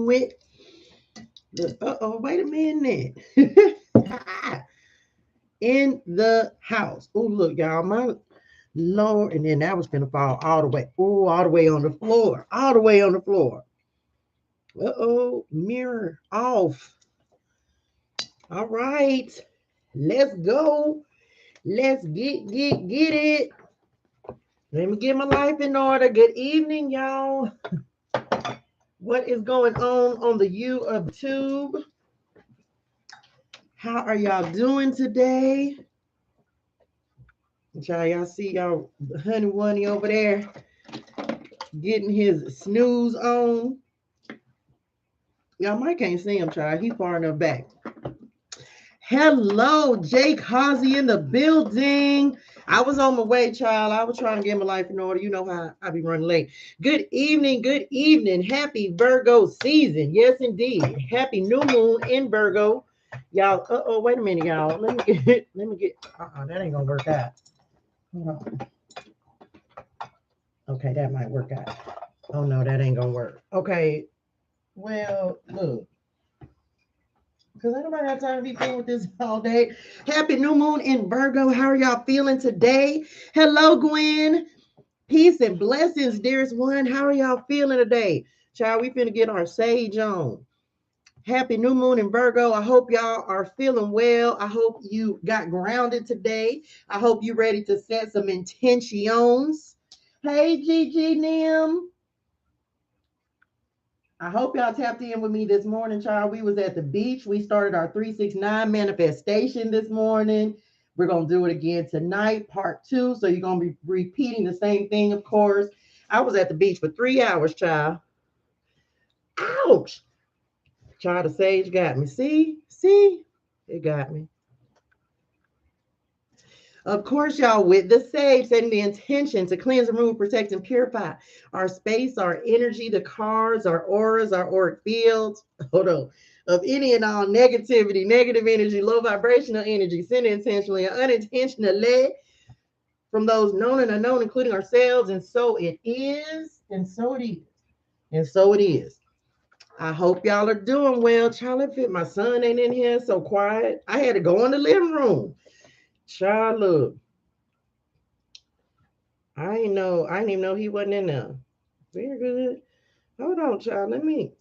to it. Wait a minute. In the house. Oh, look, y'all, my Lord. And then that was going to fall all the way. Oh, all the way on the floor. All the way on the floor. Mirror off. All right. Let's go. Let's get it. Let me get my life in order. Good evening, y'all. What is going on the U of the tube? How are y'all doing today? Y'all see y'all honey wunny over there getting his snooze on. Y'all might can't see him, child. He's far enough back. Hello, Jake Hawsey in the building. I was on my way, child. I was trying to get my life in order. You know how I be running late. Good evening, good evening. Happy Virgo season. Yes, indeed. Happy new moon in Virgo. Y'all, wait a minute, y'all. Let me get, that ain't gonna work out. Hold on. Okay, that might work out. Oh no, that ain't gonna work. Okay, well, look. Because I don't have time to be fooling with this all day. Happy new moon in Virgo. How are y'all feeling today? Hello, Gwen. Peace and blessings, dearest one. How are y'all feeling today? Child, we finna get our sage on. Happy new moon in Virgo. I hope y'all are feeling well. I hope you got grounded today. I hope you're ready to set some intentions. Hey, Gigi Nim. I hope y'all tapped in with me this morning, child. We was at the beach. We started our 369 manifestation this morning. We're going to do it again tonight, part 2. So you're going to be repeating the same thing, of course. I was at the beach for 3 hours, child. Ouch. Child, the sage got me. See? It got me. Of course, y'all, with the sage, setting the intention to cleanse, remove, protect, and purify our space, our energy, the cards, our auras, our auric fields, of any and all negativity, negative energy, low vibrational energy, sent intentionally or unintentionally from those known and unknown, including ourselves. And so it is, and so it is, and so it is. I hope y'all are doing well. Child, if my son ain't in here, so quiet. I had to go in the living room. Child, look. I didn't even know he wasn't in there. Very good. Hold on, child. Let me.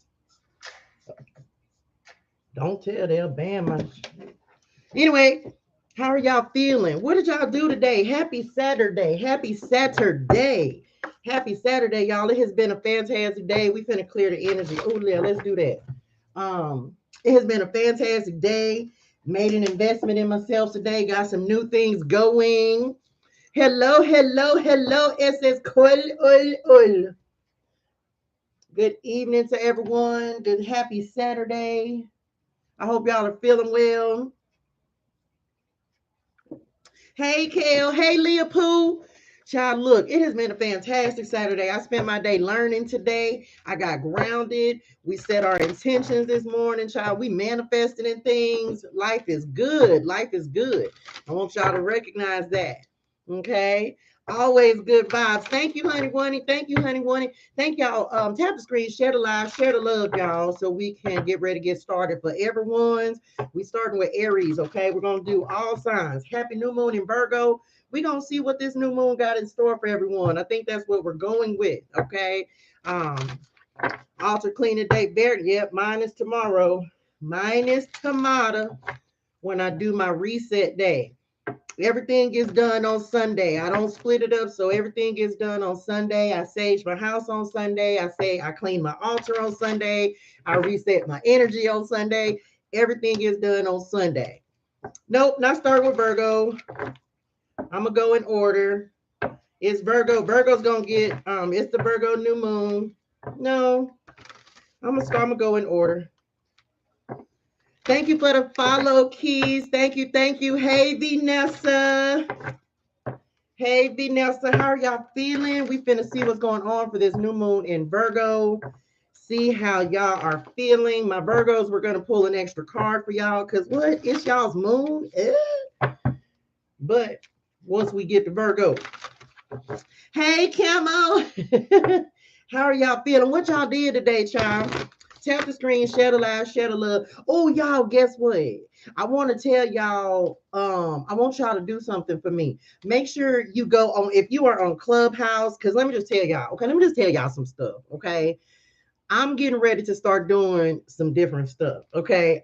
Don't tell, they'll ban my. Anyway, how are y'all feeling? What did y'all do today? Happy Saturday. Happy Saturday. Happy Saturday, y'all. It has been a fantastic day. We finna clear the energy. Oh, yeah, let's do that. It has been a fantastic day. Made an investment in myself today. Got some new things going. Hello, SS Kol. Good evening to everyone. Good happy Saturday. I hope y'all are feeling well. Hey, Kale. Hey, Leopold. Child, look, it has been a fantastic Saturday. I spent my day learning today. I got grounded. We set our intentions this morning, child. We manifested in things. Life is good. Life is good. I want y'all to recognize that. Okay. Always good vibes. Thank you, honey Wunny. Thank you, honey Wunny. Thank y'all. Tap the screen, share the live, share the love, y'all, so we can get ready to get started. For everyone's, we starting with Aries. Okay, we're gonna do all signs. Happy new moon in Virgo. We're gonna see what this new moon got in store for everyone. I think that's what we're going with. Okay. Altar cleaning day. Yep, mine is tomorrow. Mine is tomorrow when I do my reset day. Everything gets done on Sunday. I don't split it up, so everything gets done on Sunday. I sage my house on Sunday. I clean my altar on Sunday. I reset my energy on Sunday. Everything gets done on Sunday. Nope, not start with Virgo. I'm gonna go in order. It's Virgo. Virgo's gonna get it's the Virgo new moon. No, I'm gonna go in order. Thank you for the follow, Keys. Thank you. Hey, Vanessa. Hey, Vanessa. How are y'all feeling? We finna see what's going on for this new moon in Virgo. See how y'all are feeling. My Virgos, we're gonna pull an extra card for y'all because what? It's y'all's moon. But once we get to Virgo. Hey, Camo. How are y'all feeling? What y'all did today, child? Tap the screen, share the live, share the love. Oh, y'all, guess what? I want to tell y'all, I want y'all to do something for me. Make sure you go on, if you are on Clubhouse, because let me just tell y'all, okay, let me just tell y'all some stuff, okay? I'm getting ready to start doing some different stuff, okay?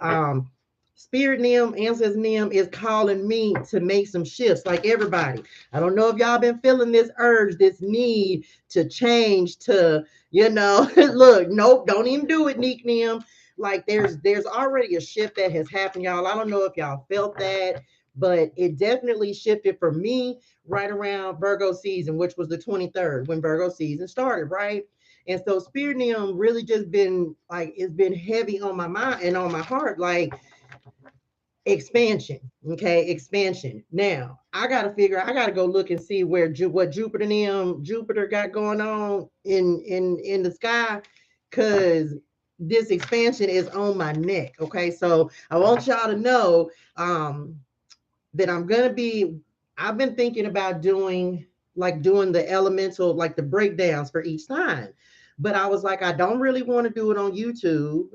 Spirit Nim, Ancestors Nim is calling me to make some shifts like everybody. I don't know if y'all been feeling this urge, this need to change to, look, nope, don't even do it, Neek Nim. Like there's already a shift that has happened, y'all. I don't know if y'all felt that, but it definitely shifted for me right around Virgo season, which was the 23rd when Virgo season started, right? And so Spirit Nim really just been like, it's been heavy on my mind and on my heart, like expansion. Okay, expansion. Now I gotta go look and see where what Jupiter got going on in the sky, because this expansion is on my neck. Okay, so I want y'all to know that I've been thinking about doing the elemental, like the breakdowns for each sign, but I was like, I don't really want to do it on YouTube,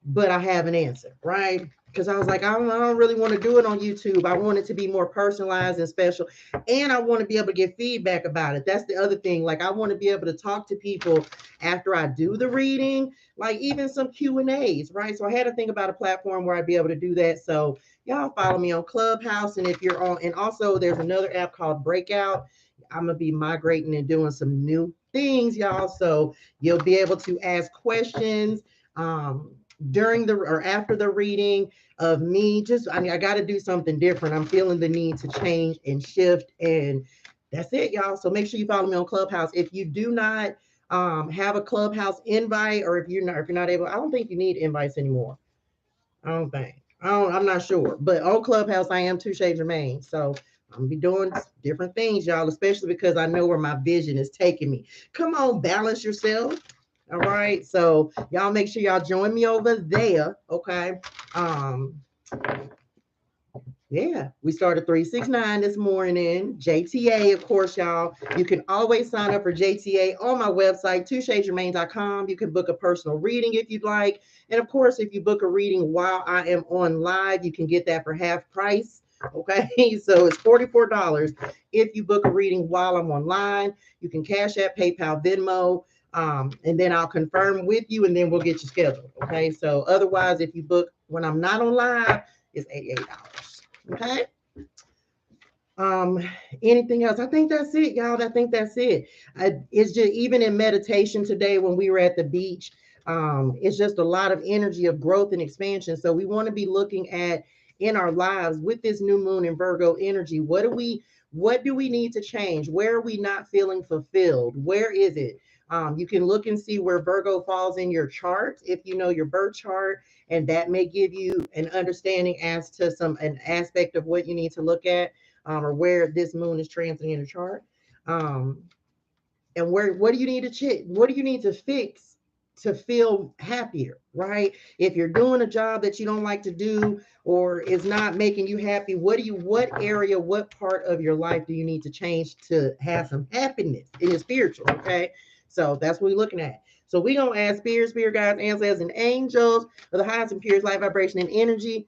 but I have an answer, right? Because I was like, I don't really want to do it on YouTube. I want it to be more personalized and special. And I want to be able to get feedback about it. That's the other thing. Like, I want to be able to talk to people after I do the reading, like even some Q&As, right? So I had to think about a platform where I'd be able to do that. So y'all follow me on Clubhouse. And if you're on, and also there's another app called Breakout. I'm going to be migrating and doing some new things, y'all. So you'll be able to ask questions. During the or after the reading of me, I got to do something different. I'm feeling the need to change and shift, and that's it, y'all. So make sure you follow me on Clubhouse. If you do not have a Clubhouse invite, or if you're not able, I don't think you need invites anymore. I don't think. I'm not sure, but on Clubhouse I am ToShae Germaine. So I'm gonna be doing different things, y'all, especially because I know where my vision is taking me. Come on, balance yourself. All right. So y'all make sure y'all join me over there. Okay. Um, yeah, we started 369 this morning. JTA, of course, y'all. You can always sign up for JTA on my website, toshaegermaine.com. You can book a personal reading if you'd like. And of course, if you book a reading while I am on live, you can get that for half price. Okay, so it's $44 if you book a reading while I'm online. You can Cash App, PayPal, Venmo. And then I'll confirm with you, and then we'll get you scheduled. Okay, so otherwise, if you book when I'm not on live, it's $88. Okay. Um, Anything else? I think that's it, y'all. I think that's it. It's just even in meditation today when we were at the beach, it's just a lot of energy of growth and expansion. So we want to be looking at in our lives with this new moon in Virgo energy. What do we need to change? Where are we not feeling fulfilled? Where is it? You can look and see where Virgo falls in your chart if you know your birth chart, and that may give you an understanding as to an aspect of what you need to look at, or where this moon is transiting in the chart. And what do you need to check? What do you need to fix to feel happier, right? If you're doing a job that you don't like to do or is not making you happy, what area, what part of your life do you need to change to have some happiness in your spiritual? Okay. So that's what we're looking at. So we're gonna ask spirit guides, ancestors, and angels of the highest and purest light vibration and energy.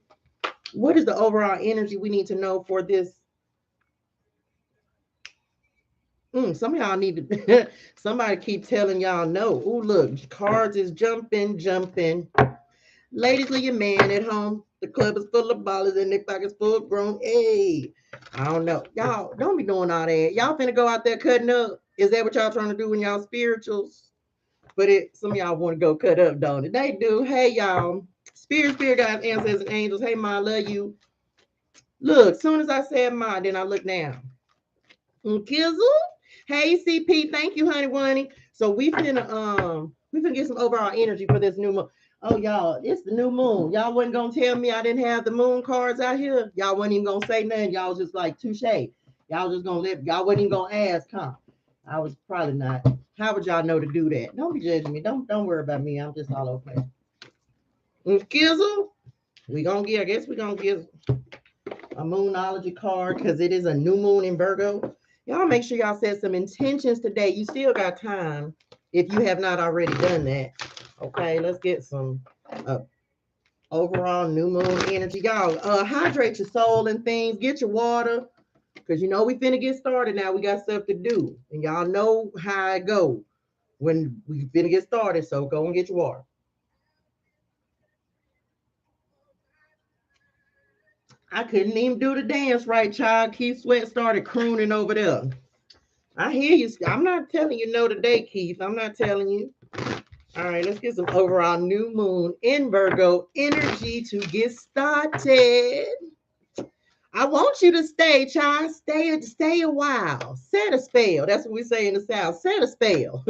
What is the overall energy we need to know for this? Some of y'all need to somebody keep telling y'all no. Oh, look, cards is jumping. Ladies, leave your man at home. The club is full of ballers and their pockets full of grown. Hey, I don't know. Y'all don't be doing all that. Y'all finna go out there cutting up. Is that what y'all trying to do when y'all spirituals? But some of y'all want to go cut up, don't it? They do. Hey, y'all. Spirit guides, ancestors, and angels. Hey, ma, I love you. Look, soon as I said ma, then I look down. Kizzle. Hey, CP. Thank you, honey bunny. So we finna get some overall energy for this new moon. Oh, y'all, it's the new moon. Y'all wasn't gonna tell me I didn't have the moon cards out here. Y'all wasn't even gonna say nothing. Y'all was just like ToShae. Y'all just gonna live. Y'all wasn't even gonna ask, huh? I was probably not. How would y'all know to do that? Don't be judging me. Don't worry about me. I'm just all over. Kizzle. I guess we gonna give a moonology card because it is a new moon in Virgo. Y'all make sure y'all set some intentions today. You still got time if you have not already done that. Okay, let's get some overall new moon energy. Y'all, hydrate your soul and things. Get your water. Because you know we finna get started now. We got stuff to do. And y'all know how it go when we finna get started. So go and get your water. I couldn't even do the dance right, child. Keith Sweat started crooning over there. I hear you. I'm not telling you no today, Keith. I'm not telling you. All right, let's get some overall new moon in Virgo energy to get started. I want you to stay, child. Stay a while. Set a spell. That's what we say in the South. Set a spell.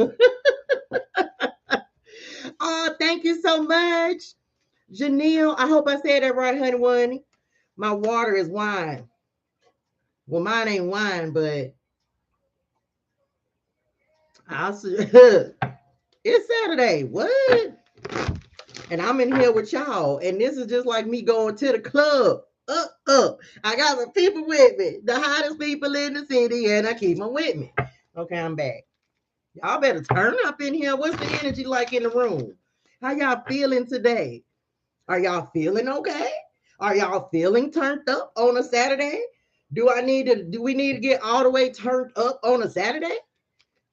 Oh, thank you so much. Janelle, I hope I said that right, honey one. My water is wine. Well, mine ain't wine, but I'll see. It's Saturday. What? And I'm in here with y'all. And this is just like me going to the club. Up. I got some people with me. The hottest people in the city, and I keep them with me. Okay, I'm back. Y'all better turn up in here. What's the energy like in the room? How y'all feeling today? Are y'all feeling okay? Are y'all feeling turned up on a Saturday? Do we need to get all the way turned up on a Saturday?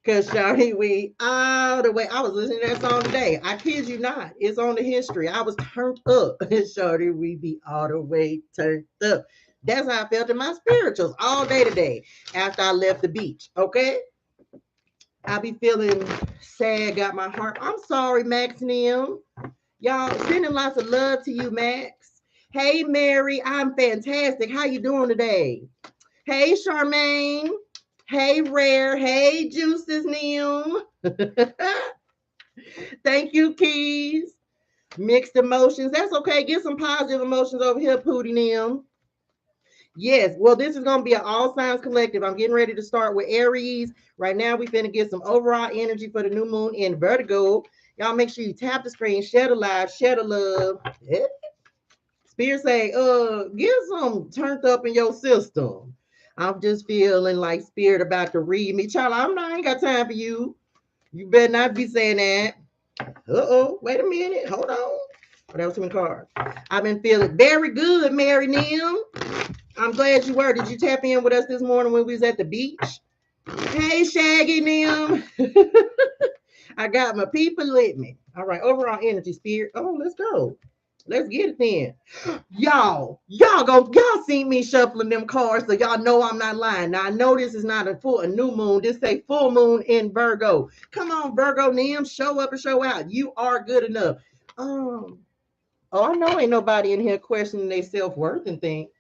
Cause Shawty, we all the way. I was listening to that song today. I kid you not. It's on the history. I was turned up. Shawty, we be all the way turned up. That's how I felt in my spirituals all day today after I left the beach. Okay? I be feeling sad, got my heart. I'm sorry, Maxim. Y'all sending lots of love to you, Max. Hey, Mary, I'm fantastic. How you doing today? Hey, Charmaine. Hey, Rare. Hey, Juices, Neum. Thank you, Keys. Mixed emotions. That's okay. Get some positive emotions over here, Pootie Neum. Yes, well, this is going to be an all signs collective. I'm getting ready to start with Aries. Right now, we finna get some overall energy for the new moon in Vertigo. Y'all make sure you tap the screen, share the live, share the love. Yeah. Spirit say, get some turned up in your system. I'm just feeling like Spirit about to read me. Child, I ain't got time for you. You better not be saying that. Wait a minute. Hold on. Oh, that was some cards. I've been feeling very good, Mary Nim. I'm glad you were. Did you tap in with us this morning when we was at the beach? Hey, Shaggy Nim. I got my people with me. All right, overall energy, Spirit. Oh, let's go. Let's get it then. Y'all seen me shuffling them cards, so y'all know I'm not lying. Now I know this is not a new moon. This say full moon in Virgo. Come on, Virgo Nim, show up and show out. You are good enough. Oh, I know ain't nobody in here questioning their self-worth and things.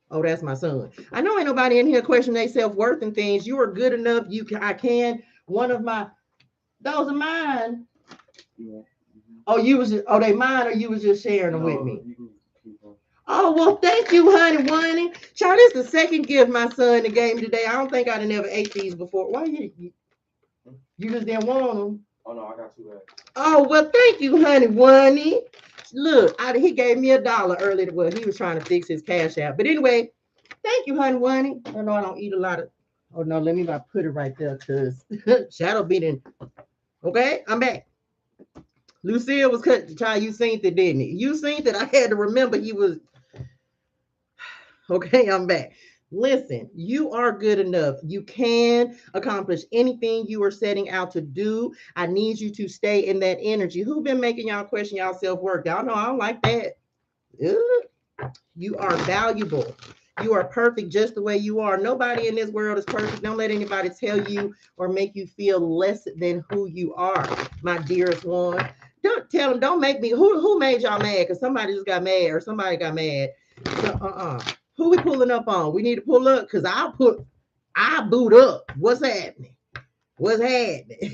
Oh, that's my son. I know ain't nobody in here questioning their self-worth and things. You are good enough. I can. One of my, those are mine. Yeah. Oh, they mine, or you was just sharing them with me? Oh, well, thank you, honey, Wani. Child, this is the second gift my son gave me today. I don't think I'd never ate these before. Why you just didn't want them? Oh, no, I got two bags. Oh, well, thank you, honey, Wani. Look, he gave me $1 earlier. Well, he was trying to fix his cash out. But anyway, thank you, honey, Wani. I know I don't eat a lot of. Oh, no, let me not put it right there because Shadow beating. Okay, I'm back. Lucille was cut to child. You seen it, didn't it? You seen that I had to remember he was. Okay, I'm back. Listen, you are good enough. You can accomplish anything you are setting out to do. I need you to stay in that energy. Who been making y'all question y'all self-worth? Y'all know I don't like that. Ugh. You are valuable. You are perfect just the way you are. Nobody in this world is perfect. Don't let anybody tell you or make you feel less than who you are, my dearest one. Don't tell them, don't make me, who made y'all mad? Because somebody just got mad or somebody got mad. So, who we pulling up on? We need to pull up because I boot up. What's happening? What's happening?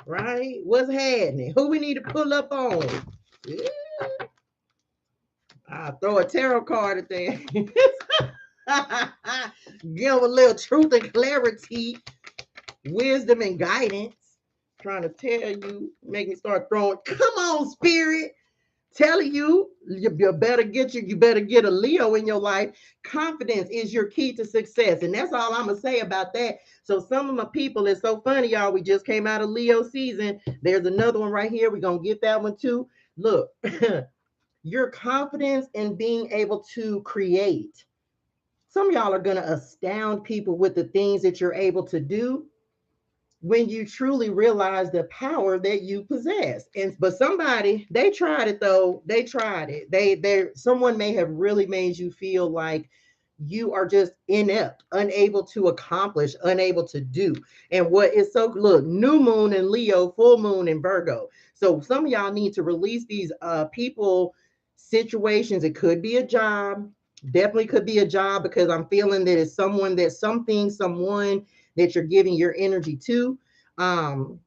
Right? What's happening? Who we need to pull up on? Yeah. I'll throw a tarot card at them. Give them a little truth and clarity, wisdom and guidance. Trying to tell you, make me start throwing. Come on, Spirit. telling you better get a Leo in your life. Confidence is your key to success, and that's all I'm gonna say about that. So some of my people, it's so funny, y'all. We just came out of Leo season. There's another one right here. We're gonna get that one too. Look, your confidence in being able to create. Some of y'all are gonna astound people with the things that you're able to do when you truly realize the power that you possess. And but somebody, they tried it though. They tried it. They someone may have really made you feel like you are just inept, unable to accomplish, unable to do. And what is so, look, new moon in Leo, full moon in Virgo. So some of y'all need to release these people situations. It could be a job, definitely could be a job, because I'm feeling that it's someone, that something, someone that you're giving your energy to. Um,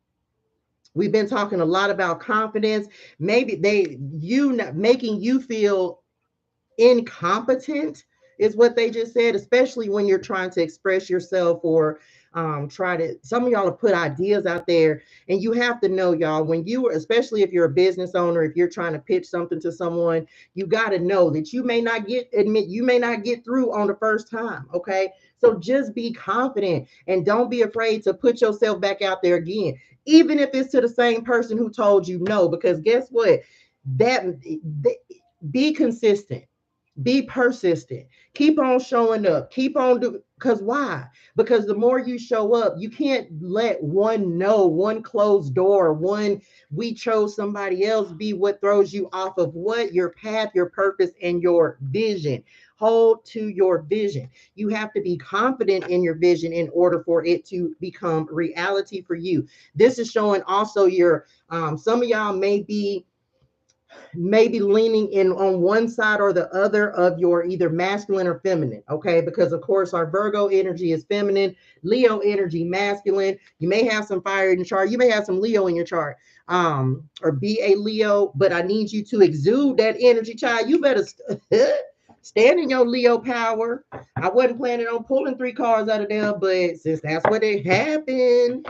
we've been talking a lot about confidence. Maybe making you feel incompetent is what they just said, especially when you're trying to express yourself or try to, some of y'all have put ideas out there, and you have to know, y'all, when you, especially if you're a business owner, if you're trying to pitch something to someone, you got to know that you may not get through on the first time. Okay, so just be confident and don't be afraid to put yourself back out there again, even if it's to the same person who told you no, because guess what, that be consistent, be persistent. Keep on showing up. Keep on doing. Because why? Because the more you show up, you can't let one no, one closed door, one we chose somebody else be what throws you off of what your path, your purpose, and your vision. Hold to your vision. You have to be confident in your vision in order for it to become reality for you. This is showing also your some of y'all may be leaning in on one side or the other of your either masculine or feminine, okay? Because of course our Virgo energy is feminine, Leo energy masculine. You may have some fire in your chart, you may have some Leo in your chart, or be a Leo, but I need you to exude that energy, child. You better stand in your Leo power. I wasn't planning on pulling 3 cards out of there, but since that's what it happened.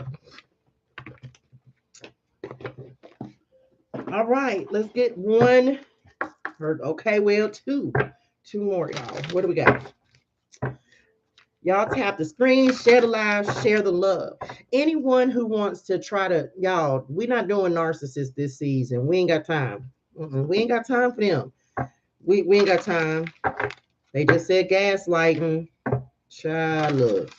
All right, let's get one. Okay, well, two more, y'all. What do we got? Y'all tap the screen, share the live, share the love. Anyone who wants to try to, y'all, we're not doing narcissists this season. We ain't got time. We ain't got time for them. We ain't got time. They just said gaslighting. Child, look.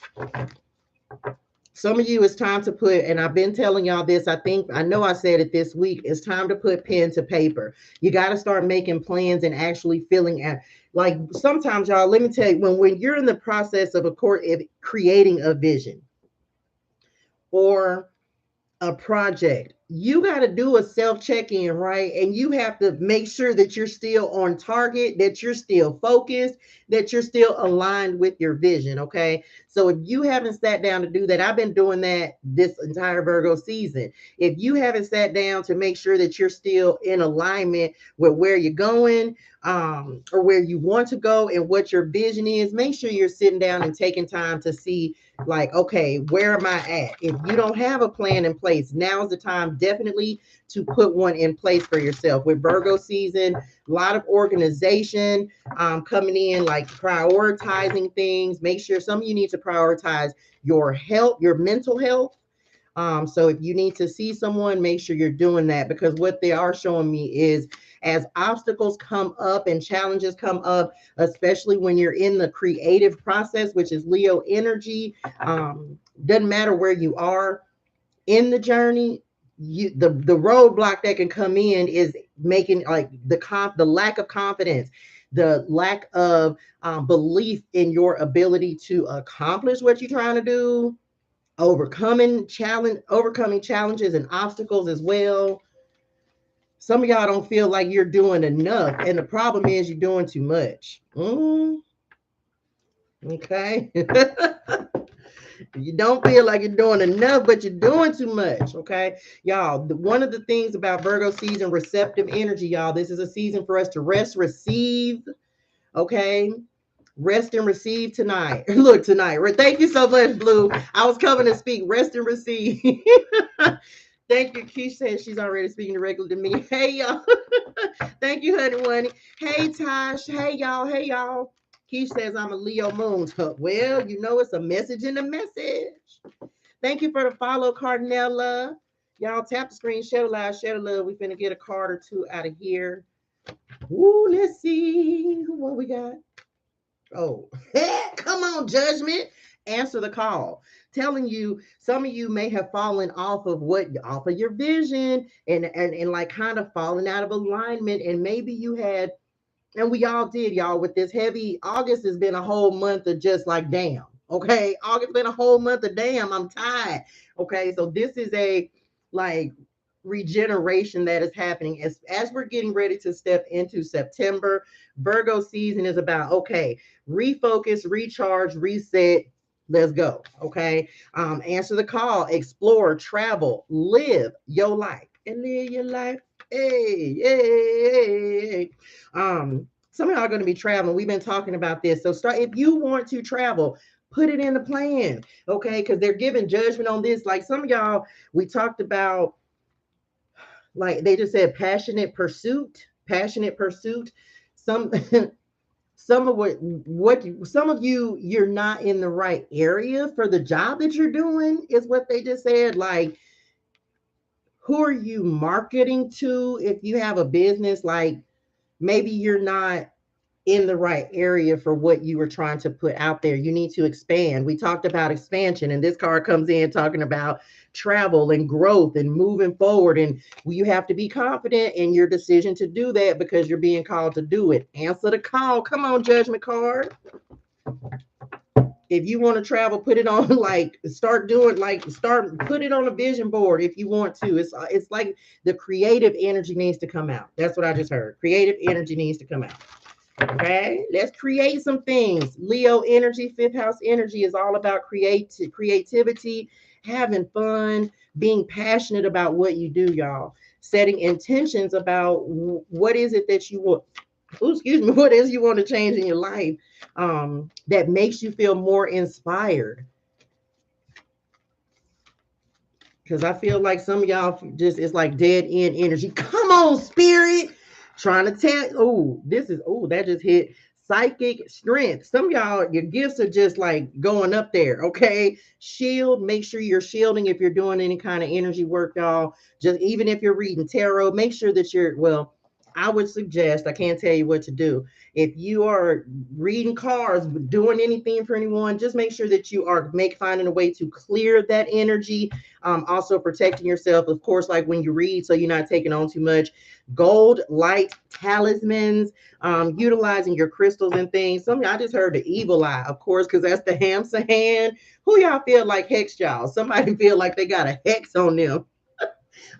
Some of you, it's time to put, and I've been telling y'all this, I know I said it this week, it's time to put pen to paper. You got to start making plans and actually filling out. Like sometimes, y'all, let me tell you, when you're in the process of creating a vision or a project, you got to do a self check-in, right? And you have to make sure that you're still on target, that you're still focused, that you're still aligned with your vision. Okay, so if you haven't sat down to do that, I've been doing that this entire Virgo season. If you haven't sat down to make sure that you're still in alignment with where you're going, or where you want to go and what your vision is, make sure you're sitting down and taking time to see, like, okay, where am I at? If you don't have a plan in place, now's the time definitely to put one in place for yourself. With Virgo season, a lot of organization coming in, like prioritizing things. Make sure, some of you need to prioritize your health, your mental health. So if you need to see someone, make sure you're doing that, because what they are showing me is, as obstacles come up and challenges come up, especially when you're in the creative process, which is Leo energy, doesn't matter where you are in the journey, the roadblock that can come in is making, like, the lack of confidence, the lack of belief in your ability to accomplish what you're trying to do, overcoming challenges and obstacles as well. Some of y'all don't feel like you're doing enough, and the problem is you're doing too much. Okay. You don't feel like you're doing enough, but you're doing too much. Okay, y'all, one of the things about Virgo season, receptive energy, y'all, this is a season for us to rest, receive. Okay, rest and receive tonight. Look, tonight. Thank you so much, Blue. I was coming to speak. Rest and receive. Thank you. Keish says she's already speaking directly to me. Hey, y'all. Thank you, honey, honey. Hey, Tosh. Hey, y'all. Hey, y'all. Keish says I'm a Leo moon. Well, you know it's a message in a message. Thank you for the follow, Cardinella. Y'all tap the screen, share the live, share the love. We finna get a card or two out of here. Ooh, let's see what we got. Oh, come on, judgment. Answer the call. Telling you, some of you may have fallen off of your vision and like kind of fallen out of alignment. And maybe you had, and we all did, y'all, with this heavy August has been a whole month of just like damn. Okay. August been a whole month of damn. I'm tired. Okay. So this is a like regeneration that is happening as we're getting ready to step into September. Virgo season is about okay, refocus, recharge, reset. Let's go. Okay. Answer the call, explore, travel, live your life, and live your life. Hey, hey, hey, hey. Some of y'all are going to be traveling. We've been talking about this. So start if you want to travel, put it in the plan. Okay, because they're giving judgment on this. Like some of y'all, we talked about like they just said passionate pursuit. Some some of what some of you you're not in the right area for the job that you're doing is what they just said. Like who are you marketing to? If you have a business, like maybe you're not in the right area for what you were trying to put out there. You need to expand. We talked about expansion, and this card comes in talking about travel and growth and moving forward. And you have to be confident in your decision to do that because you're being called to do it. Answer the call. Come on, judgment card. If you want to travel, put it on like start put it on a vision board if you want to. It's like the creative energy needs to come out. That's what I just heard. Creative energy needs to come out. Okay, let's create some things. Leo energy, fifth house energy is all about creativity, having fun, being passionate about what you do, y'all. Setting intentions about what is it that you want. Ooh, excuse me, what is you want to change in your life that makes you feel more inspired. Because I feel like some of y'all just it's like dead end energy. Come on, spirit. Trying to tell. Oh, this is that just hit psychic strength. Some of y'all, your gifts are just like going up there. Okay. Shield. Make sure you're shielding if you're doing any kind of energy work, y'all. Just even if you're reading tarot, make sure that I would suggest, I can't tell you what to do. If you are reading cards, doing anything for anyone, just make sure that you are finding a way to clear that energy. Also protecting yourself, of course, like when you read, so you're not taking on too much. Gold, light, talismans, utilizing your crystals and things. I just heard the evil eye, of course, because that's the hamster hand. Who y'all feel like hex y'all? Somebody feel like they got a hex on them.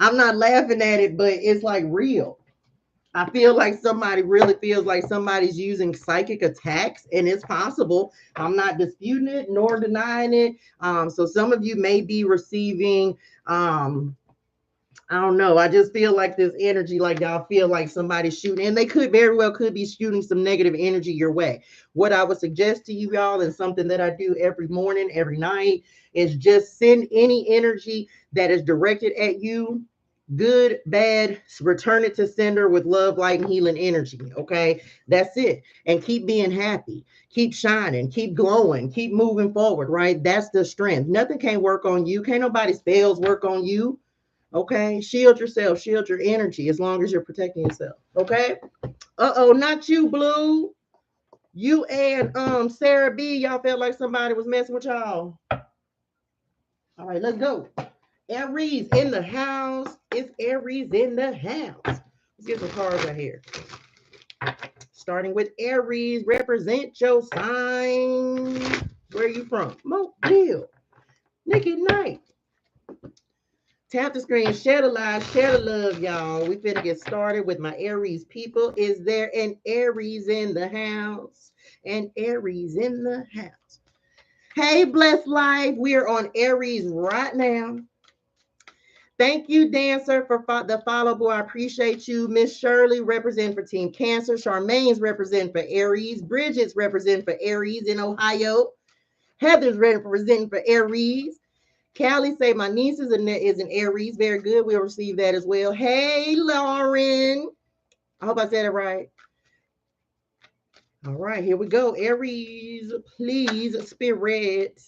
I'm not laughing at it, but it's like real. I feel like somebody really feels like somebody's using psychic attacks, and it's possible. I'm not disputing it nor denying it. So some of you may be receiving, I don't know. I just feel like this energy, like y'all feel like somebody's shooting, and they could very well could be shooting some negative energy your way. What I would suggest to you, y'all, and something that I do every morning, every night, is just send any energy that is directed at you, good, bad, return it to sender with love, light, and healing energy. Okay, that's it. And keep being happy, keep shining, keep glowing, keep moving forward. Right, that's the strength. Nothing can work on you. Can't nobody spells work on you. Okay, shield yourself, shield your energy as long as you're protecting yourself. Okay. Not you, Blue. You and Sarah B. Y'all felt like somebody was messing with y'all. All right, let's go. Aries in the house. It's Aries in the house. Let's get some cards right here. Starting with Aries, represent your sign. Where are you from? Mobile. Nikki Knight. Tap the screen, share the live, share the love, y'all. We finna get started with my Aries people. Is there an Aries in the house? An Aries in the house. Hey, blessed life. We are on Aries right now. Thank you, Dancer, for the follow, boy. I appreciate you. Miss Shirley represent for Team Cancer. Charmaine's represent for Aries. Bridget's represent for Aries in Ohio. Heather's representing for Aries. Callie say my niece is an Aries. Very good. We'll receive that as well. Hey, Lauren. I hope I said it right. All right, here we go. Aries, please, spirit.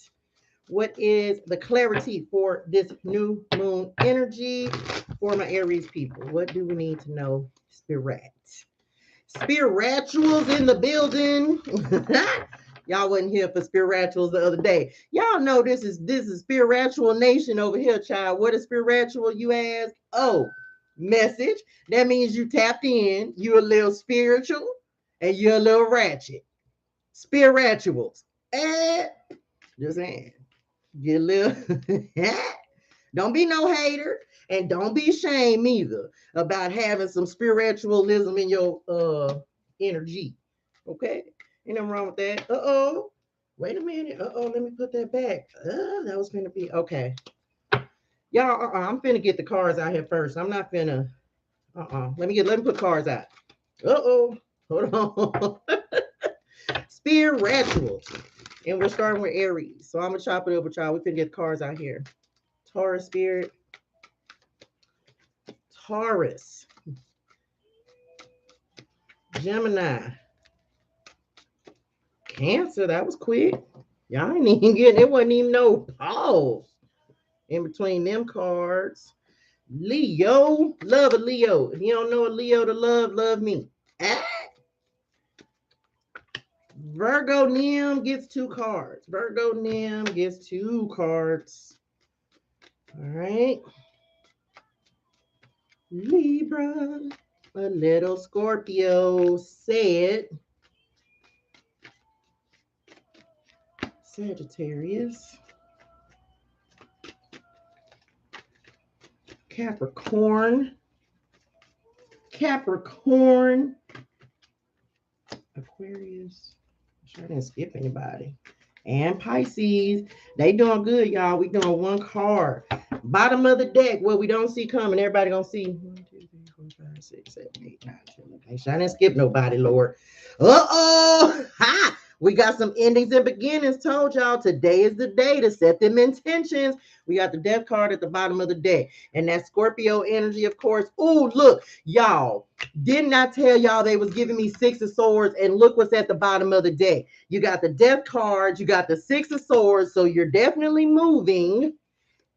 What is the clarity for this new moon energy for my Aries people? What do we need to know? Spirit. Spirituals in the building. Y'all wasn't here for spirituals the other day. Y'all know this is spiritual nation over here, child. What is spiritual, you ask? Oh, message. That means you tapped in. You're a little spiritual and you're a little ratchet. Spirituals. Just saying. Get a little. Don't be no hater and don't be ashamed either about having some spiritualism in your energy. Okay? Ain't nothing wrong with that. Uh-oh. Wait a minute. Uh-oh, let me put that back. That was gonna be okay. Y'all, I'm finna get the cards out here first. I'm not finna. Let me put cards out. Uh-oh. Hold on. Spiritual. And we're starting with Aries. So I'm gonna chop it up with y'all. We finna get the cards out here. Taurus spirit. Taurus. Gemini. Cancer. That was quick. Y'all ain't even getting it. Wasn't even no pause in between them cards. Leo. Love a Leo. If you don't know a Leo to love me. Virgo Nim gets 2 cards. Virgo Nim gets 2 cards. All right. Libra. A little Scorpio said. Sagittarius. Capricorn. Capricorn. Aquarius. I didn't skip anybody. And Pisces. They doing good, y'all. We doing 1 card. Bottom of the deck, what we don't see coming. Everybody gonna see 1, 2, 3, 4, 5, 6, 7, 8, 9, 10. Okay, I didn't skip nobody, Lord. Uh-oh. Ha! We got some endings and beginnings. Told y'all today is the day to set them intentions. We got the death card at the bottom of the deck. And that Scorpio energy, of course. Oh, look, y'all. Didn't I tell y'all they was giving me 6 of swords? And look what's at the bottom of the deck. You got the death card. You got the 6 of swords. So you're definitely moving.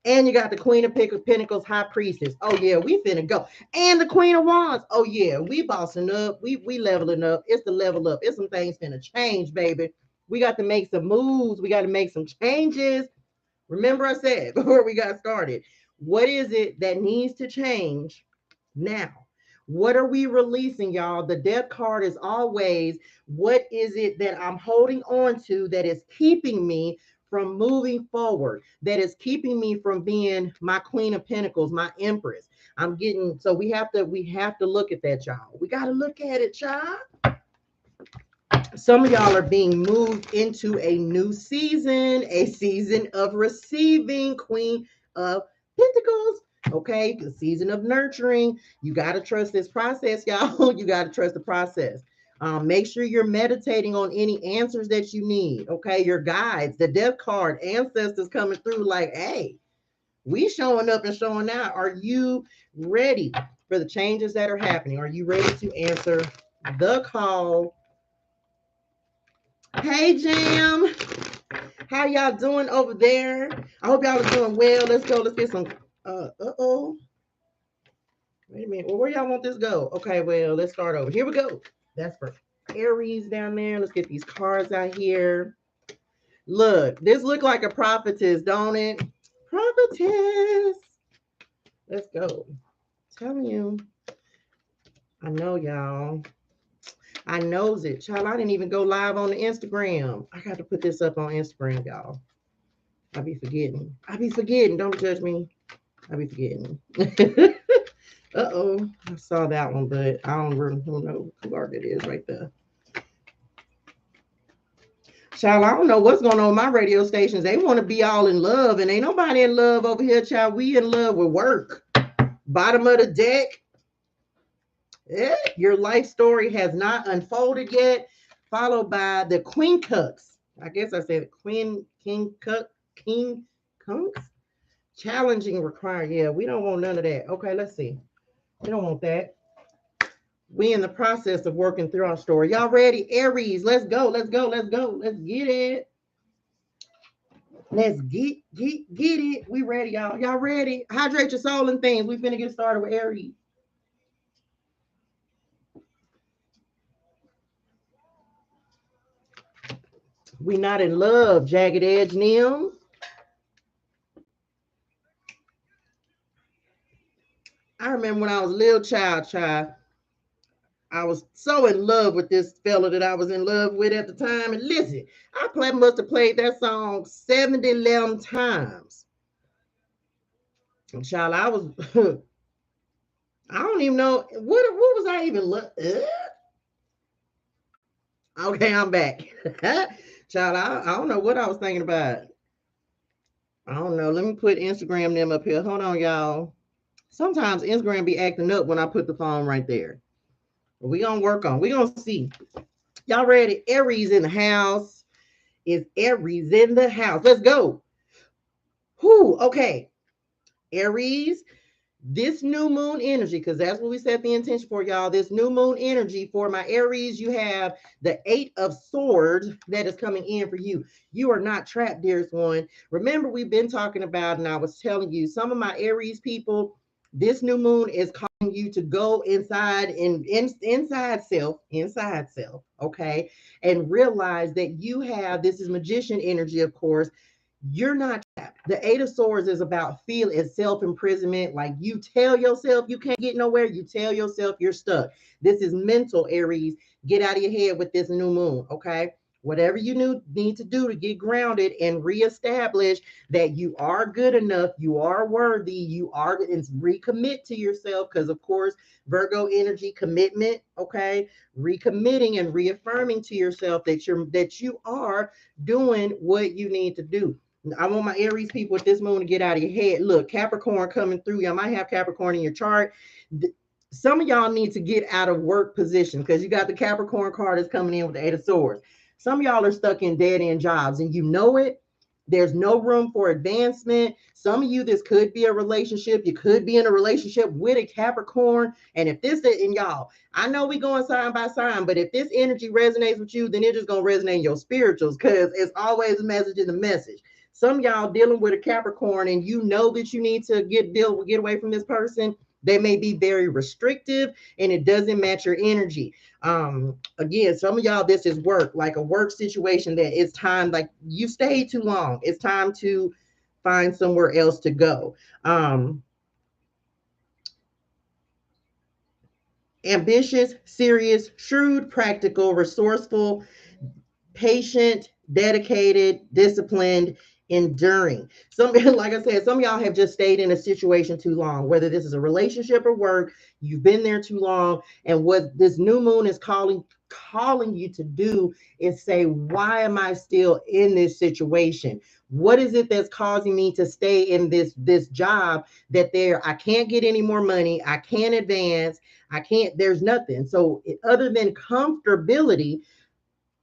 And you got the Queen of Pentacles, High Priestess. Oh, yeah, we finna go. And the Queen of Wands. Oh, yeah, we bossing up. We leveling up. It's the level up. It's some things finna change, baby. We got to make some moves. We got to make some changes. Remember I said before we got started, what is it that needs to change now? What are we releasing, y'all? The death card is always, what is it that I'm holding on to that is keeping me from moving forward, that is keeping me from being my Queen of Pentacles, my Empress? So we have to look at that, y'all. We got to look at it, y'all. Some of y'all are being moved into a new season, a season of receiving, Queen of Pentacles. Okay, the season of nurturing. You got to trust this process, y'all. You got to trust the process. Make sure you're meditating on any answers that you need. Okay, your guides, the death card, ancestors coming through like, hey, we showing up and showing out. Are you ready for the changes that are happening? Are you ready to answer the call? Hey, Jam. How y'all doing over there? I hope y'all are doing well. Let's go. Let's get some. Uh-oh. Wait a minute. Well, where y'all want this go? Okay, well, let's start over. Here we go. That's for Aries down there. Let's get these cards out here. Look, this look like a prophetess, don't it? Prophetess. Let's go. Telling you. I know, y'all. I knows it. Child, I didn't even go live on the Instagram. I got to put this up on Instagram, y'all. I be forgetting. Don't judge me. I be forgetting. Uh-oh. I saw that one, but I don't really know who card it is right there. Child, I don't know what's going on with my radio stations. They want to be all in love, and ain't nobody in love over here, child. We in love with work. Bottom of the deck. Your life story has not unfolded yet. Followed by the Queen Cucks. I guess I said King Cucks. Challenging, require. Yeah, we don't want none of that. Okay, let's see. We don't want that. We in the process of working through our story. Y'all ready? Aries, let's go. Let's go. Let's go. Let's get it. Let's get it. We ready, y'all. Y'all ready? Hydrate your soul and things. We finna get started with Aries. We not in love, jagged edge Nim. I remember when I was a little child. I was so in love with this fella that I was in love with at the time. And listen, must have played that song 11 times. And child, I was I don't even know what was I even okay, I'm back. Child, I don't know what I was thinking about. I don't know. Let me put Instagram them up here. Hold on, y'all. Sometimes Instagram be acting up when I put the phone right there. We gonna see. Y'all ready? Aries in the house. Is Aries in the house? Let's go. Who? Okay. Aries, this new moon energy, because that's what we set the intention for, y'all. This new moon energy for my Aries, you have the 8 of Swords that is coming in for you. You are not trapped, dearest one. Remember, we've been talking about, and I was telling you, some of my Aries people, this new moon is calling you to go inside and inside self, okay, and realize that you have, this is magician energy, of course. You're not trapped. The 8 of Swords is about self-imprisonment. Like you tell yourself you can't get nowhere. You tell yourself you're stuck. This is mental, Aries. Get out of your head with this new moon, okay? Whatever you need to do to get grounded and reestablish that you are good enough, you are worthy, you are, and recommit to yourself. Because, of course, Virgo energy, commitment, okay? Recommitting and reaffirming to yourself that you are doing what you need to do. I want my Aries people with this moon to get out of your head. Look, Capricorn coming through. Y'all might have Capricorn in your chart. Some of y'all need to get out of work position because you got the Capricorn card that's coming in with the 8 of Swords. Some of y'all are stuck in dead-end jobs and you know it. There's no room for advancement. Some of you, this could be a relationship. You could be in a relationship with a Capricorn. And if this, and y'all, I know we going sign by sign, but if this energy resonates with you, then it's just going to resonate in your spirituals because it's always a message in the message. Some of y'all dealing with a Capricorn and you know that you need to get away from this person. They may be very restrictive and it doesn't match your energy. Again, some of y'all, this is work, like a work situation that it's time, like you stayed too long. It's time to find somewhere else to go. Ambitious, serious, shrewd, practical, resourceful, patient, dedicated, disciplined, enduring. Some, like I said, some of y'all have just stayed in a situation too long, whether this is a relationship or work. You've been there too long, and what this new moon is calling you to do is say, why am I still in this situation? What is it that's causing me to stay in this job that I can't get any more money, I can't advance, I can't, there's nothing. So other than comfortability.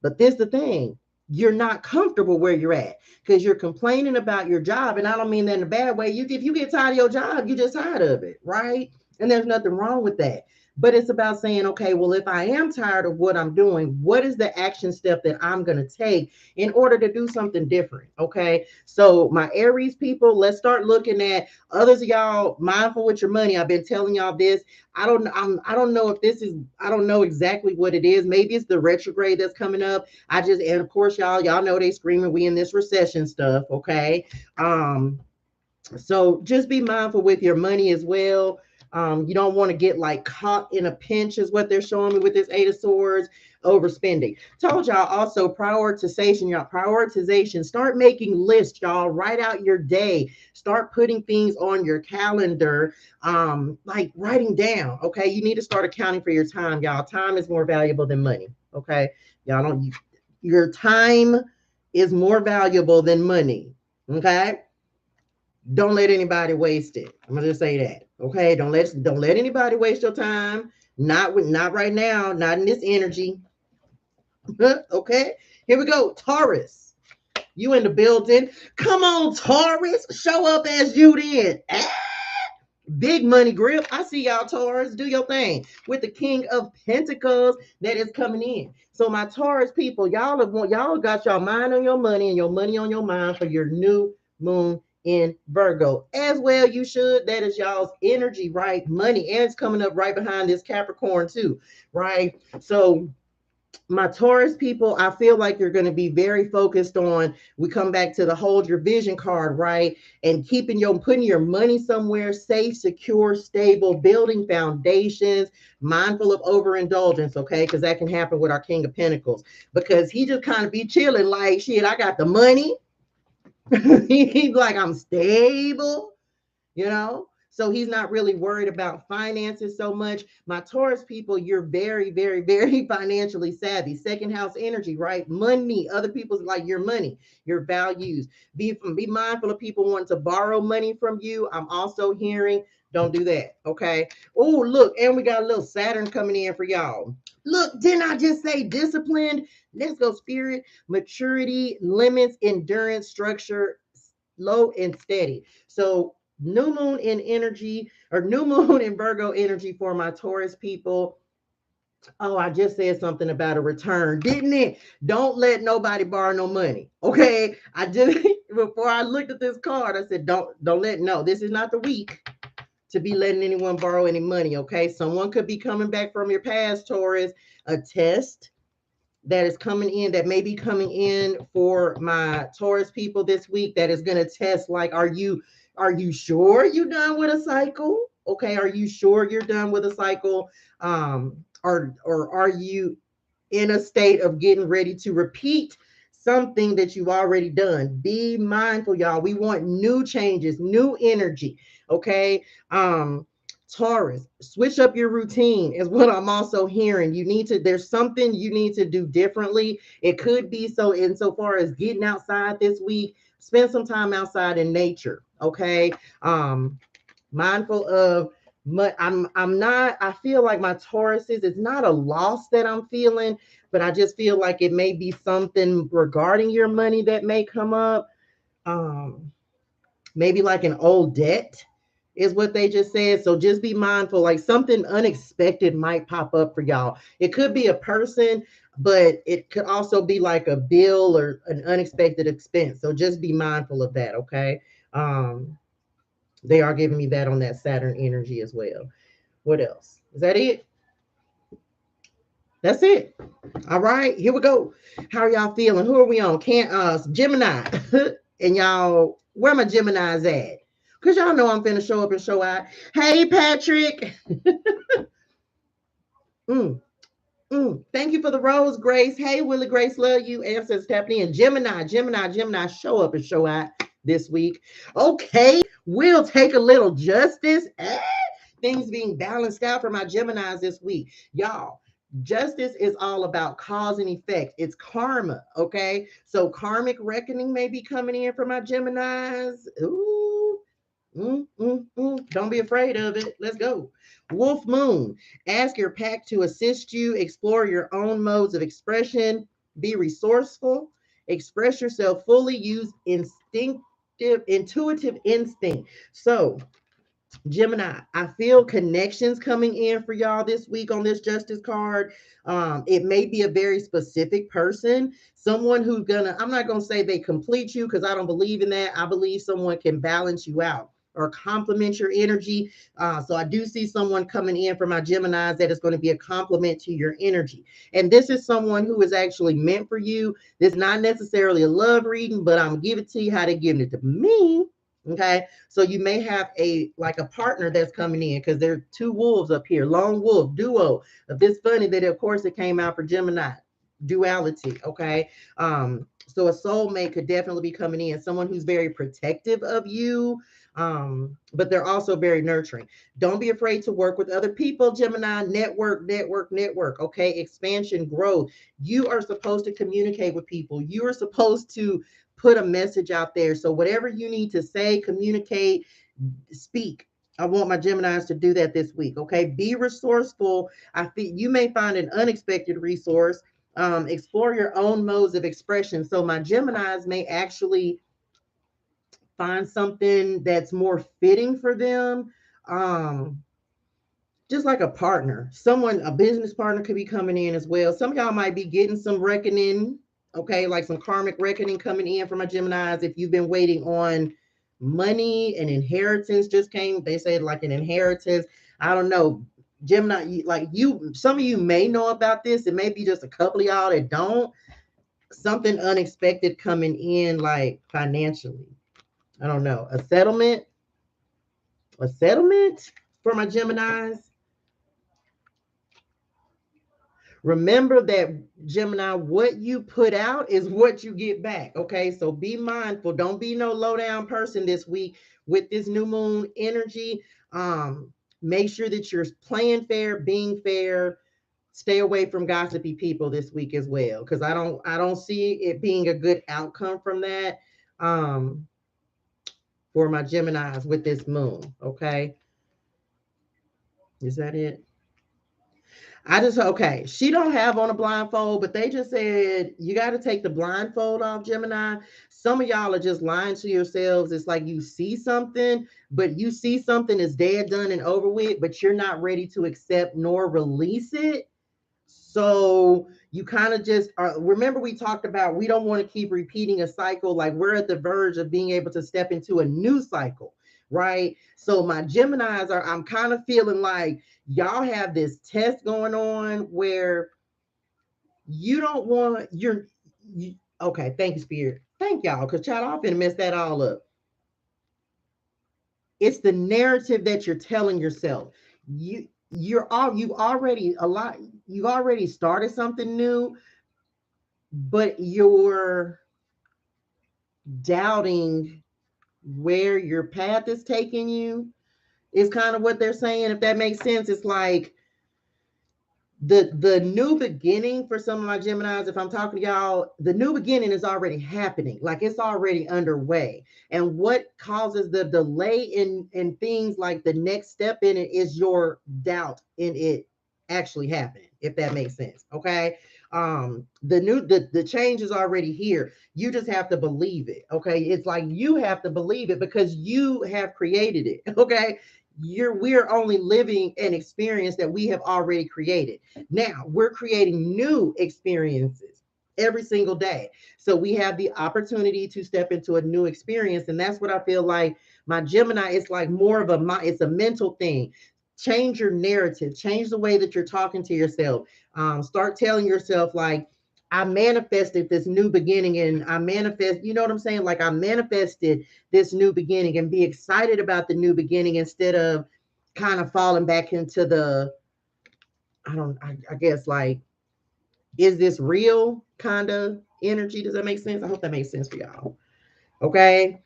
But this is the thing. You're not comfortable where you're at because you're complaining about your job. And I don't mean that in a bad way. If you get tired of your job, you're just tired of it, right? And there's nothing wrong with that. But it's about saying, okay, well, if I am tired of what I'm doing, what is the action step that I'm going to take in order to do something different? Okay. So my Aries people, let's start looking at others of y'all mindful with your money. I've been telling y'all this. I don't know if this is, I don't know exactly what it is. Maybe it's the retrograde that's coming up. And of course, y'all know they screaming, we in this recession stuff. Okay. So just be mindful with your money as well. You don't want to get like caught in a pinch is what they're showing me with this 8 of Swords, overspending. Told y'all also prioritization. Start making lists, y'all. Write out your day. Start putting things on your calendar, like writing down. Okay, you need to start accounting for your time, y'all. Time is more valuable than money. Okay, your time is more valuable than money. Okay. Don't let anybody waste it. I'm gonna just say that. Okay. Don't let anybody waste your time. Not right now, not in this energy. Okay. Here we go. Taurus. You in the building. Come on, Taurus. Show up as you did. Big money grip. I see y'all, Taurus. Do your thing with the King of Pentacles that is coming in. So my Taurus people, y'all got your mind on your money and your money on your mind for your new moon in Virgo. As well, you should. That is y'all's energy, right? Money, and it's coming up right behind this Capricorn too, right? So my Taurus people, I feel like you're going to be very focused on, we come back to the hold your vision card, right? And putting your money somewhere safe, secure, stable, building foundations, mindful of overindulgence, okay? Because that can happen with our King of Pentacles, because he just kind of be chilling like, shit, I got the money. He's like, I'm stable, you know? So he's not really worried about finances so much. My Taurus people, you're very, very, very financially savvy. Second house energy, right? Money, other people's like your money, your values. Be mindful of people wanting to borrow money from you. I'm also hearing, don't do that, okay? Oh, look, and we got a little Saturn coming in for y'all. Look, didn't I just say disciplined? Let's go, spirit, maturity, limits, endurance, structure, low and steady. So new moon in energy, or new moon in Virgo energy for my Taurus people. Oh, I just said something about a return, didn't it? Don't let nobody borrow no money. Okay. I just before I looked at this card, I said, don't let no, this is not the week to be letting anyone borrow any money. Okay. Someone could be coming back from your past, Taurus, a test that is coming in, that may be coming in for my Taurus people this week, that is going to test, like, are you sure you're done with a cycle? Okay, are you sure you're done with a cycle? Or are you in a state of getting ready to repeat something that you've already done? Be mindful, y'all. We want new changes, new energy. Okay. Taurus, switch up your routine is what I'm also hearing. There's something you need to do differently. It could be so insofar as getting outside this week, spend some time outside in nature. Okay. Mindful of, I'm not, I feel like my Tauruses, it's not a loss that I'm feeling, but I just feel like it may be something regarding your money that may come up. Maybe like an old debt is what they just said. So just be mindful, like something unexpected might pop up for y'all. It could be a person, but it could also be like a bill or an unexpected expense. So just be mindful of that, okay? They are giving me that on that Saturn energy as well. What else? Is that it? That's it. All right, here we go. How are y'all feeling? Who are we on? Can't Gemini. And y'all, where my Gemini's at? Because y'all know I'm finna show up and show out. Hey, Patrick. Thank you for the rose, Grace. Hey, Willie Grace, love you. Ancestors tapping in. Gemini, show up and show out this week. Okay, we'll take a little justice. Things being balanced out for my Geminis this week. Y'all, justice is all about cause and effect. It's karma, okay? So karmic reckoning may be coming in for my Geminis. Ooh. Don't be afraid of it. Let's go. Wolf Moon. Ask your pack to assist you. Explore your own modes of expression. Be resourceful. Express yourself fully. Use intuitive instinct. So, Gemini, I feel connections coming in for y'all this week on this justice card. It may be a very specific person, someone who's I'm not gonna say they complete you, because I don't believe in that. I believe someone can balance you out or complement your energy. So I do see someone coming in for my Geminis that is going to be a complement to your energy. And this is someone who is actually meant for you. This is not necessarily a love reading, but I'm gonna give it to you how they're giving it to me. Okay, so you may have a partner that's coming in, because there are two wolves up here, lone wolf duo. It's funny that of course it came out for Gemini duality. Okay, so a soulmate could definitely be coming in, someone who's very protective of you, but they're also very nurturing. Don't be afraid to work with other people, Gemini. Network. Okay, expansion, growth. You are supposed to communicate with people. You are supposed to put a message out there. So whatever you need to say, communicate, speak. I want my Geminis to do that this week. Okay. Be resourceful. I think you may find an unexpected resource. Explore your own modes of expression. So my Geminis may actually find something that's more fitting for them. Um, just like a partner, someone, a business partner could be coming in as well. Some of y'all might be getting some reckoning, okay, like some karmic reckoning coming in from my Geminis. If you've been waiting on money, an inheritance just came. They said like an inheritance. I don't know. Gemini, like you, some of you may know about this. It may be just a couple of y'all that don't. Something unexpected coming in, like financially. I don't know. A settlement for my Geminis. Remember that, Gemini, what you put out is what you get back. Okay. So be mindful. Don't be no low down person this week with this new moon energy. Make sure that you're playing fair, being fair. Stay away from gossipy people this week as well. Cause I don't see it being a good outcome from that. Um, for my Geminis with this moon. Okay. Is that it? I just okay. She don't have on a blindfold, but they just said you got to take the blindfold off, Gemini. Some of y'all are just lying to yourselves. It's like you see something, but you see something is dead, done, and over with, but you're not ready to accept nor release it. So you kind of just are. Remember, we talked about we don't want to keep repeating a cycle. Like we're at the verge of being able to step into a new cycle, right? So my Geminis are, I'm kind of feeling like y'all have this test going on where you don't want okay, thank you, Spirit. Thank y'all, because child, I'm finna mess that all up. It's the narrative that you're telling yourself. You've already a lot, you've already started something new, but you're doubting where your path is taking you, is kind of what they're saying. If that makes sense, it's like the new beginning for some of my Geminis. If I'm talking to y'all, the new beginning is already happening, like it's already underway. And what causes the delay in things like the next step in it is your doubt in it actually happening, if that makes sense. Okay. The change is already here. You just have to believe it. Okay. It's like you have to believe it because you have created it. Okay. We're only living an experience that we have already created. Now we're creating new experiences every single day. So we have the opportunity to step into a new experience. And that's what I feel like my Gemini is like more of it's a mental thing. Change your narrative, change the way that you're talking to yourself. Start telling yourself, like, I manifested this new beginning and I manifest, you know what I'm saying? Like I manifested this new beginning and be excited about the new beginning instead of kind of falling back into I guess like, is this real kind of energy? Does that make sense? I hope that makes sense for y'all. Okay.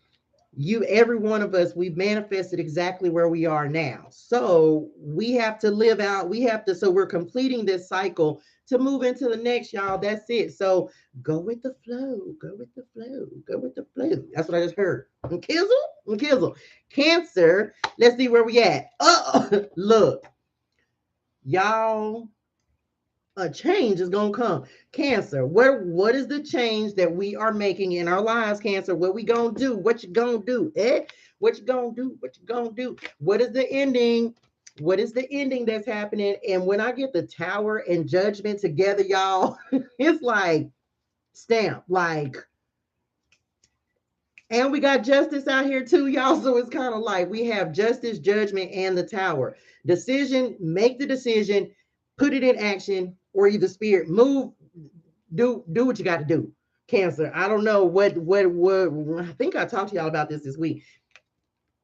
Every one of us, we've manifested exactly where we are now. So we have to live out, so we're completing this cycle to move into the next, y'all. That's it. So go with the flow, go with the flow, go with the flow. That's what I just heard. And Kizzle. Cancer, let's see where we at. Oh, look, y'all, a change is gonna come. Cancer, what is the change that we are making in our lives? Cancer, what we gonna do? What you gonna do? What you gonna do? What you gonna do? What is the ending? What is the ending that's happening? And when I get the Tower and Judgment together, y'all, it's like stamp, like, and we got justice out here too, y'all. So it's kind of like we have justice, judgment, and the Tower. Decision, make the decision, put it in action, or either spirit move, do what you got to do. Cancer. I don't know what. I think I talked to y'all about this week.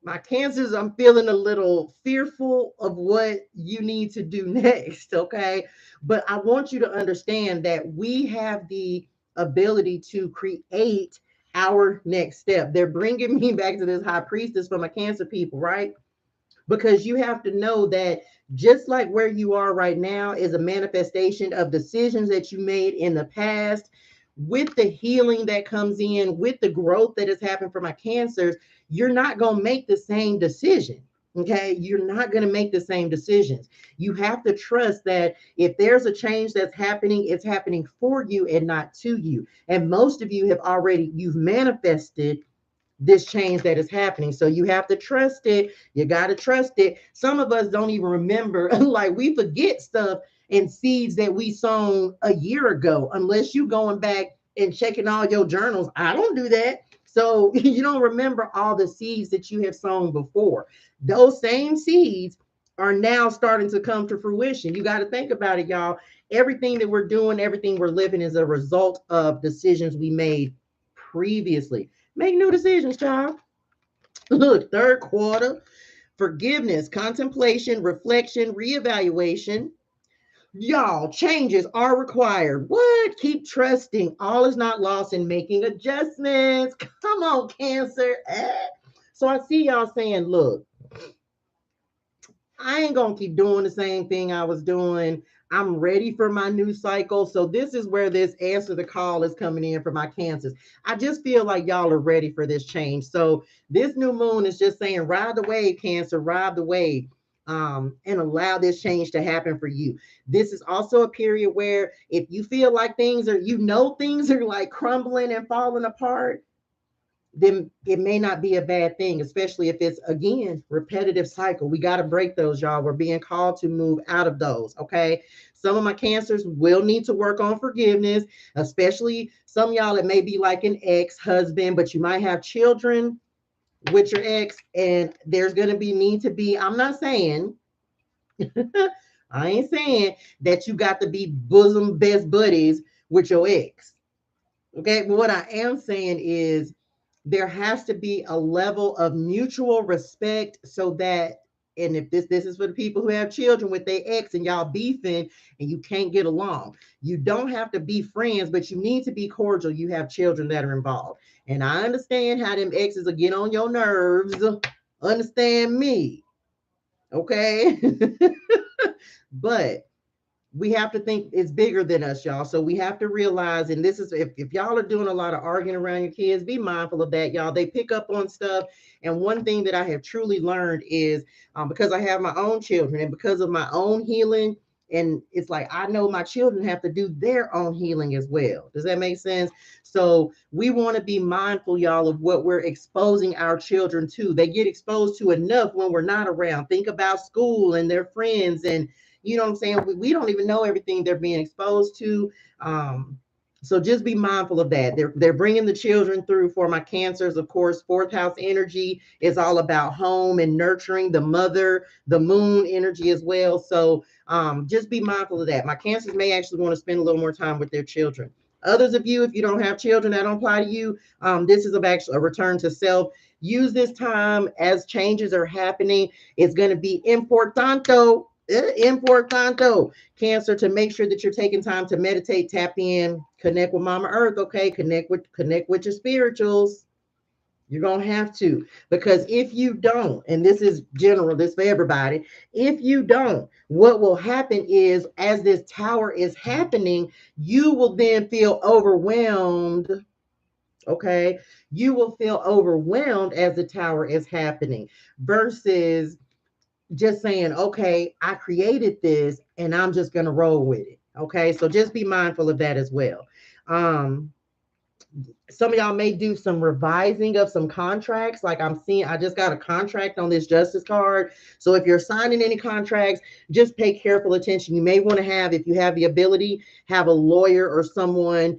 My cancers, I'm feeling a little fearful of what you need to do next. Okay, but I want you to understand that we have the ability to create our next step. They're bringing me back to this high priestess for my Cancer people, right? Because you have to know that just like where you are right now is a manifestation of decisions that you made in the past, with the healing that comes in, with the growth that has happened for my Cancers, you're not going to make the same decision. Okay, you're not going to make the same decisions. You have to trust that if there's a change that's happening, it's happening for you and not to you. And most of you have already, you've manifested this change that is happening. So you have to trust it. You got to trust it. Some of us don't even remember, like we forget stuff and seeds that we sown a year ago, unless you going back and checking all your journals. I don't do that. So you don't remember all the seeds that you have sown before. Those same seeds are now starting to come to fruition. You got to think about it, y'all. Everything that we're doing, everything we're living is a result of decisions we made previously. Make new decisions, child. Look, third quarter, forgiveness, contemplation, reflection, reevaluation. Y'all, changes are required. What? Keep trusting. All is not lost in making adjustments. Come on, Cancer. So I see y'all saying, look, I ain't gonna keep doing the same thing I was doing. I'm ready for my new cycle. So this is where this answer the call is coming in for my cancers. I just feel like y'all are ready for this change. So this new moon is just saying, ride the wave, Cancer, ride the wave. And allow this change to happen for you. This is also a period where if you feel like things are, things are like crumbling and falling apart, then it may not be a bad thing, especially if it's again repetitive cycle. We got to break those, y'all. We're being called to move out of those. Okay. Some of my cancers will need to work on forgiveness, especially some of y'all, it may be like an ex-husband, but you might have children with your ex, and there's going to be need to be, I'm not saying I ain't saying that you got to be bosom best buddies with your ex. Okay. But what I am saying is there has to be a level of mutual respect so that, and if this is for the people who have children with their ex and y'all beefing and you can't get along, you don't have to be friends, but you need to be cordial. You have children that are involved. And I understand how them exes will get on your nerves. Understand me. Okay. But we have to think it's bigger than us, y'all. So we have to realize, and this is if y'all are doing a lot of arguing around your kids, be mindful of that, y'all. They pick up on stuff. And one thing that I have truly learned is because I have my own children and because of my own healing, and it's like I know my children have to do their own healing as well. Does that make sense? So we want to be mindful, y'all, of what we're exposing our children to. They get exposed to enough when we're not around. Think about school and their friends, and you know what I'm saying? We don't even know everything they're being exposed to. So just be mindful of that. They're bringing the children through for my cancers. Of course, fourth house energy is all about home and nurturing the mother, the moon energy as well. So just be mindful of that. My cancers may actually want to spend a little more time with their children. Others of you, if you don't have children, that don't apply to you. This is about a return to self. Use this time as changes are happening. It's going to be importante, Cancer, to make sure that you're taking time to meditate, tap in, connect with Mama Earth. Okay, connect with your spirituals. You're gonna have to, because if you don't, and this is general, this for everybody, if you don't, what will happen is as this tower is happening, you will then feel overwhelmed. Okay, you will feel overwhelmed as the tower is happening versus just saying, okay, I created this and I'm just going to roll with it. Okay. So just be mindful of that as well. Um, some of y'all may do some revising of some contracts. Like I'm seeing, I just got a contract on this justice card. So if you're signing any contracts, just pay careful attention. You may want to have, if you have the ability, have a lawyer or someone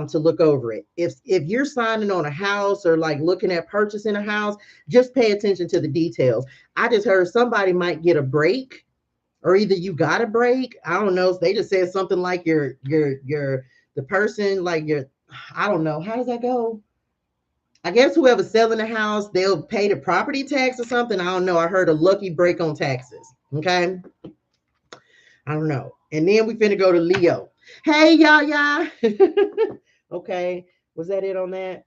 to look over it. If you're signing on a house or like looking at purchasing a house, just pay attention to the details. I just heard somebody might get a break, or either you got a break. I don't know. They just said something like the person, like your, I don't know. How does that go? I guess whoever's selling the house, they'll pay the property tax or something. I don't know. I heard a lucky break on taxes. Okay. I don't know. And then we finna go to Leo. Hey, y'all. Okay. Was that it on that?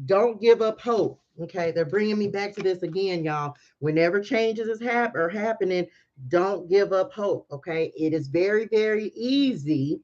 Don't give up hope. Okay. They're bringing me back to this again, y'all. Whenever changes is happening, don't give up hope. Okay. It is very, very easy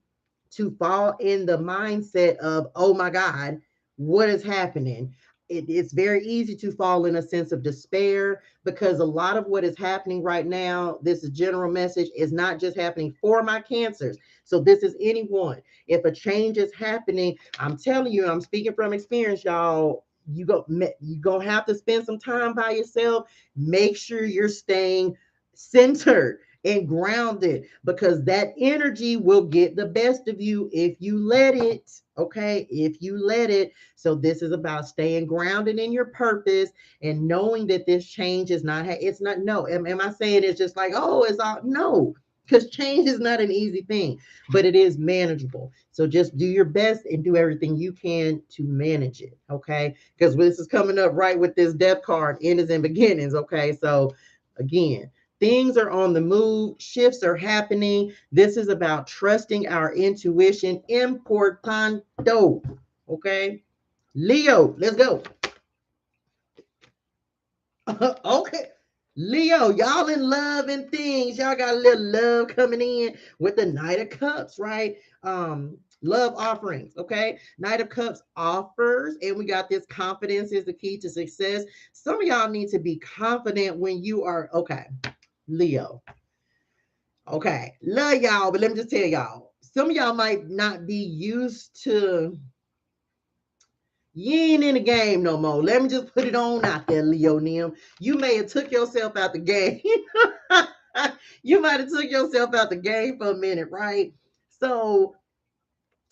to fall in the mindset of, oh my God, what is happening? it's very easy to fall in a sense of despair because a lot of what is happening right now, this is general message, is not just happening for my cancers. So this is anyone. If a change is happening, I'm telling you, I'm speaking from experience, y'all. You gonna have to spend some time by yourself. Make sure you're staying centered and grounded because that energy will get the best of you if you let it. Okay, if you let it. So this is about staying grounded in your purpose and knowing that this change is not. It's not. No, am I saying it's just like, oh, it's all no? Because change is not an easy thing, but it is manageable. So just do your best and do everything you can to manage it. Okay, because this is coming up right with this death card, endings and beginnings. Okay, so again, things are on the move, shifts are happening. This is about trusting our intuition. Importando. Okay. Leo, let's go. Okay. Leo, y'all in love and things. Y'all got a little love coming in with the Knight of Cups, right? Love offerings, okay? Knight of Cups offers, and we got this confidence is the key to success. Some of y'all need to be confident when you are okay. Leo. Okay, love y'all, but let me just tell y'all, some of y'all might not be used to, you ain't in the game no more. Let me just put it on out there, Leo Nim. You may have took yourself out the game. You might have took yourself out the game for a minute, right? So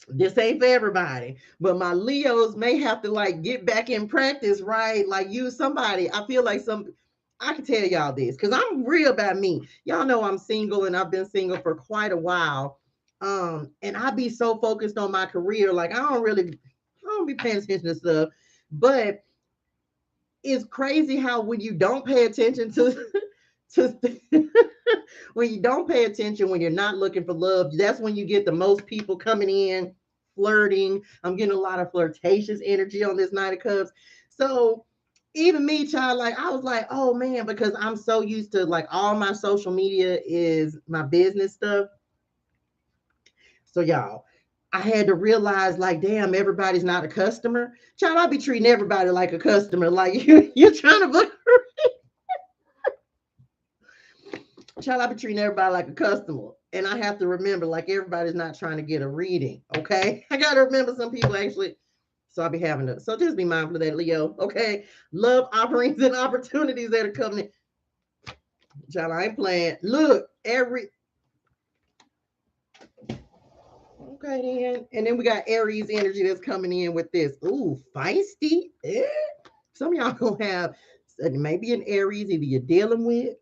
this ain't for everybody, but my Leos may have to like get back in practice, right? Like use somebody. I feel like I can tell y'all this because I'm real about me. Y'all know I'm single and I've been single for quite a while. And I be so focused on my career, like I don't be paying attention to stuff. But it's crazy how when you don't pay attention to when you don't pay attention, when you're not looking for love, that's when you get the most people coming in flirting. I'm getting a lot of flirtatious energy on this Knight of Cups. So even me, child, like I was like, oh man, because I'm so used to like all my social media is my business stuff. So y'all, I had to realize, like, damn, everybody's not a customer. Child, I be treating everybody like a customer. Like you're trying to book. Child, I be treating everybody like a customer. And I have to remember, like, everybody's not trying to get a reading. Okay. I gotta remember some people actually. So I'll be having to. So just be mindful of that, Leo. Okay. Love offerings and opportunities that are coming in. Child, I ain't playing. Look, okay then. And then we got Aries energy that's coming in with this. Ooh, feisty. Eh? Some of y'all gonna have maybe an Aries either you're dealing with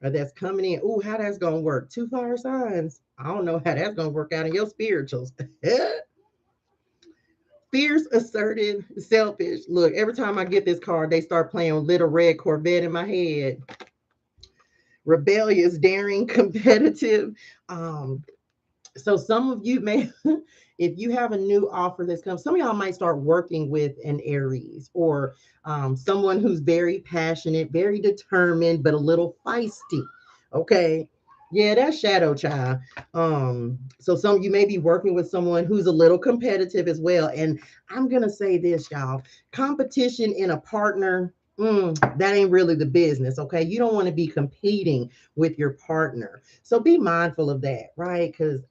or that's coming in. Ooh, how that's gonna work? Two fire signs. I don't know how that's gonna work out in your spirituals. Fierce, assertive, selfish. Look, every time I get this card, they start playing Little Red Corvette in my head. Rebellious, daring, competitive. Um, so some of you may, if you have a new offer that's come, some of y'all might start working with an Aries or someone who's very passionate, very determined, but a little feisty. Okay. Yeah, that's shadow child. So some you may be working with someone who's a little competitive as well. And I'm gonna say this, y'all, competition in a partner, that ain't really the business. Okay. You don't want to be competing with your partner. So be mindful of that, right? Because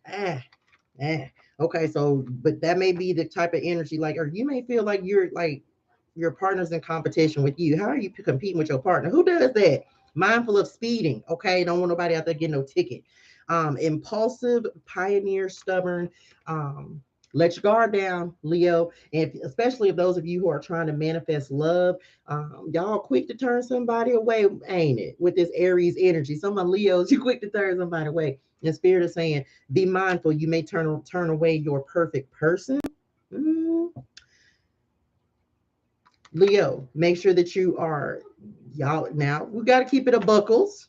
okay, so but that may be the type of energy, like, or you may feel like you're like your partner's in competition with you. How are you competing with your partner? Who does that? Mindful of speeding. Okay, don't want nobody out there getting no ticket. Impulsive, pioneer, stubborn. Let your guard down, Leo. And especially if those of you who are trying to manifest love, y'all quick to turn somebody away, ain't it? With this Aries energy, some of my Leos, you quick to turn somebody away. The spirit is saying, be mindful. You may turn away your perfect person. Mm, Leo, make sure that you are y'all. Now we got to keep it a buckles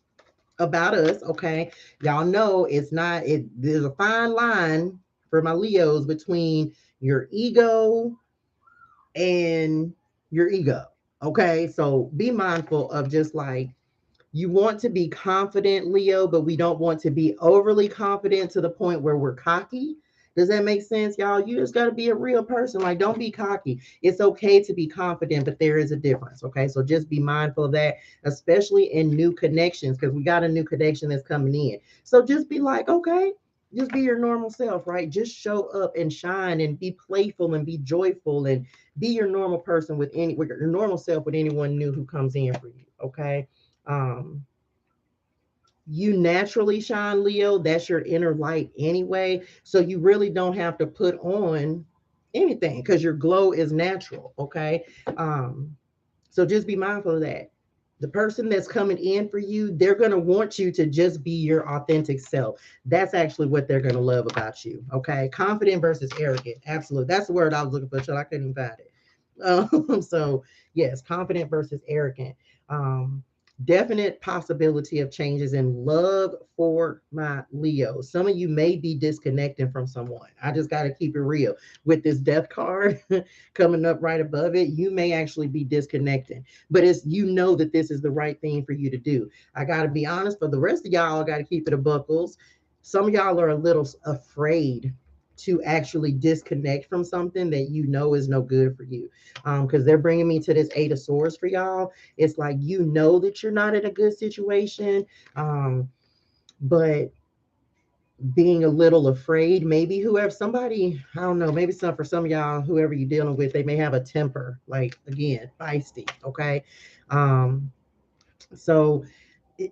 about us, okay? Y'all know it's not. There's a fine line for my Leos between your ego and your ego. Okay, so be mindful of just like you want to be confident, Leo, but we don't want to be overly confident to the point where we're cocky. Does that make sense, y'all? You just got to be a real person. Like, don't be cocky. It's okay to be confident, but there is a difference. Okay. So just be mindful of that, especially in new connections, because we got a new connection that's coming in. So just be like, okay, just be your normal self, right? Just show up and shine and be playful and be joyful and be your normal person with your normal self with anyone new who comes in for you. Okay. Um, you naturally shine, Leo. That's your inner light anyway. So you really don't have to put on anything because your glow is natural. Okay. Um, so just be mindful of that. The person that's coming in for you, they're going to want you to just be your authentic self. That's actually what they're going to love about you. Okay. Confident versus arrogant. Absolutely. That's the word I was looking for. So I couldn't even find it. So yes, confident versus arrogant. Um, Definite possibility of changes in love for my Leo. Some of you may be disconnecting from someone. I just got to keep it real with this death card coming up right above it. You may actually be disconnecting, but it's, you know, that this is the right thing for you to do. I got to be honest, for the rest of y'all, I got to keep it a buckles. Some of y'all are a little afraid to actually disconnect from something that you know is no good for you, because they're bringing me to this Eight of Swords for y'all. It's like, you know that you're not in a good situation, but being a little afraid. Maybe whoever, somebody, I don't know, maybe some, for some of y'all, whoever you're dealing with, they may have a temper, like, again, feisty. Okay. um so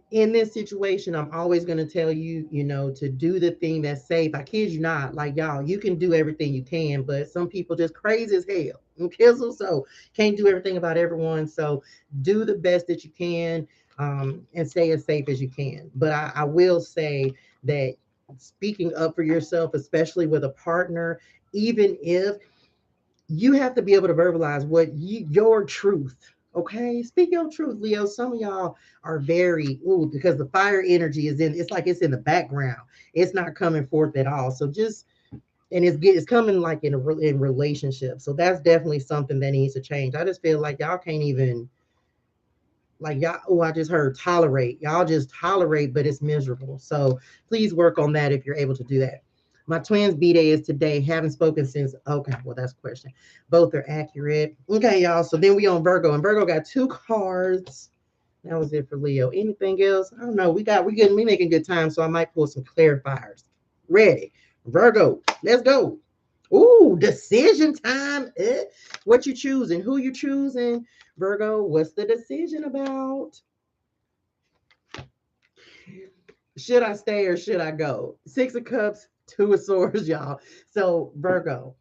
in this situation, I'm always going to tell you, you know, to do the thing that's safe. I kid you not. Like, y'all, you can do everything you can, but some people just crazy as hell. Okay, so can't do everything about everyone. So do the best that you can, and stay as safe as you can. But I will say that speaking up for yourself, especially with a partner, even if you have to be able to verbalize your truth. Okay, speak your truth, Leo. Some of y'all are very, ooh, because the fire energy is in. It's like it's in the background. It's not coming forth at all. So just, and it's coming like in relationships. So that's definitely something that needs to change. I just feel like y'all can't even, like, y'all. Oh, I just heard tolerate. Y'all just tolerate, but it's miserable. So please work on that if you're able to do that. My twins' B day is today. Haven't spoken since. Okay, well, that's a question. Both are accurate. Okay, y'all. So then we on Virgo, and Virgo got two cards. That was it for Leo. Anything else? I don't know. We making good time, so I might pull some clarifiers. Ready, Virgo. Let's go. Ooh, decision time. What you choosing? Who you choosing? Virgo, what's the decision about? Should I stay or should I go? Six of Cups, Two of Swords, y'all. So Virgo,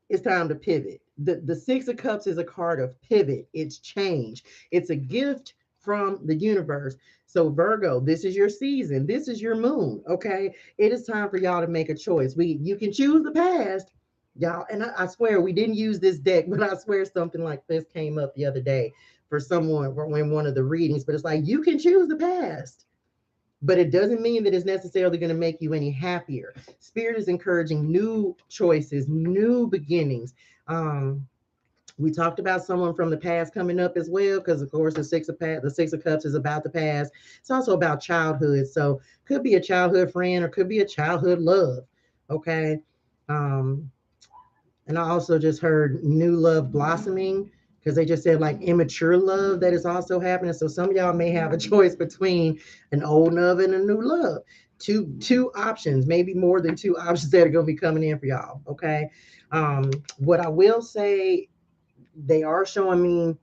it's time to pivot. The Six of Cups is a card of pivot. It's change. It's a gift from the universe. So Virgo, this is your season. This is your moon. Okay, it is time for y'all to make a choice. You can choose the past, y'all. And I swear we didn't use this deck, but I swear something like this came up the other day for someone in one of the readings. But it's like, you can choose the past, but it doesn't mean that it's necessarily going to make you any happier. Spirit is encouraging new choices, new beginnings. Um, we talked about someone from the past coming up as well, because of course the Six of Cups is about the past. It's also about childhood, so could be a childhood friend or could be a childhood love. Okay, um, and I also just heard new love blossoming, because they just said like immature love that is also happening. So some of y'all may have a choice between an old love and a new love. Two options, maybe more than two options that are going to be coming in for y'all. Okay. What I will say, they are showing me,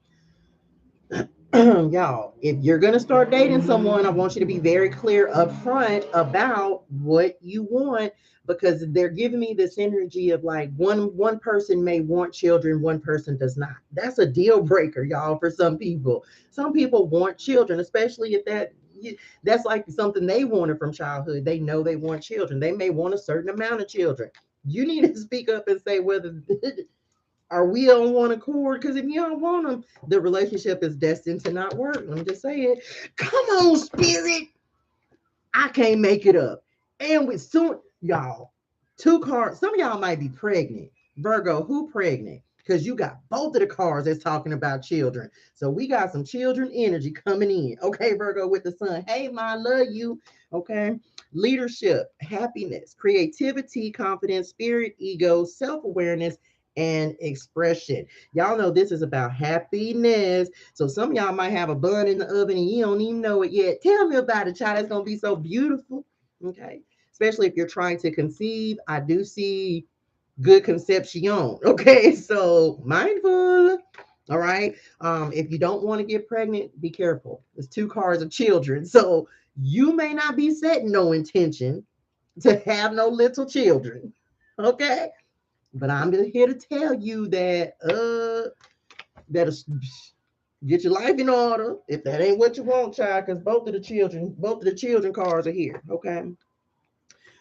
y'all, if you're going to start dating someone, I want you to be very clear up front about what you want, because they're giving me this energy of like one person may want children, one person does not. That's a deal breaker, y'all. For some people want children, especially if that's like something they wanted from childhood. They know they want children. They may want a certain amount of children. You need to speak up and say whether are we on one accord? Because if you don't want them, the relationship is destined to not work. Let me just say it. Come on, spirit. I can't make it up. And with soon, y'all, two cards. Some of y'all might be pregnant. Virgo, who pregnant? Because you got both of the cards that's talking about children. So we got some children energy coming in. Okay, Virgo with the sun. Hey, ma, I love you. Okay. leadership, happiness, creativity, confidence, spirit, ego, self-awareness, and expression. Y'all know this is about happiness. So some of y'all might have a bun in the oven and you don't even know it yet. Tell me about it, child. It's going to be so beautiful. Okay. Especially if you're trying to conceive. I do see good conception. Okay. So mindful. All right. If you don't want to get pregnant, be careful. There's two cards of children. So you may not be setting no intention to have no little children. Okay. But I'm just here to tell you that better get your life in order if that ain't what you want, child, because both of the children cards are here. Okay.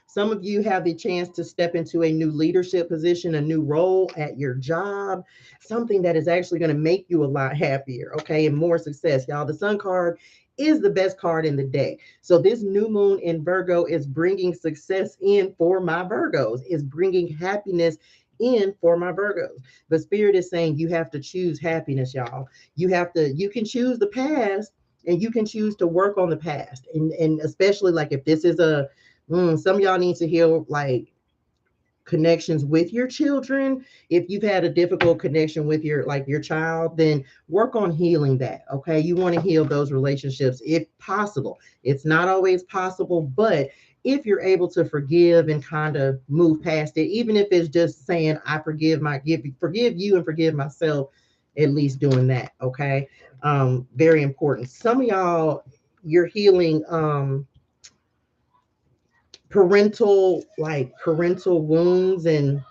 Some of you have the chance to step into a new leadership position, a new role at your job, something that is actually going to make you a lot happier, okay, and more success. Y'all, the Sun card is the best card in the deck. So this new moon in Virgo is bringing success in for my Virgos, is bringing happiness in for my Virgos. The spirit is saying you have to choose happiness, y'all. You can choose the past and you can choose to work on the past. And especially like if this is some of y'all need to heal like connections with your children. If you've had a difficult connection with your child, then work on healing that. Okay. You want to heal those relationships if possible. It's not always possible, but if you're able to forgive and kind of move past it, even if it's just saying, I forgive you and forgive myself, at least doing that. Okay. Very important. Some of y'all, you're healing, parental wounds and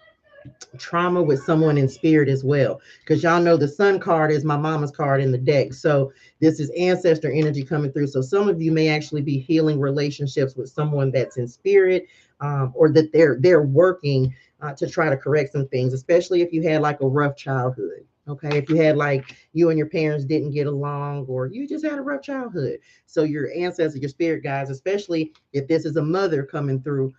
trauma with someone in spirit as well, because y'all know the Sun card is my mama's card in the deck. So this is ancestor energy coming through. So some of you may actually be healing relationships with someone that's in spirit, or that they're working to try to correct some things, especially if you had like a rough childhood. Okay, if you had like you and your parents didn't get along, or you just had a rough childhood. So your ancestors, your spirit guides, especially if this is a mother coming through,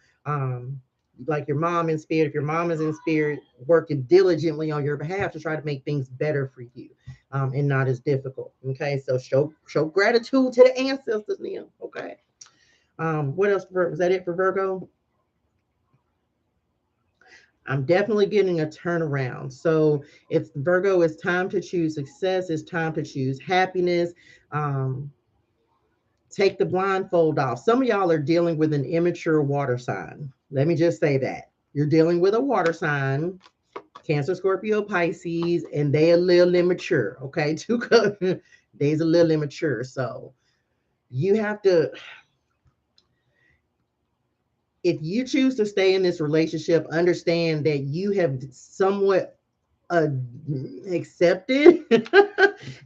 like your mom in spirit, if your mom is in spirit, working diligently on your behalf to try to make things better for you, and not as difficult. Okay, so show gratitude to the ancestors now. Okay. What else? Was that it for Virgo? I'm definitely getting a turnaround. So it's Virgo, it's time to choose success, it's time to choose happiness. Um, Take the blindfold off. Some of y'all are dealing with an immature water sign. Let me just say that. You're dealing with a water sign, Cancer, Scorpio, Pisces, and they a little immature. Okay. They's a little immature. So you have to, if you choose to stay in this relationship, understand that you have somewhat uh, accepted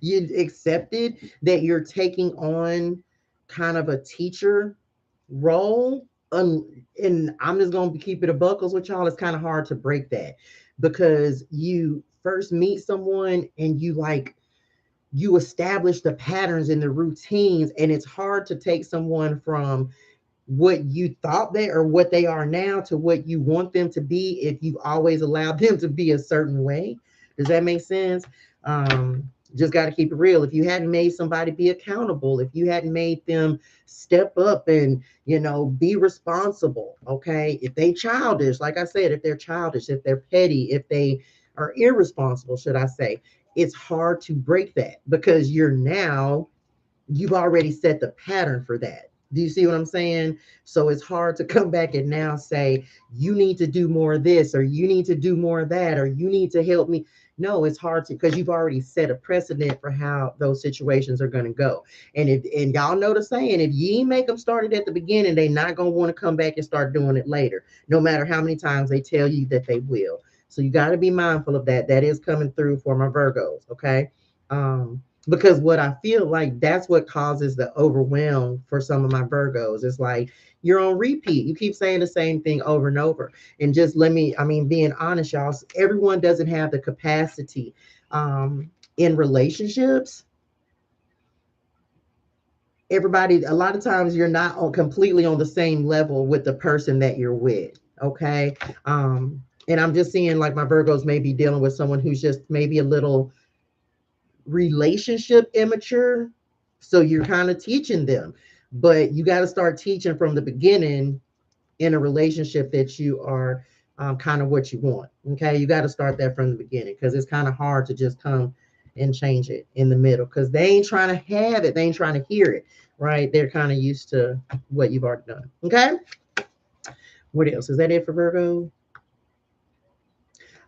you accepted that you're taking on kind of a teacher role. And I'm just going to keep it a buckles with y'all. It's kind of hard to break that, because you first meet someone and you establish the patterns and the routines, and it's hard to take someone from what you thought they or what they are now to what you want them to be if you've always allowed them to be a certain way. Does that make sense? Just got to keep it real. If you hadn't made somebody be accountable, if you hadn't made them step up and be responsible, okay, if they childish, like I said, if they're childish, if they're petty, if they are irresponsible, should I say, it's hard to break that, because you've already set the pattern for that. Do you see what I'm saying? So it's hard to come back and now say, you need to do more of this, or you need to do more of that, or you need to help me. No, it's hard to, because you've already set a precedent for how those situations are going to go. And y'all know the saying, if you ain't make them started at the beginning, they not going to want to come back and start doing it later, no matter how many times they tell you that they will. So you got to be mindful of that. That is coming through for my Virgos. Okay. Because what I feel like, that's what causes the overwhelm for some of my Virgos. It's like you're on repeat. You keep saying the same thing over and over. And just being honest, y'all, everyone doesn't have the capacity in relationships. Everybody, a lot of times you're not completely on the same level with the person that you're with. Okay. And I'm just seeing like my Virgos may be dealing with someone who's just maybe a little relationship immature. So you're kind of teaching them. but you got to start teaching from the beginning in a relationship that you are kind of what you want. Okay, you got to start that from the beginning because it's kind of hard to just come and change it in the middle because they ain't trying to have it, they ain't trying to hear it, right? They're kind of used to what you've already done. Okay, what else? Is that it for Virgo?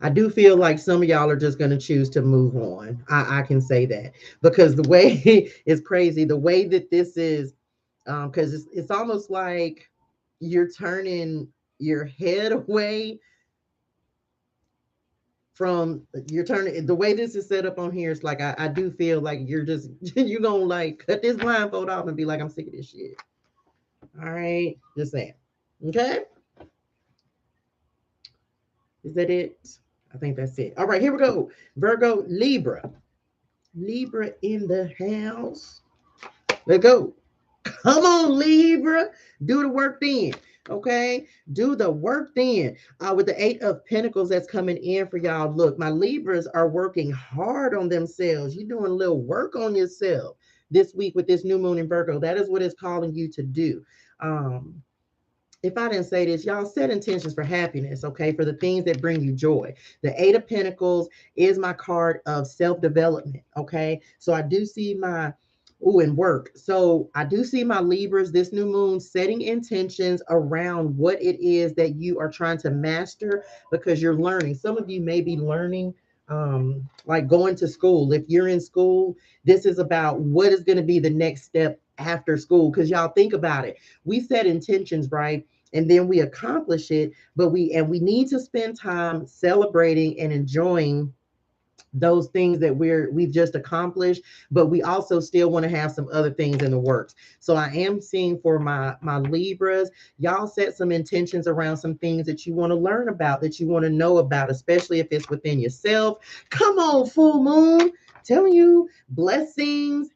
I do feel like some of y'all are just going to choose to move on. I can say that because the way it's crazy, the way that this is, because it's almost like you're turning your head away from you're turning the way this is set up on here. It's like I do feel like you're just you're gonna like cut this blindfold off and be like, I'm sick of this shit. All right, just saying. Okay, is that it? I think that's it. All right, here we go. Virgo, Libra. Libra in the house. Let's go. Come on, Libra. Do the work then. Okay. Do the work then. With the Eight of Pentacles that's coming in for y'all. Look, my Libras are working hard on themselves. You're doing a little work on yourself this week with this new moon in Virgo. That is what it's calling you to do. If I didn't say this, y'all set intentions for happiness, okay, for the things that bring you joy. The Eight of Pentacles is my card of self-development, okay? So I do see my, and work. So I do see my Libras, this new moon, setting intentions around what it is that you are trying to master because you're learning. Some of you may be learning like going to school. If you're in school, this is about what is going to be the next step after school. Because y'all think about it. We set intentions, right? And then we accomplish it, but we need to spend time celebrating and enjoying those things that we've just accomplished, but we also still want to have some other things in the works. So I am seeing for my Libras, y'all set some intentions around some things that you want to learn about, that you want to know about, especially if it's within yourself. Come on, full moon, telling you blessings,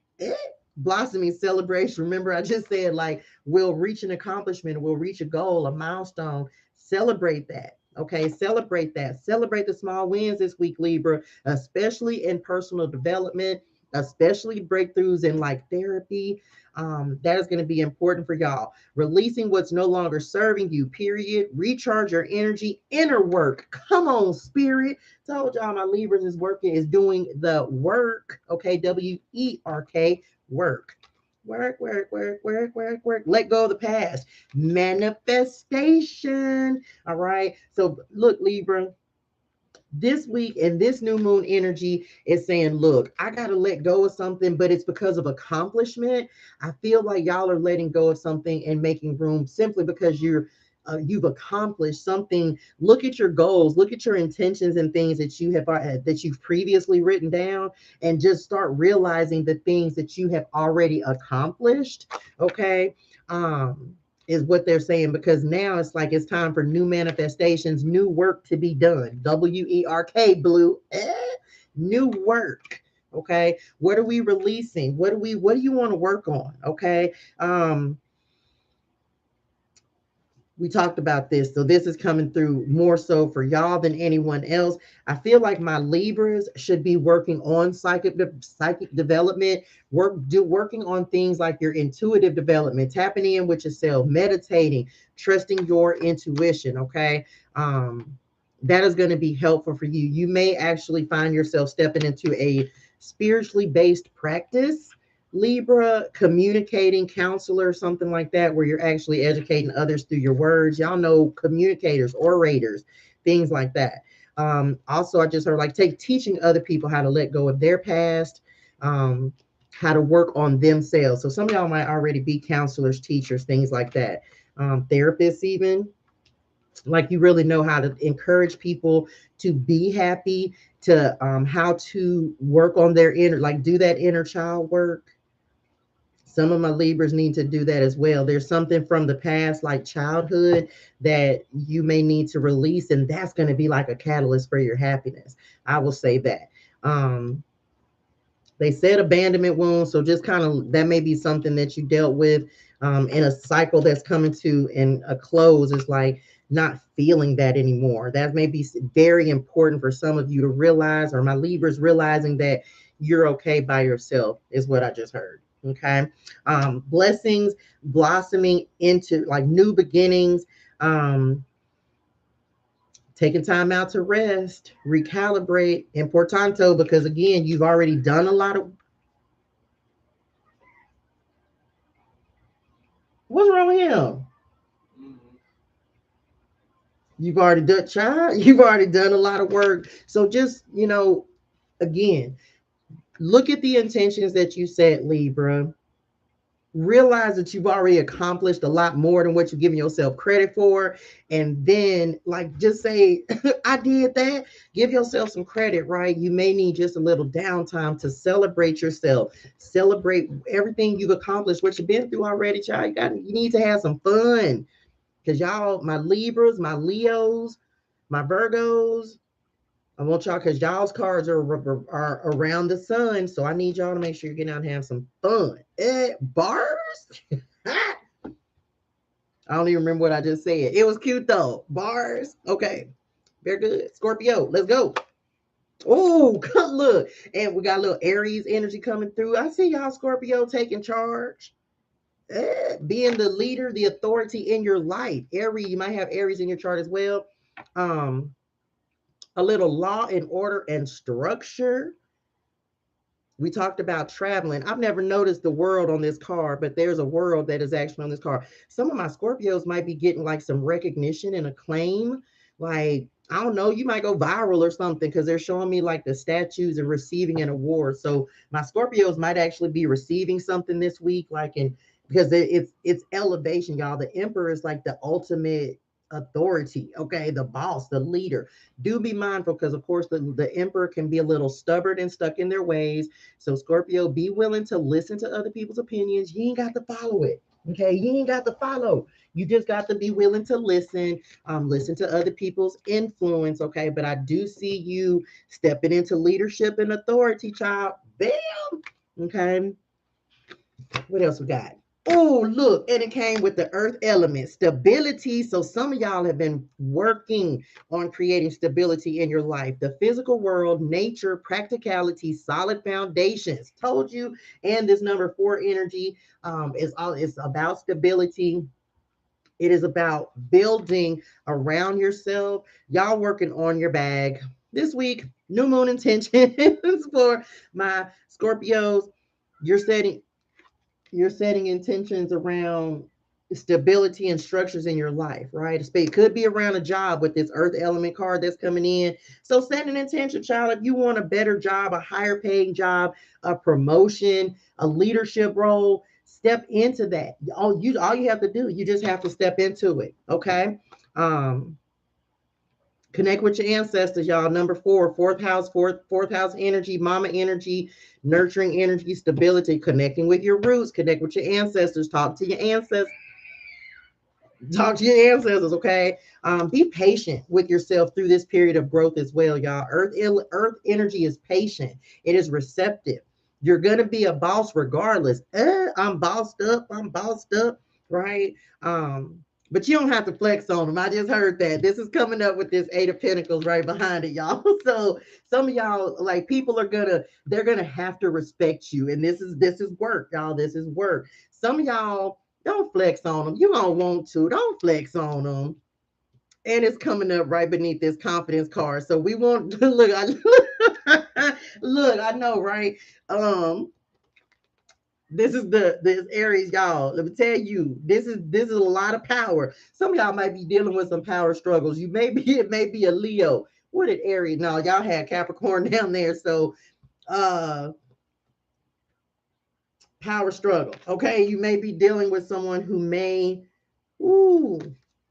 blossoming celebration. Remember, I just said like we'll reach an accomplishment, we'll reach a goal, a milestone. Celebrate that. Okay, celebrate that. Celebrate the small wins this week, Libra, especially in personal development, especially breakthroughs in like therapy. That is going to be important for y'all. Releasing what's no longer serving you, period. Recharge your energy, inner work. Come on, spirit. Told y'all my Libras is working, is doing the work. Okay, WERK, work. Work, work, work, work, work, work. Let go of the past. Manifestation. All right. So look, Libra, this week and this new moon energy is saying, look, I got to let go of something, but it's because of accomplishment. I feel like y'all are letting go of something and making room simply because you've accomplished something. Look at your goals, look at your intentions and things that you've previously written down, and just start realizing the things that you have already accomplished. Okay. Is what they're saying, because now it's like it's time for new manifestations, new work to be done. WERK, blue, new work. Okay, what are we releasing? What do you want to work on? Okay, we talked about this, so this is coming through more so for y'all than anyone else. I feel like my Libras should be working on psychic development, working on things like your intuitive development, tapping in with yourself, meditating, trusting your intuition. Okay, that is going to be helpful for you. You may actually find yourself stepping into a spiritually based practice, Libra, communicating counselor, something like that, where you're actually educating others through your words. Y'all know communicators, orators, things like that. Also, I just heard like teaching other people how to let go of their past, how to work on themselves. So some of y'all might already be counselors, teachers, things like that. Therapists, even like you really know how to encourage people to be happy, to how to work on their inner, like do that inner child work. Some of my Libras need to do that as well. There's something from the past, like childhood, that you may need to release, and that's going to be like a catalyst for your happiness. I will say that. They said abandonment wounds, so just kind of that may be something that you dealt with in a cycle that's coming to in a close. Is like not feeling that anymore. That may be very important for some of you to realize, or my Libras realizing that you're okay by yourself is what I just heard. Okay. Blessings blossoming into like new beginnings. Um, Taking time out to rest, recalibrate, importante, because again, you've already done a lot of. What's wrong with him? You've already done, child. You've already done a lot of work. So just, again, look at the intentions that you set, Libra. Realize that you've already accomplished a lot more than what you're giving yourself credit for. And then, like, just say, I did that. Give yourself some credit, right? You may need just a little downtime to celebrate yourself, celebrate everything you've accomplished, what you've been through already, child. You need to have some fun. Because y'all, my Libras, my Leos, my Virgos, I want y'all, because y'all's cards are around the sun. So I need y'all to make sure you're getting out and have some fun. Bars? I don't even remember what I just said. It was cute though. Bars? Okay. Very good. Scorpio, let's go. Oh, look. And we got a little Aries energy coming through. I see y'all, Scorpio, taking charge. Being the leader, the authority in your life. Aries, you might have Aries in your chart as well. A little law and order and structure. We talked about traveling. I've never noticed the world on this card, but there's a world that is actually on this card. Some of my Scorpios might be getting like some recognition and acclaim. Like, I don't know, you might go viral or something because they're showing me like the statues and receiving an award. So my Scorpios might actually be receiving something this week, like in because it's elevation, y'all. The Emperor is like the ultimate authority, okay, the boss, the leader. Do be mindful because of course the emperor can be a little stubborn and stuck in their ways. So Scorpio, be willing to listen to other people's opinions. You ain't got to follow it. Okay, you ain't got to follow. You just got to be willing to listen, listen to other people's influence. Okay, but I do see you stepping into leadership and authority, child. Bam. Okay, what else we got? Oh, look, and it came with the earth element, stability. So some of y'all have been working on creating stability in your life. The physical world, nature, practicality, solid foundations. Told you. And this number 4 energy is all. It's about stability. It is about building around yourself. Y'all working on your bag this week. New moon intentions for my Scorpios. You're setting you're setting intentions around stability and structures in your life, right? It could be around a job with this earth element card that's coming in. So set an intention, child. If you want a better job, a higher paying job, a promotion, a leadership role, step into that. All you have to do, you just have to step into it. Okay. Um, Connect with your ancestors, y'all. Number 4, fourth house energy, mama energy, nurturing energy, stability, connecting with your roots, connect with your ancestors, talk to your ancestors, okay? Be patient with yourself through this period of growth as well, y'all. Earth energy is patient. It is receptive. You're gonna be a boss regardless. I'm bossed up, right? But you don't have to flex on them. I just heard that. This is coming up with this 8 of Pentacles right behind it, y'all. So some of y'all, like, people they're gonna have to respect you. And this is work, y'all. This is work. Some of y'all don't flex on them. You don't want to. Don't flex on them. And it's coming up right beneath this confidence card. So we want look. Look. I know, right? This is this Aries, y'all. Let me tell you, this is a lot of power. Some of y'all might be dealing with some power struggles. It may be a Leo. What did Aries? No, y'all had Capricorn down there. So power struggle. Okay, you may be dealing with someone who may. Ooh,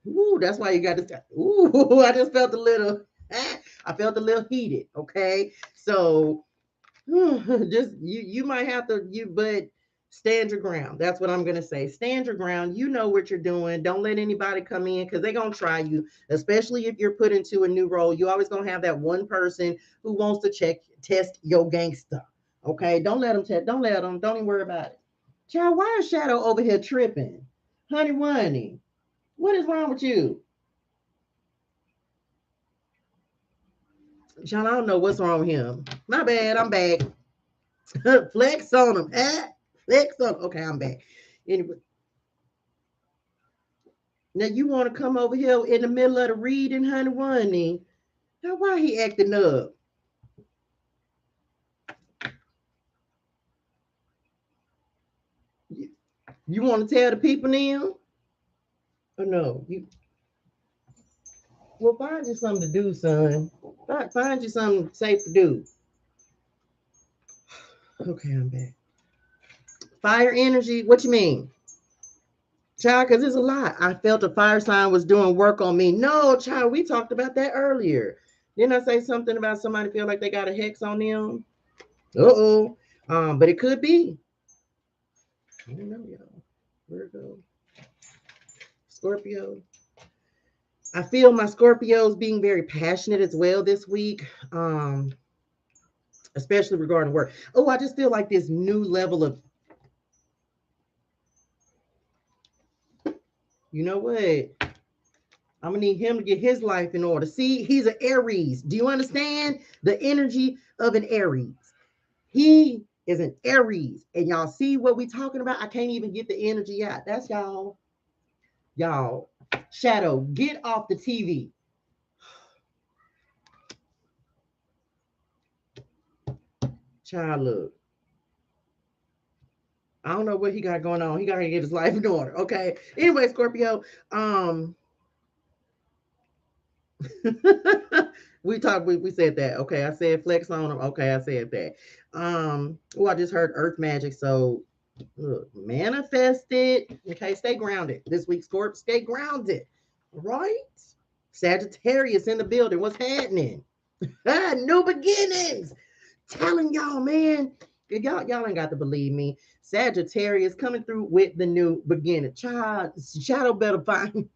ooh, that's why you got to. Ooh, I just felt a little. I felt a little heated. Okay, so just you might have to but stand your ground. That's what I'm gonna say. Stand your ground. You know what you're doing. Don't let anybody come in because they're gonna try you, especially if you're put into a new role. You always gonna have that one person who wants to test your gangster. Okay, don't let them test. Don't let them. Don't even worry about it. Child, why is Shadow over here tripping? Honey, what is wrong with you? Child, I don't know what's wrong with him. My bad, I'm back. Flex on him. flex up. Okay, I'm back. Anyway, now you want to come over here in the middle of the reading, honey? Now why he acting up? You want to tell the people now? Or no? Well, find you something to do, son. Find you something safe to do. Okay, I'm back. Fire energy. What you mean? Child, because it's a lot. I felt a fire sign was doing work on me. No, child, we talked about that earlier. Didn't I say something about somebody feel like they got a hex on them? Uh-oh. But it could be. I don't know, y'all. Virgo, Scorpio. I feel my Scorpios being very passionate as well this week. Especially regarding work. Oh, I just feel like this new level of, you know what? I'm gonna need him to get his life in order. See, he's an Aries. Do you understand the energy of an Aries? He is an Aries, and y'all see what we talking about? I can't even get the energy out. That's y'all. Y'all, Shadow, get off the TV. Child, look. I don't know what he got going on. He got to get his life in order. Okay. Anyway, Scorpio. We said that. Okay, I said flex on him. Okay, I said that. Oh, I just heard earth magic. So look, manifest it. Okay, stay grounded. This week, Scorp, stay grounded. Right? Sagittarius in the building. What's happening? New beginnings. Telling y'all, man. Y'all ain't got to believe me. Sagittarius coming through with the new beginning. Child, shadow better find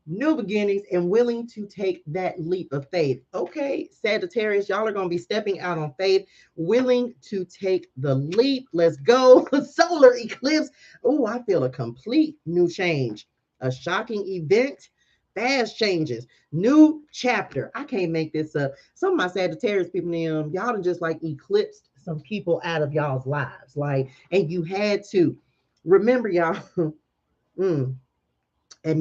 new beginnings and willing to take that leap of faith. Okay, Sagittarius, y'all are going to be stepping out on faith, willing to take the leap. Let's go. Solar eclipse. Oh, I feel a complete new change, a shocking event, fast changes, new chapter. I can't make this up. Some of my Sagittarius people, y'all done just like eclipsed some people out of y'all's lives. Like, and you had to remember, y'all. And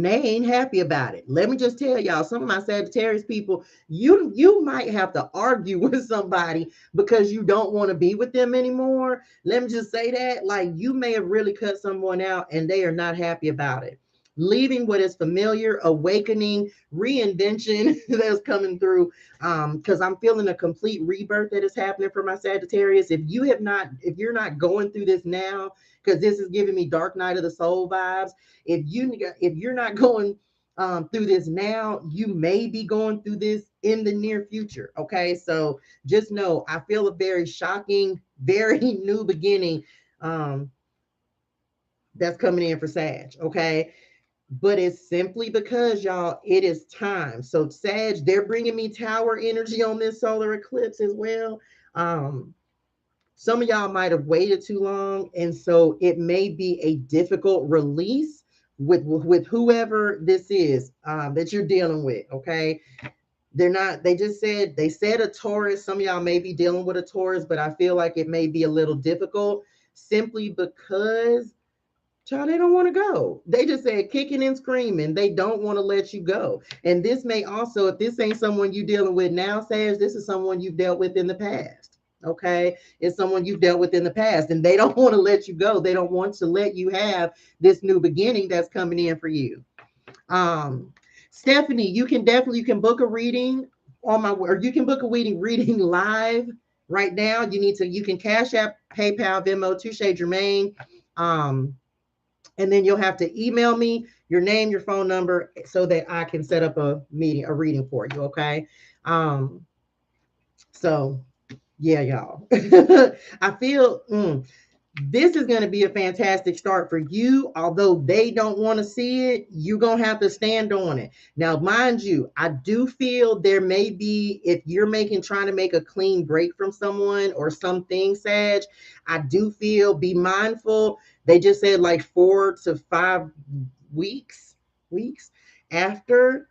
they ain't happy about it. Let me just tell y'all, some of my Sagittarius people, you might have to argue with somebody because you don't want to be with them anymore. Let me just say that, like, you may have really cut someone out and they are not happy about it. Leaving what is familiar, awakening, reinvention that's coming through. Because I'm feeling a complete rebirth that is happening for my Sagittarius. If you're not going through this now, because this is giving me dark night of the soul vibes. If you're not going through this now, you may be going through this in the near future. Okay, so just know I feel a very shocking, very new beginning that's coming in for Sag. Okay, but it's simply because y'all, it is time. So Sag, they're bringing me tower energy on this solar eclipse as well. Some of y'all might have waited too long, and so it may be a difficult release with whoever this is that you're dealing with. Okay, they're not. They said a Taurus. Some of y'all may be dealing with a Taurus, but I feel like it may be a little difficult simply because, child, they don't want to go. They just said kicking and screaming. They don't want to let you go. And this may also, if this ain't someone you dealing with now, Sage, this is someone you've dealt with in the past. Okay, it's someone you've dealt with in the past, and they don't want to let you go. They don't want to let you have this new beginning that's coming in for you. Stephanie, you can book a reading on my, or you can book a reading live right now. You can Cash App, PayPal, Venmo, ToShae Germaine. And then you'll have to email me your name, your phone number, so that I can set up a reading for you. Okay. So yeah, y'all. I feel this is going to be a fantastic start for you. Although they don't want to see it, you're going to have to stand on it. Now, mind you, I do feel there may be, if you're trying to make a clean break from someone or something, Sag, I do feel, be mindful. They just said like 4 to 5 weeks after.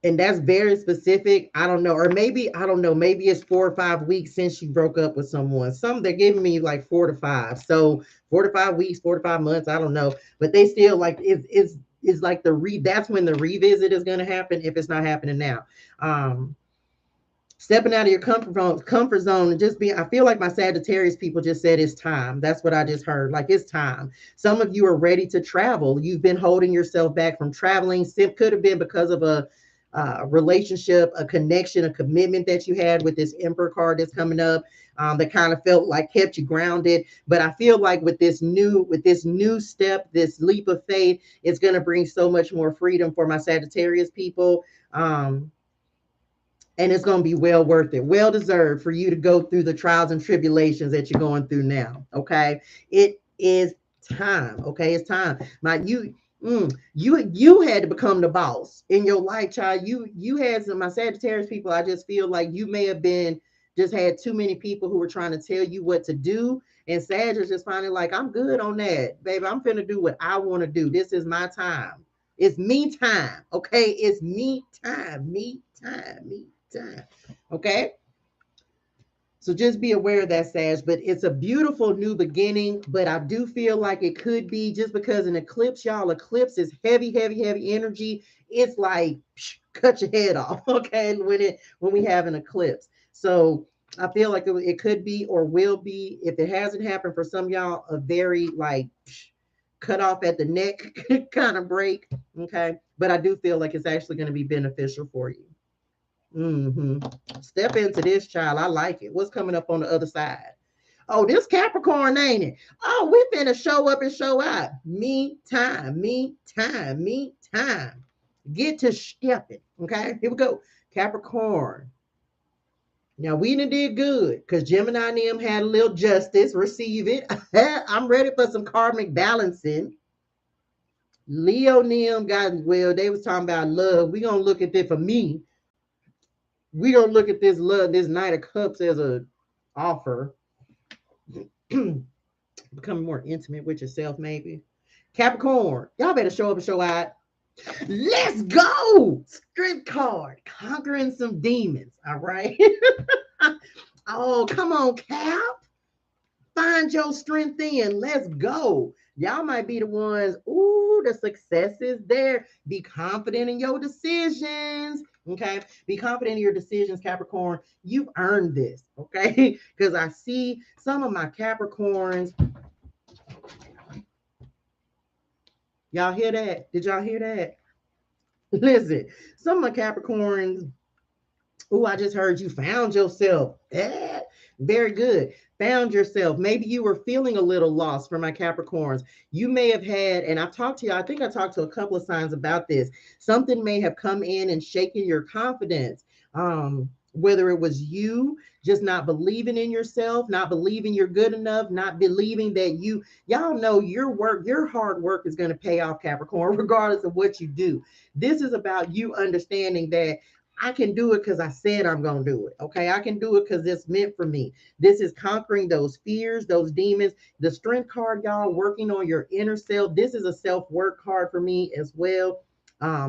And that's very specific. I don't know, or maybe I don't know. Maybe it's 4 or 5 weeks since you broke up with someone. Some they're giving me like 4 to 5. So 4 to 5 weeks, 4 to 5 months. I don't know, but they still like it's like that's when the revisit is going to happen if it's not happening now. Um, Stepping out of your comfort zone and just being, I feel like my Sagittarius people just said it's time. That's what I just heard. Like it's time. Some of you are ready to travel. You've been holding yourself back from traveling. Could have been because of a relationship, a connection, a commitment that you had with this Emperor card that's coming up, that kind of felt like kept you grounded. But I feel like with this new step, this leap of faith, it's going to bring so much more freedom for my Sagittarius people. And it's going to be well worth it, well deserved for you to go through the trials and tribulations that you're going through now. Okay, it is time. Okay, it's time. You had to become the boss in your life, child. You had some, my Sagittarius people. I just feel like you may have been just had too many people who were trying to tell you what to do. And Sag is just finally like, I'm good on that, baby. I'm finna do what I want to do. This is my time. It's me time. Okay, it's me time. Me time. Me time. Okay. So just be aware of that, Sag. But it's a beautiful new beginning. But I do feel like it could be just because an eclipse, y'all, eclipse is heavy, heavy, heavy energy. It's like cut your head off. Okay, when we have an eclipse. So I feel like it could be or will be, if it hasn't happened for some of y'all, a very like cut off at the neck kind of break. Okay, but I do feel like it's actually going to be beneficial for you. Hmm. Step into this, child. I like it. What's coming up on the other side? Oh, this Capricorn, ain't it? Oh, we finna show up and show out. Me time, me time, me time. Get to stepping. Okay, here we go. Capricorn. Now we done did good because Gemini and them had a little justice. Receive it. I'm ready for some karmic balancing. Leo and them got, well, they was talking about love. We gonna look at this for me. We don't look at this love, this Knight of Cups as a offer. Becoming more intimate with yourself, maybe. Capricorn, y'all better show up and show out. Let's go. Strength card, conquering some demons. All right. Oh, come on, Cap. Find your strength in. Let's go. Y'all might be the ones. Ooh, the success is there. Be confident in your decisions. Okay. Be confident in your decisions, Capricorn. You've earned this. Okay. Because I see some of my Capricorns. Y'all hear that? Did y'all hear that? Listen, some of my Capricorns. Oh, I just heard you found yourself. Very good. Found yourself. Maybe you were feeling a little lost for my Capricorns. You may have had, and I've talked to you, I think I talked to a couple of signs about this. Something may have come in and shaken your confidence. Whether it was you just not believing in yourself, not believing you're good enough, not believing that y'all know your work, your hard work is going to pay off, Capricorn, regardless of what you do. This is about you understanding that I can do it because I said I'm going to do it. Okay. I can do it because it's meant for me. This is conquering those fears, those demons. The strength card, y'all, working on your inner self. This is a self work card for me as well.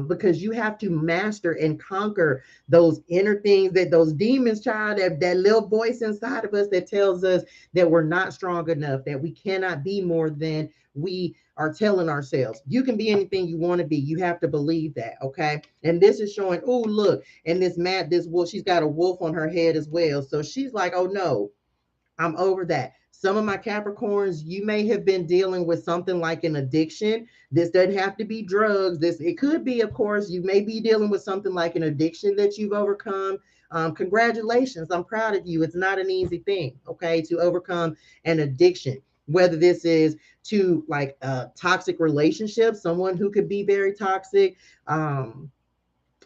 Because you have to master and conquer those inner things, that those demons, child, that little voice inside of us that tells us that we're not strong enough, that we cannot be more than we are telling ourselves. You can be anything you want to be. You have to believe that. Okay. And this is showing, oh, look, and this wolf, she's got a wolf on her head as well. So she's like, oh no, I'm over that. Some of my Capricorns, you may have been dealing with something like an addiction. This doesn't have to be drugs. It could be, of course, you may be dealing with something like an addiction that you've overcome. Congratulations. I'm proud of you. It's not an easy thing, okay, to overcome an addiction. Whether this is to like a toxic relationship, someone who could be very toxic.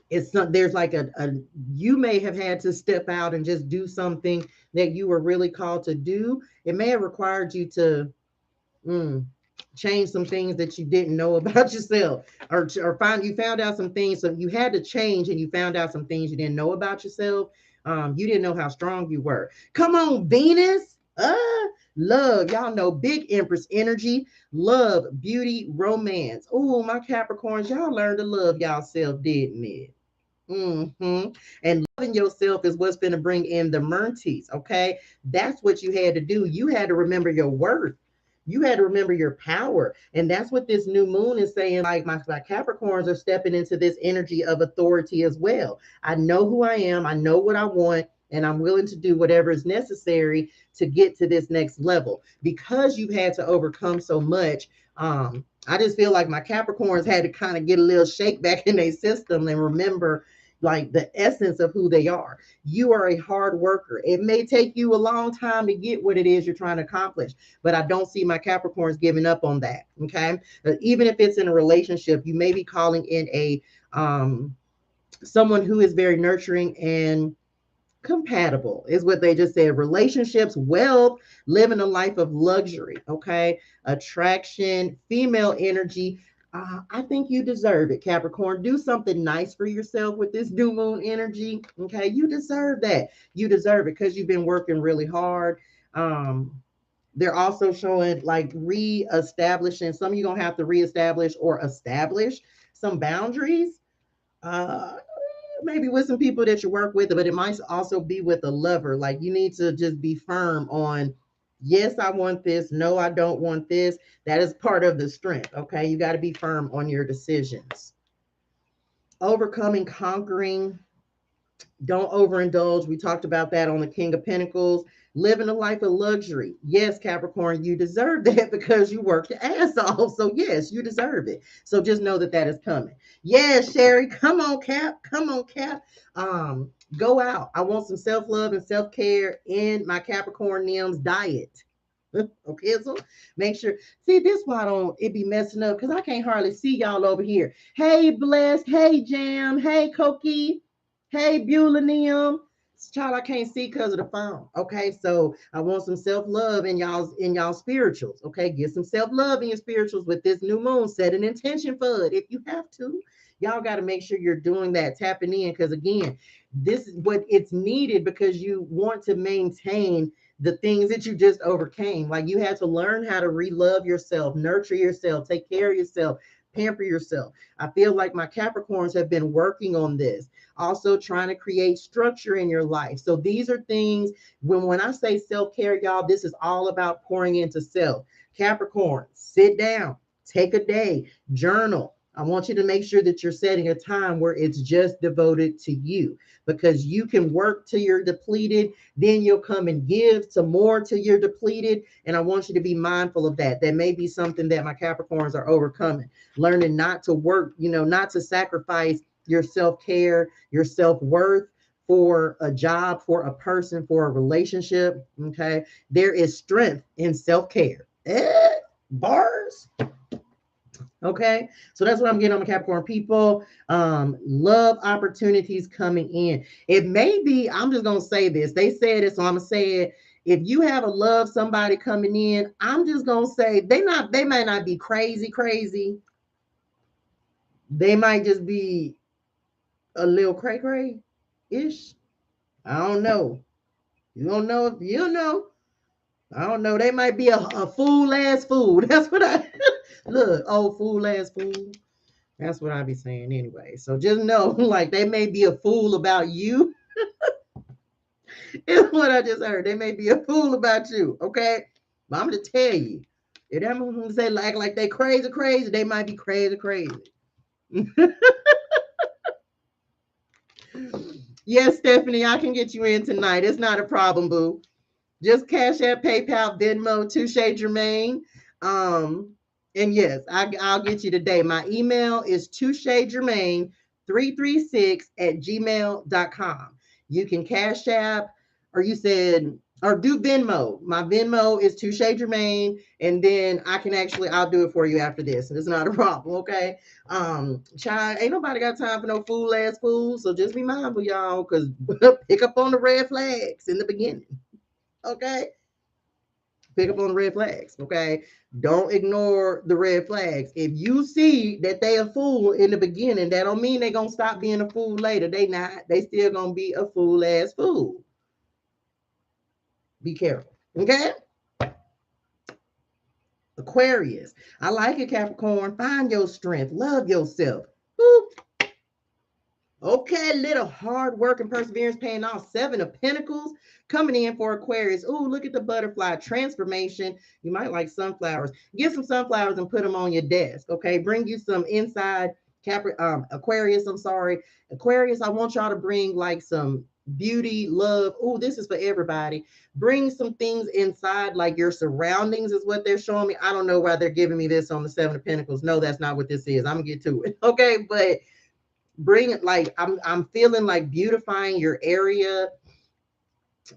It's not, there's like you may have had to step out and just do something that you were really called to do. It may have required you to change some things that you didn't know about yourself, or you found out some things. So you had to change and you found out some things you didn't know about yourself. You didn't know how strong you were. Come on, Venus. Love, y'all know big Empress energy, love, beauty, romance. Oh, my Capricorns, y'all learned to love y'all self, didn't it? And loving yourself is what's going to bring in the Merntes. Okay. That's what you had to do. You had to remember your worth. You had to remember your power. And that's what this new moon is saying. Like my Capricorns are stepping into this energy of authority as well. I know who I am. I know what I want. And I'm willing to do whatever is necessary to get to this next level because you've had to overcome so much. I just feel like my Capricorns had to kind of get a little shake back in their system and remember like the essence of who they are. You are a hard worker. It may take you a long time to get what it is you're trying to accomplish, but I don't see my Capricorns giving up on that. Okay. Even if it's in a relationship, you may be calling in a someone who is very nurturing and compatible is what they just said. Relationships, wealth, living a life of luxury. Okay. Attraction, female energy. I think you deserve it, Capricorn. Do something nice for yourself with this new moon energy. Okay. You deserve that. You deserve it because you've been working really hard. They're also showing like re-establishing. Some of you gonna have to reestablish or establish some boundaries. Uh, Maybe with some people that you work with, but it might also be with a lover. Like you need to just be firm on, yes, I want this. No, I don't want this. That is part of the strength. Okay. You got to be firm on your decisions. Overcoming, conquering, don't overindulge. We talked about that on the King of Pentacles. Living a life of luxury. Yes, Capricorn, you deserve that because you worked your ass off. So, yes, you deserve it. So, just know that that is coming. Yes, Sherry, come on, Cap. Come on, Cap. Go out. I want some self love and self care in my Capricorn NIMS diet. Okay, so make sure. See, this why don't it be messing up because I can't hardly see y'all over here. Hey, Blessed. Hey, Jam. Hey, Cokie. Hey, Bulanium. Child, I can't see because of the phone. Okay, so I want some self love in y'all spirituals. Okay, get some self love in your spirituals with this new moon. Set an intention for it if you have to. Y'all got to make sure you're doing that, tapping in, because again, this is what it's needed because you want to maintain the things that you just overcame. Like you had to learn how to re-love yourself, nurture yourself, take care of yourself, pamper yourself. I feel like my Capricorns have been working on this, also trying to create structure in your life. So these are things when I say self-care, y'all, this is all about pouring into self. Capricorn, sit down, take a day, journal. I want you to make sure that you're setting a time where it's just devoted to you because you can work till you're depleted. Then you'll come and give some more till you're depleted. And I want you to be mindful of that. That may be something that my Capricorns are overcoming, learning not to work, not to sacrifice your self-care, your self-worth for a job, for a person, for a relationship. Okay. There is strength in self-care. Bars. Okay, so that's what I'm getting on the Capricorn people. Love opportunities coming in. It may be, I'm just gonna say this. They said it, so I'm gonna say it. If you have a love somebody coming in, I'm just gonna say they might not be crazy. They might just be a little cray-cray-ish. I don't know. You don't know if you know. I don't know. They might be a fool ass fool. That's what I look, old fool ass fool. That's what I be saying anyway. So just know, like, they may be a fool about you. Is what I just heard. They may be a fool about you. Okay. But I'm gonna tell you, if them who say like they crazy, they might be crazy. Yes, Stephanie, I can get you in tonight. It's not a problem, boo. Just Cash App, PayPal, Venmo, ToShae Germaine. And yes, I'll get you today. My email is toshaegermaine336 at gmail.com. You can Cash App, or you said, or do Venmo. My Venmo is ToShae Germaine, and then I'll do it for you after this. It's not a problem, okay? Child, ain't nobody got time for no fool ass fools, so just be mindful, y'all, because pick up on the red flags in the beginning. Okay, pick up on the red flags. Okay, don't ignore the red flags. If you see that they a fool in the beginning, that don't mean they gonna stop being a fool later. They not. They still gonna be a fool ass fool. Be careful. Okay. Aquarius, I like it, Capricorn. Find your strength. Love yourself. Woo. Okay, little hard work and perseverance paying off. Seven of Pentacles coming in for Aquarius. Ooh, look at the butterfly transformation. You might like sunflowers. Get some sunflowers and put them on your desk. Okay, bring you some inside Aquarius. I'm sorry, Aquarius. I want y'all to bring like some beauty, love. Ooh, this is for everybody. Bring some things inside, like your surroundings is what they're showing me. I don't know why they're giving me this on the Seven of Pentacles. No, that's not what this is. I'm gonna get to it. Okay, but bring it like I'm feeling like beautifying your area.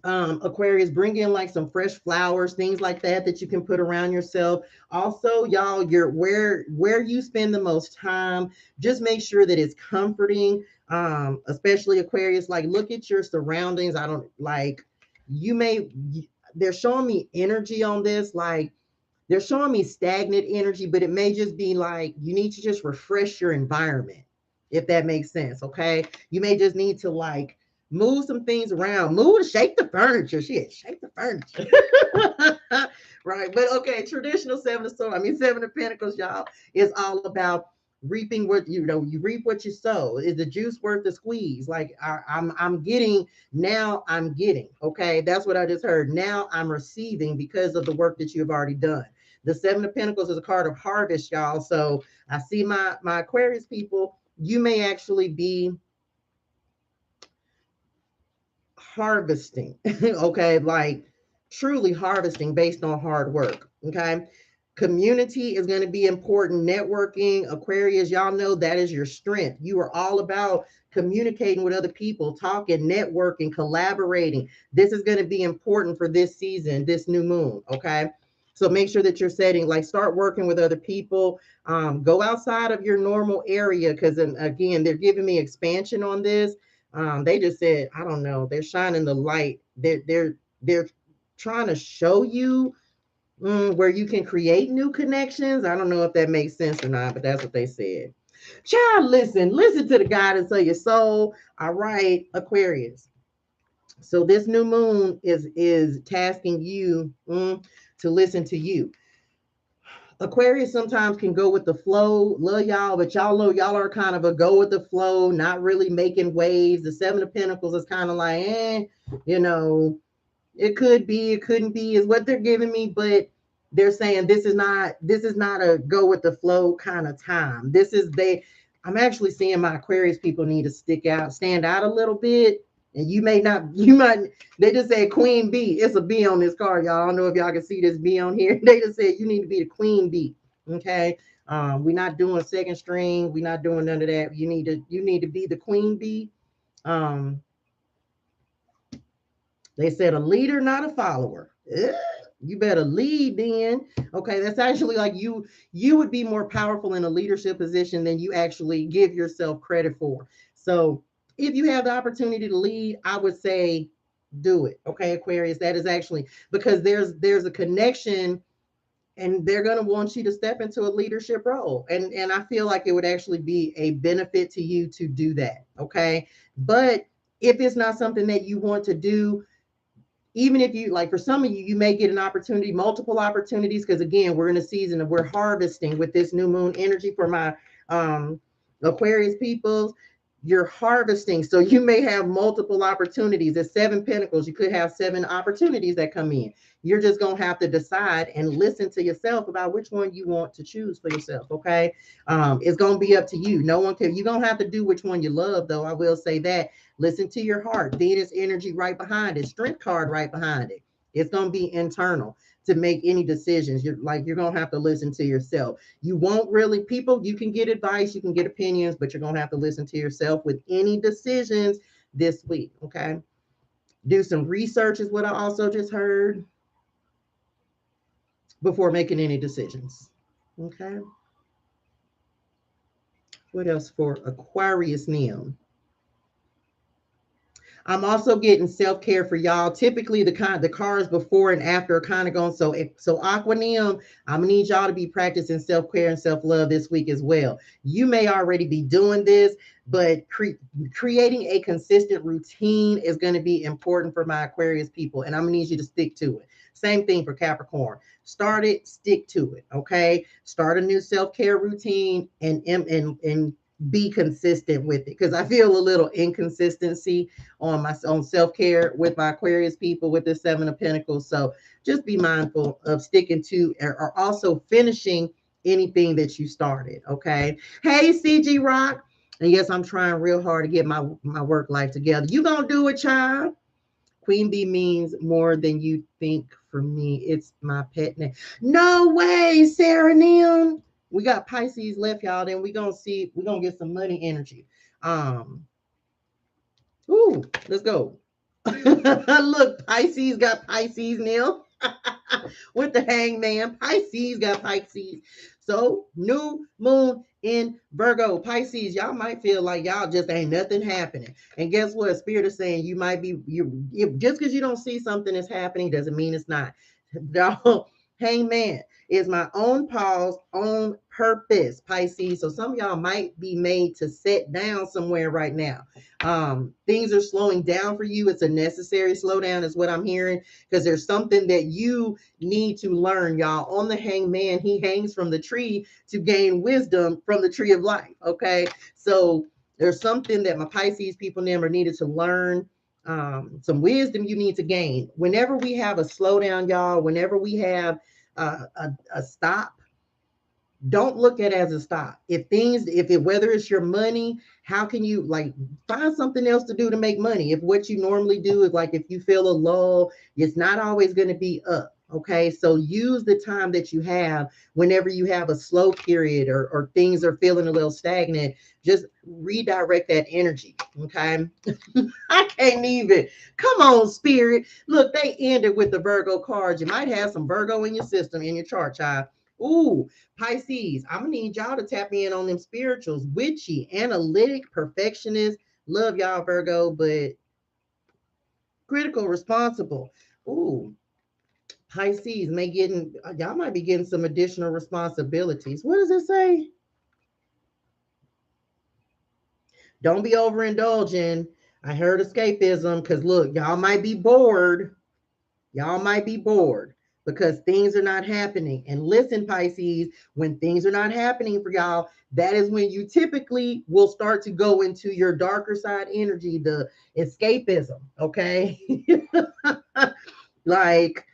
Aquarius, bring in like some fresh flowers, things like that that you can put around yourself. Also, y'all, your where you spend the most time, just make sure that it's comforting. Especially Aquarius, like look at your surroundings. I don't like you may they're showing me energy on this, like they're showing me stagnant energy, but it may just be like you need to just refresh your environment, if that makes sense. Okay. You may just need to like move some things around, move, shake the furniture. Shit, shake the furniture. Right. But okay, traditional Seven of Swords, I mean, Seven of Pentacles, y'all, is all about reaping what you know, you reap what you sow. Is the juice worth the squeeze? Like I'm getting now, I'm getting okay. That's what I just heard. Now I'm receiving because of the work that you've already done. The Seven of Pentacles is a card of harvest, y'all. So I see my Aquarius people, you may actually be harvesting, okay, like truly harvesting based on hard work. Okay. Community is going to be important. Networking, Aquarius, y'all know that is your strength. You are all about communicating with other people, talking, networking, collaborating. This is going to be important for this season, this new moon. Okay. So make sure that you're setting, like, start working with other people. Go outside of your normal area because, again, they're giving me expansion on this. They just said, I don't know, they're shining the light. They're trying to show you where you can create new connections. I don't know if that makes sense or not, but that's what they said. Child, listen to the guidance of your soul. All right, Aquarius. So this new moon is tasking you to listen to you. Aquarius sometimes can go with the flow. Love y'all, but y'all know y'all are kind of a go with the flow, not really making waves. The Seven of Pentacles is kind of like, you know, it could be, it couldn't be, is what they're giving me, but they're saying this is not a go with the flow kind of time. I'm actually seeing my Aquarius people need to stand out a little bit. And you may not, you might, they just said queen bee. It's a bee on this card, y'all. I don't know if y'all can see this bee on here. They just said you need to be the queen bee. Okay. We're not doing second string. We're not doing none of that. You need to be the queen bee. Um, they said a leader, not a follower. You better lead then. Okay, that's actually like you would be more powerful in a leadership position than you actually give yourself credit for. So if you have the opportunity to lead, I would say do it. Okay, Aquarius, that is actually because there's a connection and they're going to want you to step into a leadership role. And I feel like it would actually be a benefit to you to do that. Okay, but if it's not something that you want to do, even if you like, for some of you, you may get an opportunity, multiple opportunities, because again, we're in a season of we're harvesting with this new moon energy for my Aquarius peoples. You're harvesting, so you may have multiple opportunities. At Seven Pentacles, you could have seven opportunities that come in. You're just gonna have to decide and listen to yourself about which one you want to choose for yourself. Okay, it's gonna be up to you. No one can. You're gonna have to do which one you love, though. I will say that. Listen to your heart. Venus energy right behind it. Strength card right behind it. It's going to be internal to make any decisions. You're going to have to listen to yourself. You won't really, people, you can get advice, you can get opinions, but you're going to have to listen to yourself with any decisions this week. Okay. Do some research is what I also just heard before making any decisions. Okay. What else for Aquarius Neum? I'm also getting self-care for y'all. Typically, the cards before and after are kind of going. So Aquanium, I'm gonna need y'all to be practicing self-care and self-love this week as well. You may already be doing this, but creating a consistent routine is going to be important for my Aquarius people, and I'm gonna need you to stick to it. Same thing for Capricorn. Start it, stick to it. Okay, start a new self-care routine, and be consistent with it, because I feel a little inconsistency on my own self-care with my Aquarius people with the Seven of Pentacles. So just be mindful of sticking to or also finishing anything that you started. Okay. Hey, CG Rock. And yes, I'm trying real hard to get my work life together. You gonna do it, child. Queen Bee means more than you think for me. It's my pet name. No way, Sarah Nim. We got Pisces left, y'all. Then we're gonna get some money energy. Um, ooh, let's go. Look, Pisces got Pisces, Neil. With the hangman. Pisces got Pisces. So new moon in Virgo. Pisces, y'all might feel like y'all just ain't nothing happening. And guess what? Spirit is saying you might be just because you don't see something is happening doesn't mean it's not. Y'all, hangman is my own pause, own purpose, Pisces. So some of y'all might be made to sit down somewhere right now. Things are slowing down for you. It's a necessary slowdown is what I'm hearing, because there's something that you need to learn, y'all. On the hangman, he hangs from the tree to gain wisdom from the tree of life. Okay, so there's something that my Pisces people never needed to learn. Some wisdom you need to gain whenever we have a slowdown, y'all. Whenever we have a stop, don't look at it as a stop. Whether it's your money, how can you like find something else to do to make money? If what you normally do is like, if you feel a lull, it's not always going to be up. Okay, so use the time that you have whenever you have a slow period, or things are feeling a little stagnant. Just redirect that energy. Okay, I can't even. Come on, Spirit. Look, they ended with the Virgo cards. You might have some Virgo in your system, in your chart, child. Ooh, Pisces, I'm gonna need y'all to tap in on them spirituals, witchy, analytic, perfectionist. Love y'all, Virgo, but critical, responsible. Ooh, Pisces y'all might be getting some additional responsibilities. What does it say? Don't be overindulging. I heard escapism, because look, y'all might be bored. Y'all might be bored because things are not happening. And listen, Pisces, when things are not happening for y'all, that is when you typically will start to go into your darker side energy, the escapism. Okay. Like,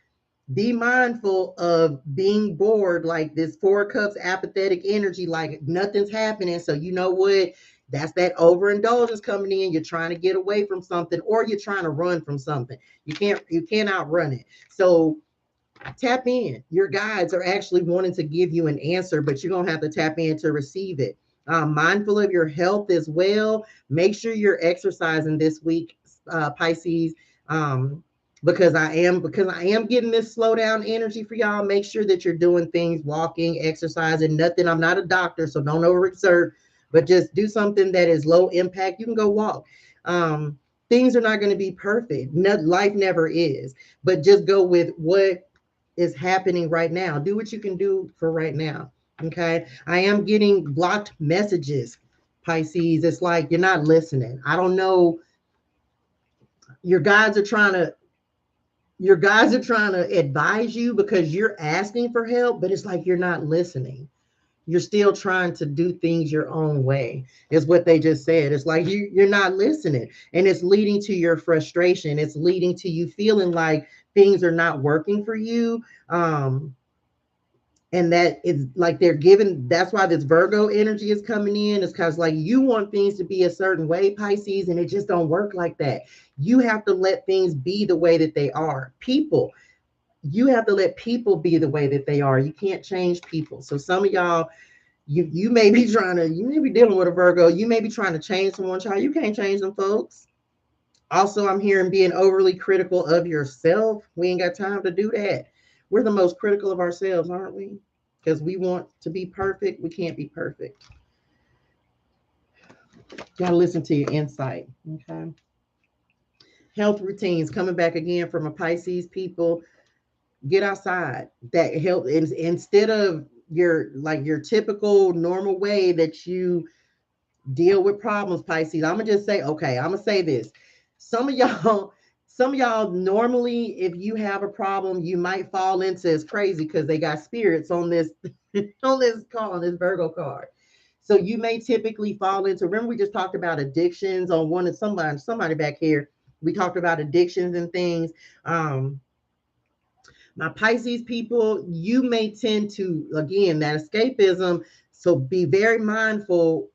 be mindful of being bored, like this Four of Cups apathetic energy, like nothing's happening. So you know what? That's that overindulgence coming in. You're trying to get away from something, or you're trying to run from something. You can't outrun it. So tap in. Your guides are actually wanting to give you an answer, but you're gonna have to tap in to receive it. Mindful of your health as well. Make sure you're exercising this week, Pisces. Because I am getting this slow down energy for y'all. Make sure that you're doing things, walking, exercising, nothing. I'm not a doctor, so don't overexert, but just do something that is low impact. You can go walk. Things are not going to be perfect. Life never is, but just go with what is happening right now. Do what you can do for right now. Okay. I am getting blocked messages, Pisces. It's like you're not listening. I don't know. Your guides are trying to advise you because you're asking for help, but it's like you're not listening. You're still trying to do things your own way, is what they just said. It's like you're not listening, and it's leading to your frustration. It's leading to you feeling like things are not working for you. And that is like that's why this Virgo energy is coming in. It's because like you want things to be a certain way, Pisces, and it just don't work like that. You have to let things be the way that they are. You have to let people be the way that they are. You can't change people. So some of y'all, you may be dealing with a Virgo. You may be trying to change someone, child. You can't change them, folks. Also, I'm hearing being overly critical of yourself. We ain't got time to do that. We're the most critical of ourselves, aren't we? Because we want to be perfect. We can't be perfect. Gotta listen to your insight. Okay. Health routines coming back again from a Pisces people. Get outside. That help instead of your typical normal way that you deal with problems, Pisces. I'm gonna just say, okay, I'm gonna say this. Some of y'all, some of y'all normally, if you have a problem, you might fall into it's crazy because they got spirits on this on this Virgo card. So you may typically fall into, remember we just talked about addictions on one of somebody back here. We talked about addictions and things. My Pisces people, you may tend to, again, that escapism. So be very mindful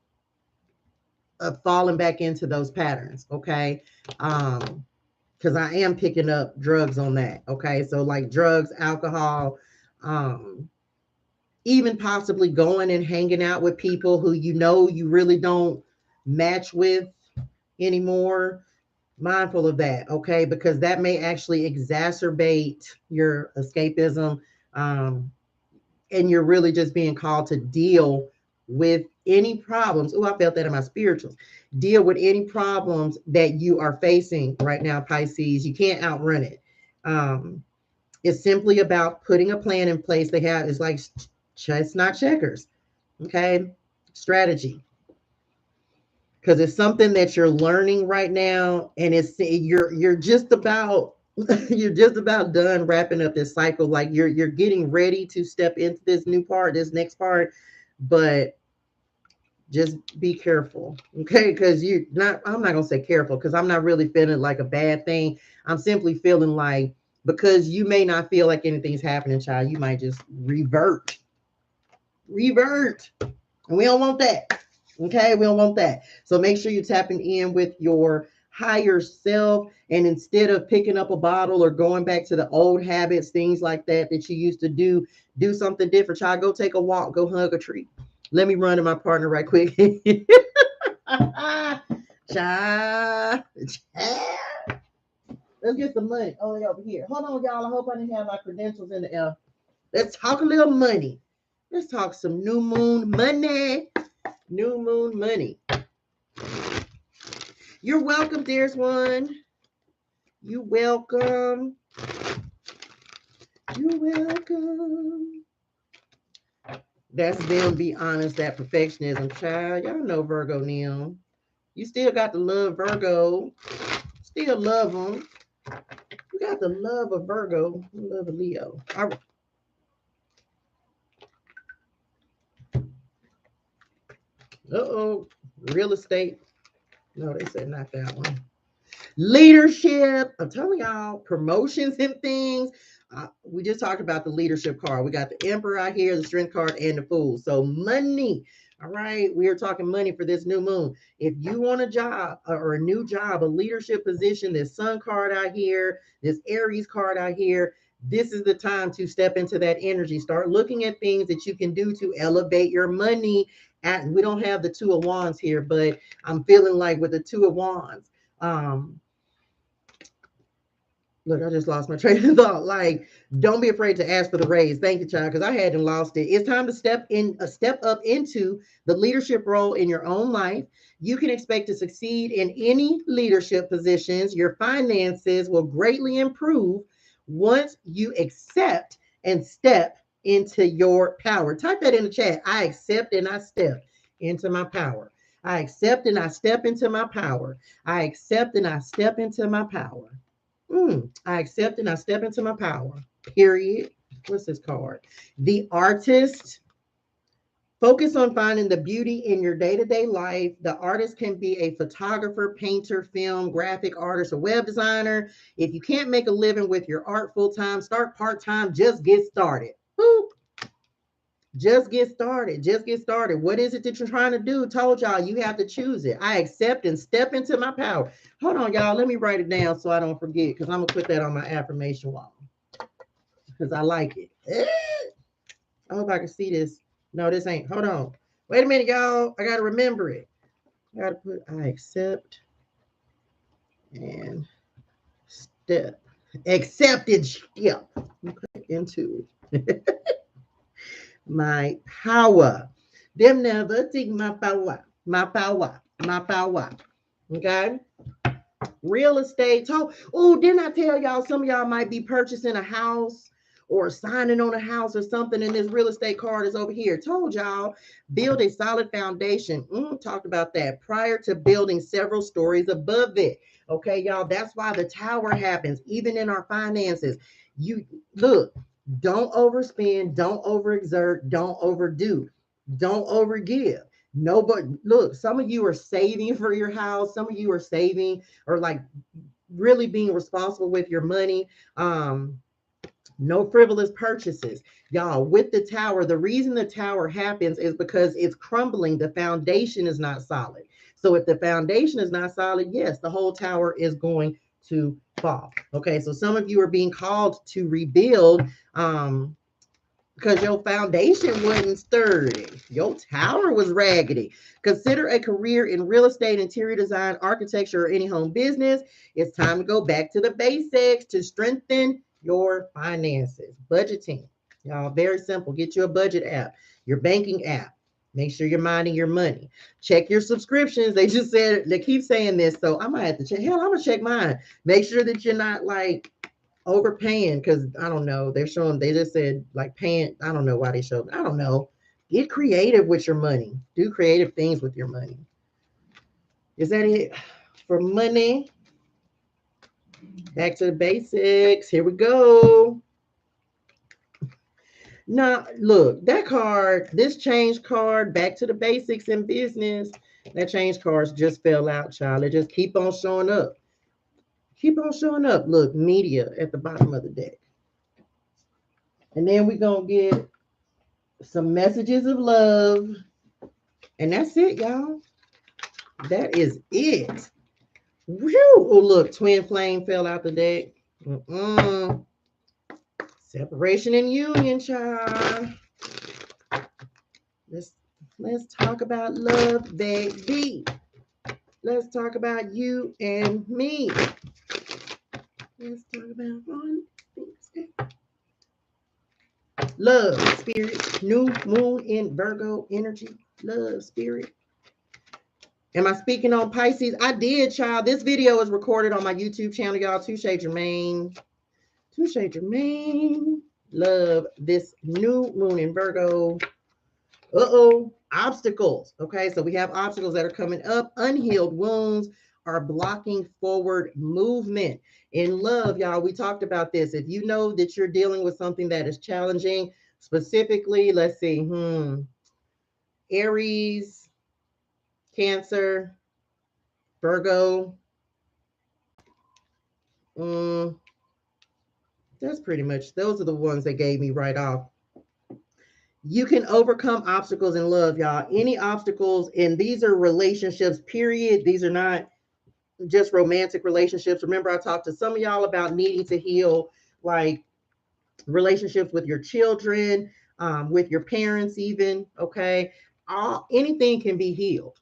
of falling back into those patterns. Okay. Because I am picking up drugs on that. Okay. So like drugs, alcohol, even possibly going and hanging out with people who you really don't match with anymore. Mindful of that, okay? Because that may actually exacerbate your escapism. And you're really just being called to deal with any problems. Oh, I felt that in my spirituals. Deal with any problems that you are facing right now, Pisces. You can't outrun it. It's simply about putting a plan in place. It's like chestnut checkers, okay? Strategy, because it's something that you're learning right now, and you're just about you're just about done wrapping up this cycle. Like you're getting ready to step into this this next part, but just be careful, okay? Because I'm not gonna say careful because I'm not really feeling like a bad thing. I'm simply feeling like, because you may not feel like anything's happening, child, you might just revert, and we don't want that. Okay, we don't want that. So make sure you're tapping in with your higher self, and instead of picking up a bottle or going back to the old habits, things like that you used to do something different. Child, go take a walk, go hug a tree. Let me run to my partner right quick. Child. Let's get some money. Oh, over here. Hold on, y'all. I hope I didn't have my credentials in the air. Let's talk a little money. Let's talk some new moon money. New moon money. You're welcome, dearest one. You welcome. You welcome. That's them, be honest, that perfectionism. Child, y'all know Virgo now. You still got to love Virgo. Still love them. You got the love of Virgo. Love of Leo. All right. Uh-oh. Real estate. No, they said not that one. Leadership. I'm telling y'all, promotions and things. We just talked about the leadership card. We got the Emperor out here, the Strength card, and the Fool. So money. All right. We are talking money for this new moon. If you want a job or a new job, a leadership position, this Sun card out here, this Aries card out here, this is the time to step into that energy. Start looking at things that you can do to elevate your money. We don't have the Two of Wands here, but I'm feeling like with the Two of Wands, look, I just lost my train of thought. Like, don't be afraid to ask for the raise. Thank you, child, because I hadn't lost it. It's time to step up into the leadership role in your own life. You can expect to succeed in any leadership positions. Your finances will greatly improve once you accept and step into your power. Type that in the chat. I accept and I step into my power. I accept and I step into my power. I accept and I step into my power. I accept and I step into my power. Period. What's this card? The Artist. Focus on finding the beauty in your day-to-day life. The artist can be a photographer, painter, film, graphic artist, or web designer. If you can't make a living with your art full-time, start part-time. Just get started. Boop. Just get started. Just get started. What is it that you're trying to do? Told y'all you have to choose it. I accept and step into my power. Hold on, y'all. Let me write it down so I don't forget, because I'm going to put that on my affirmation wall because I like it. I hope I can see this. No, this ain't. Hold on. Wait a minute, y'all. I got to remember it. I got to put I accept and step. Accepted step into my power. Them never take my power. My power. My power. Okay. Real estate. Oh, didn't I tell y'all some of y'all might be purchasing a house or signing on a house or something, and this real estate card is over here. Told y'all, build a solid foundation. Talked about that prior to building several stories above it. Okay, y'all, that's why the tower happens, even in our finances. You look, don't overspend, don't overexert, don't overdo, don't overgive. Nobody, look, some of you are saving for your house. Some of you are saving or like really being responsible with your money. No frivolous purchases. Y'all, with the tower, the reason the tower happens is because it's crumbling. The foundation is not solid. So if the foundation is not solid, yes, the whole tower is going to fall. Okay, so some of you are being called to rebuild because your foundation wasn't sturdy. Your tower was raggedy. Consider a career in real estate, interior design, architecture, or any home business. It's time to go back to the basics to strengthen your finances. Budgeting. Y'all, very simple. Get you a budget app, your banking app. Make sure you're minding your money. Check your subscriptions. They just said, they keep saying this, so I might have to check. Hell, I'm going to check mine. Make sure that you're not like overpaying because I don't know. They're showing, they just said like paying. I don't know why they showed. I don't know. Get creative with your money. Do creative things with your money. Is that it for money? Back to the basics. Here we go. Now, look, that card, this change card, back to the basics in business. That change cards just fell out, child. It just keep on showing up. Keep on showing up. Look, media at the bottom of the deck. And then we're going to get some messages of love. And that's it, y'all. That is it. Whew. Oh, look, twin flame fell out the deck. Separation and union, child. Let's talk about love, baby. Let's talk about you and me. Let's talk about one thing. Love, spirit, new moon in Virgo energy. Love, spirit. Am I speaking on Pisces? I did, child. This video is recorded on my YouTube channel, y'all. ToShae Germaine. ToShae Germaine. Love this new moon in Virgo. Obstacles. Okay, so we have obstacles that are coming up. Unhealed wounds are blocking forward movement. In love, y'all, we talked about this. If you know that you're dealing with something that is challenging, specifically, let's see, Aries, Cancer, Virgo. That's pretty much, those are the ones they gave me right off. You can overcome obstacles in love, y'all. Any obstacles, and these are relationships, period. These are not just romantic relationships. Remember, I talked to some of y'all about needing to heal, like relationships with your children, with your parents, even. Okay, anything can be healed.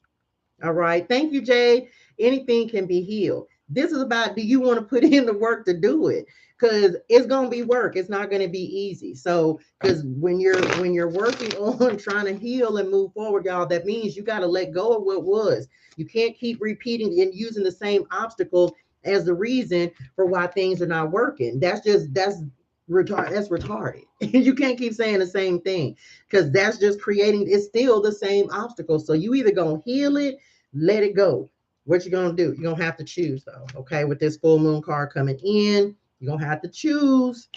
All right. Thank you, Jay. Anything can be healed. This is about, do you want to put in the work to do it? Because it's going to be work. It's not going to be easy. So, because when you're working on trying to heal and move forward, y'all, that means you got to let go of what was. You can't keep repeating and using the same obstacles as the reason for why things are not working. That's retarded. That's retarded. You can't keep saying the same thing because that's just creating, it's still the same obstacle. So you either gonna heal it, let it go. What you gonna do? You're gonna have to choose though. Okay, with this full moon card coming in, you're gonna have to choose.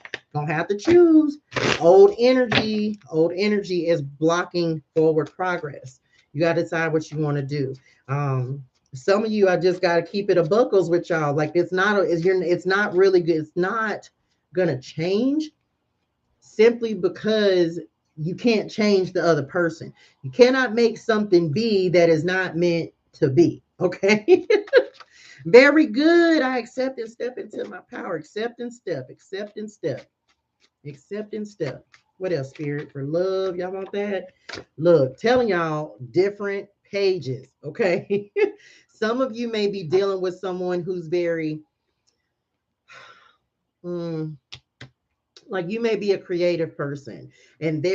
Old energy is blocking forward progress. You got to decide what you want to do. Some of you, I just got to keep it a buckles with y'all. Like it's not really good. It's not gonna change simply because you can't change the other person. You cannot make something be that is not meant to be. Okay. Very good. I accept and step into my power. Accept and step. What else, spirit? For love, y'all want that? Look, telling y'all different pages. Okay. Some of you may be dealing with someone who's very like, you may be a creative person and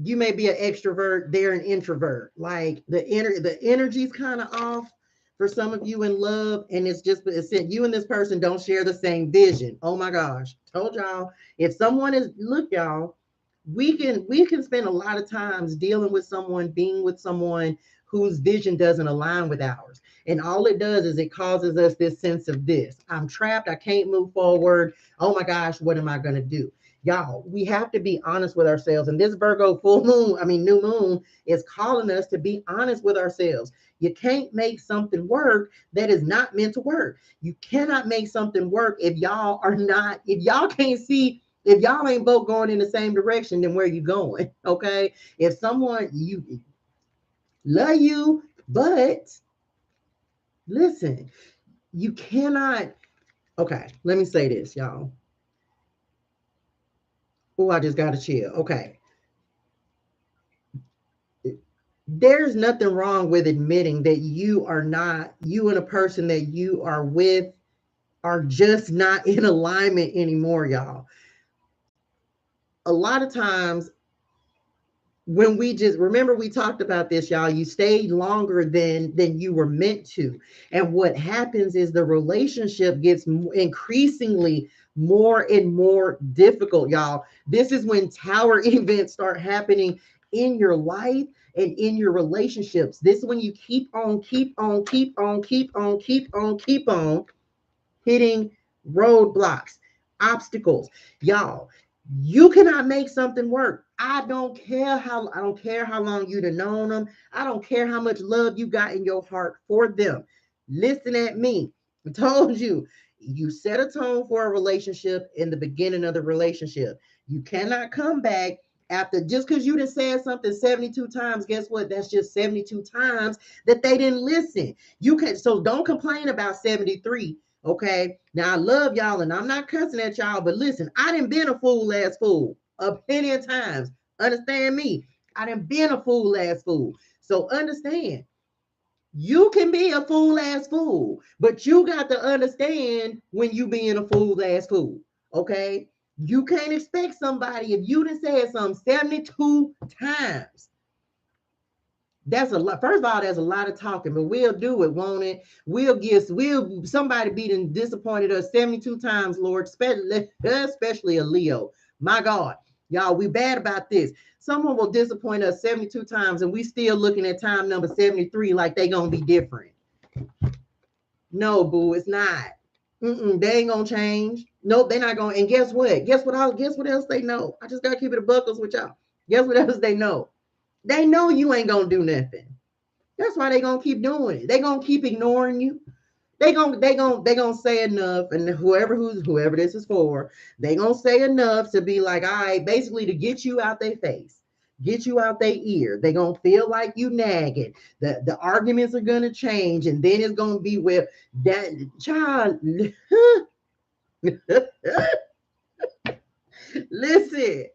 you may be an extrovert, they're an introvert. Like the energy's kind of off for some of you in love, and it's you and this person don't share the same vision. Oh my gosh, told y'all. If someone is, look, y'all, we can spend a lot of times dealing with someone, being with someone whose vision doesn't align with ours. And all it does is it causes us this sense of this. I'm trapped. I can't move forward. Oh my gosh, what am I going to do? Y'all, we have to be honest with ourselves. And this Virgo new moon is calling us to be honest with ourselves. You can't make something work that is not meant to work. You cannot make something work if y'all are not, if y'all can't see, if y'all ain't both going in the same direction, then where you going? Okay. If someone you love you, but listen, you cannot. Okay, let me say this, y'all. Oh, I just got to chill. Okay. There's nothing wrong with admitting that you are not, you and a person that you are with are just not in alignment anymore, y'all. A lot of times when we just remember, we talked about this, y'all, you stayed longer than you were meant to, and what happens is the relationship gets increasingly more and more difficult, y'all. This is when tower events start happening in your life and in your relationships. This is when you keep on hitting roadblocks, obstacles. Y'all, you cannot make something work. I don't care how long you've known them. I don't care how much love you got in your heart for them. Listen at me. I told you, you set a tone for a relationship in the beginning of the relationship. You cannot come back after, just because you done said something 72 times. Guess what? That's just 72 times that they didn't listen. You can, so don't complain about 73. Okay. Now I love y'all and I'm not cussing at y'all, but listen, I done been a fool ass fool a plenty of times. Understand me? I done been a fool ass fool. So understand, you can be a fool ass fool, but you got to understand when you being a fool ass fool. Okay. You can't expect somebody, if you done said something 72 times, that's a lot. First of all, there's a lot of talking, but we'll do it, won't it? We'll somebody be disappointed us 72 times, Lord, especially a Leo. My God, y'all, we bad about this. Someone will disappoint us 72 times, and we still looking at time number 73 like they gonna be different. No, boo, it's not. They ain't gonna change. Nope, they're not gonna. And guess what? Guess what else they know? I just gotta keep it a buckles with y'all. Guess what else they know? They know you ain't gonna do nothing. That's why they gonna keep doing it. They gonna keep ignoring you. They gonna say enough, and whoever this is for, they gonna say enough to be like, all right, basically to get you out their face, get you out their ear. They gonna feel like you nagging. The arguments are gonna change, and then it's gonna be with that child. Listen,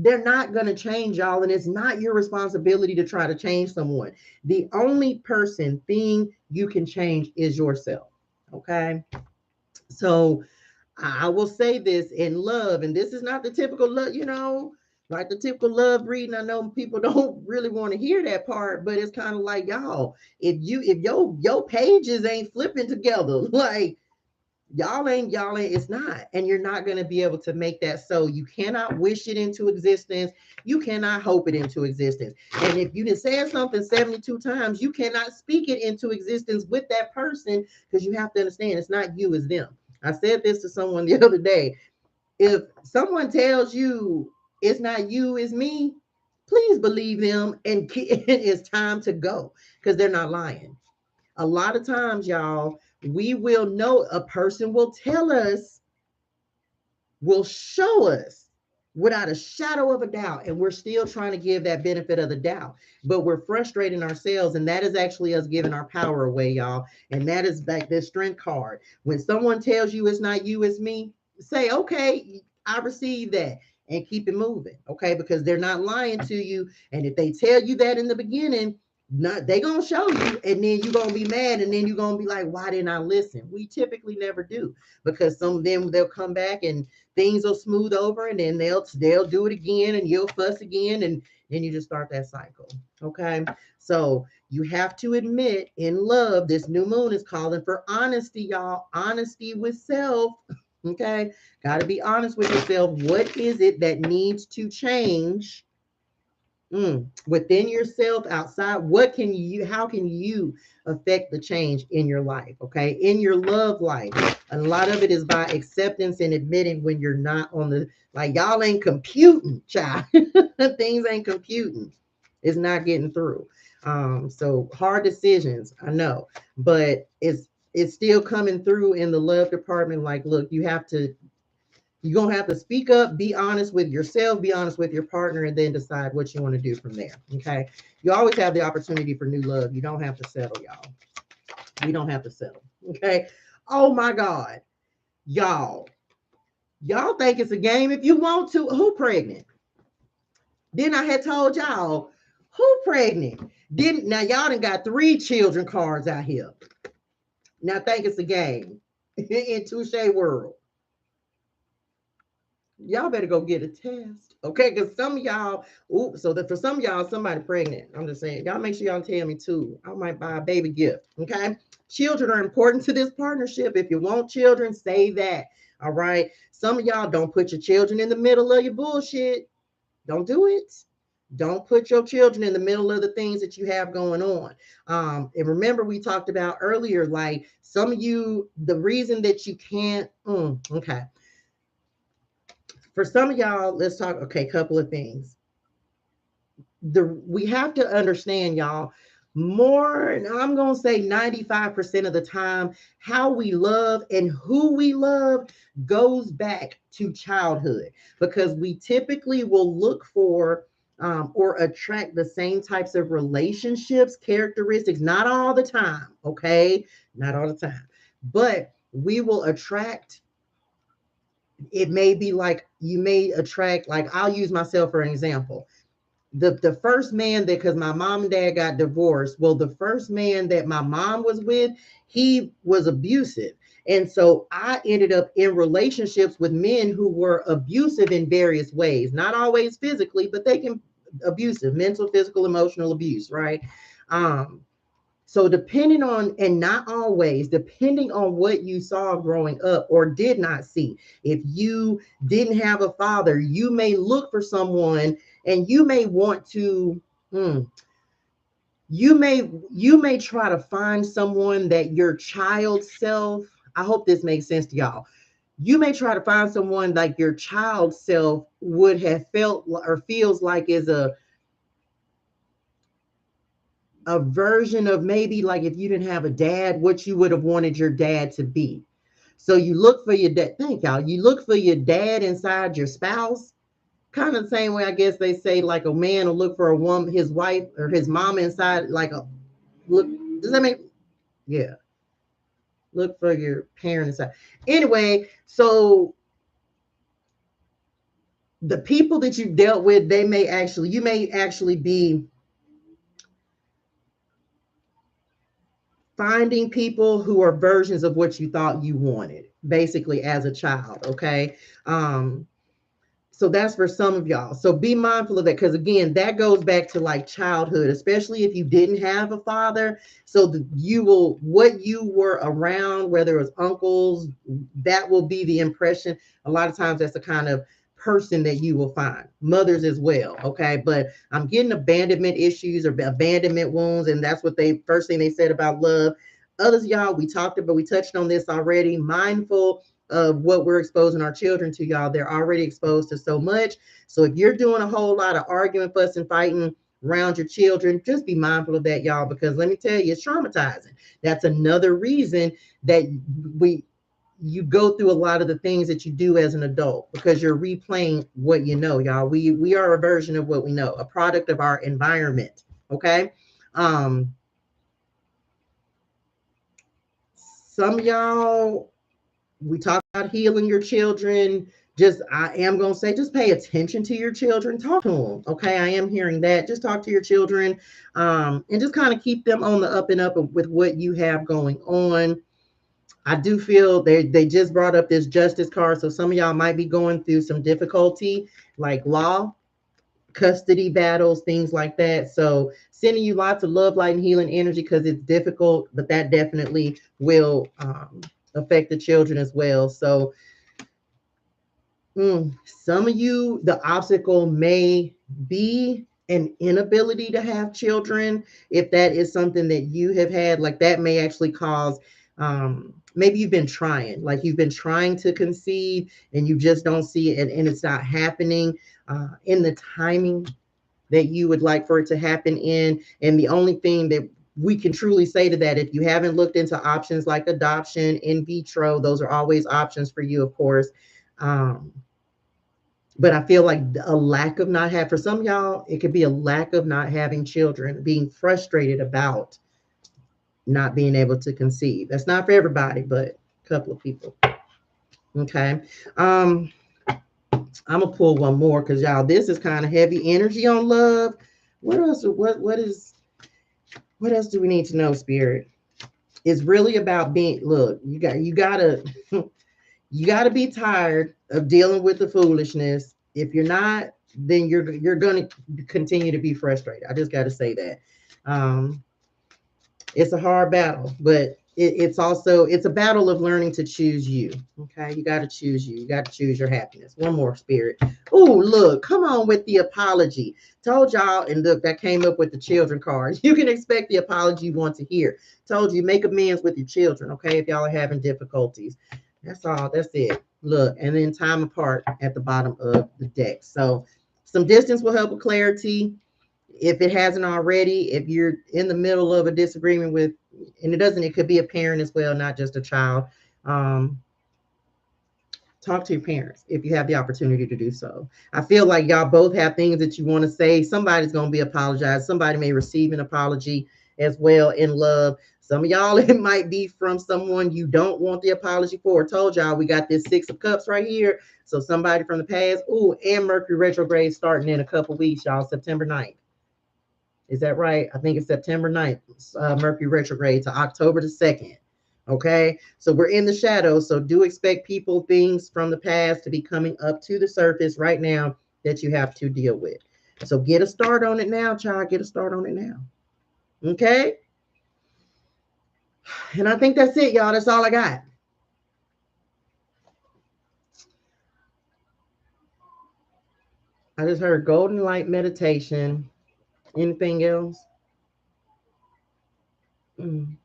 they're not going to change, y'all, and it's not your responsibility to try to change someone. The only thing you can change is yourself. Okay. So I will say this in love, and this is not the typical love, like the typical love reading. I know people don't really want to hear that part, but it's kind of like, y'all, if your pages ain't flipping together, like y'all ain't, it's not, and you're not going to be able to make that. So you cannot wish it into existence. You cannot hope it into existence. And if you did say something 72 times, you cannot speak it into existence with that person, because you have to understand it's not you, it's them. I said this to someone the other day. If someone tells you it's not you, it's me, please believe them, and it's time to go, because they're not lying. A lot of times, y'all, we will know, a person will tell us, will show us without a shadow of a doubt, and we're still trying to give that benefit of the doubt, but we're frustrating ourselves, and that is actually us giving our power away, y'all. And that is like this strength card. When someone tells you it's not you, it's me, say, okay, I receive that, and keep it moving. Okay, because they're not lying to you. And if they tell you that in the beginning, not, they gonna show you, and then you're gonna be mad, and then you're gonna be like, why didn't I listen? We typically never do, because some of them, they'll come back and things will smooth over, and then they'll do it again, and you'll fuss again, and then you just start that cycle. Okay. So you have to admit, in love, this new moon is calling for honesty, y'all. Honesty with self. Okay. Got to be honest with yourself. What is it that needs to change Within yourself, outside, how can you affect the change in your life? Okay, in your love life, a lot of it is by acceptance and admitting when you're not on the, like, y'all ain't computing, child. Things ain't computing. It's not getting through. So hard decisions, I know, but it's still coming through in the love department. Like, look, you're going to have to speak up, be honest with yourself, be honest with your partner, and then decide what you want to do from there. Okay. You always have the opportunity for new love. You don't have to settle, y'all. You don't have to settle. Okay. Oh my God. Y'all. Y'all think it's a game if you want to. Who pregnant? Then I had told y'all, who pregnant? Didn't now y'all done got 3 children cards out here. Now think it's a game in ToShae world. Y'all better go get a test, okay? Because some of y'all, so that for some of y'all, somebody pregnant. I'm just saying, y'all make sure y'all tell me too. I might buy a baby gift, okay? Children are important to this partnership. If you want children, say that, all right? Some of y'all don't put your children in the middle of your bullshit. Don't do it. Don't put your children in the middle of the things that you have going on. And remember, we talked about earlier, like some of you, the reason that you can't, okay. For some of y'all, let's talk, okay, couple of things. We have to understand, y'all, more, and I'm going to say 95% of the time, how we love and who we love goes back to childhood, because we typically will look for or attract the same types of relationships, characteristics, not all the time, okay? Not all the time, but we will attract, it may be like you may attract, like I'll use myself for an example. The first man that, because my mom and dad got divorced, well, the first man that my mom was with, he was abusive. And so I ended up in relationships with men who were abusive in various ways, not always physically, but they can abusive, mental, physical, emotional abuse, right? So depending on, and not always, depending on what you saw growing up or did not see, if you didn't have a father, you may look for someone and you may want to, you may try to find someone that your child self, I hope this makes sense to y'all. You may try to find someone like your child self would have felt or feels like is a version of, maybe like if you didn't have a dad, what you would have wanted your dad to be. So you look for your dad. Thank y'all. You look for your dad inside your spouse. Kind of the same way I guess they say like a man will look for a woman, his wife or his mom inside, like a look. Does that make, yeah. Look for your parent inside. Anyway, so the people that you dealt with, you may actually be finding people who are versions of what you thought you wanted, basically as a child. Okay. So that's for some of y'all. So be mindful of that, because again, that goes back to like childhood, especially if you didn't have a father. So what you were around, whether it was uncles, that will be the impression. A lot of times that's the kind of person that you will find. Mothers as well. Okay. But I'm getting abandonment issues or abandonment wounds. And that's what first thing they said about love. Others, y'all, we touched on this already. Mindful of what we're exposing our children to, y'all. They're already exposed to so much. So if you're doing a whole lot of arguing, fussing, fighting around your children, just be mindful of that, y'all, because let me tell you, it's traumatizing. That's another reason that you go through a lot of the things that you do as an adult, because you're replaying what you know, y'all. We are a version of what we know, a product of our environment. Okay. Some of y'all, we talk about healing your children. I am going to say, just pay attention to your children. Talk to them. Okay. I am hearing that. Just talk to your children, and just kind of keep them on the up and up with what you have going on. I do feel they just brought up this justice card. So some of y'all might be going through some difficulty, like law, custody battles, things like that. So sending you lots of love, light, and healing energy, because it's difficult, but that definitely will affect the children as well. So some of you, the obstacle may be an inability to have children, if that is something that you have had, like that may actually cause, maybe you've been trying, like you've been trying to conceive and you just don't see it, and it's not happening in the timing that you would like for it to happen in. And the only thing that we can truly say to that, if you haven't looked into options like adoption, in vitro, those are always options for you, of course. Um, but I feel like a lack of not have, for some of y'all, it could be a lack of not having children, being frustrated about not being able to conceive. That's not for everybody, but a couple of people. Okay. I'm gonna pull one more because y'all, this is kind of heavy energy on love. What else? What else do we need to know, Spirit? It's really about being. Look, you gotta you gotta be tired of dealing with the foolishness. If you're not, then you're gonna continue to be frustrated. I just gotta say that. Um, it's a hard battle, but it's also it's a battle of learning to choose you. Okay, you got to choose you. You got to choose your happiness. One more, Spirit. Oh, look, come on with the apology. Told y'all, and look, that came up with the children card. You can expect the apology you want to hear. Told you, make amends with your children. Okay, if y'all are having difficulties, that's all. That's it. Look, and then time apart at the bottom of the deck. So some distance will help with clarity if it hasn't already. If you're in the middle of a disagreement with, and it could be a parent as well, not just a child. um Talk to your parents if you have the opportunity to do so. I feel like y'all both have things that you want to say. Somebody's going to be apologized. Somebody may receive an apology as well in love. Some of y'all, it might be from someone you don't want the apology for. I told y'all we got this 6 of Cups right here. So somebody from the past. Ooh, and Mercury retrograde starting in a couple weeks, y'all. September 9th. Is that right? I think it's September 9th, Mercury retrograde to October the 2nd. Okay. So we're in the shadows. So do expect people, things from the past to be coming up to the surface right now that you have to deal with. So get a start on it now, child. Get a start on it now. Okay. And I think that's it, y'all. That's all I got. I just heard golden light meditation. Anything else? Mm.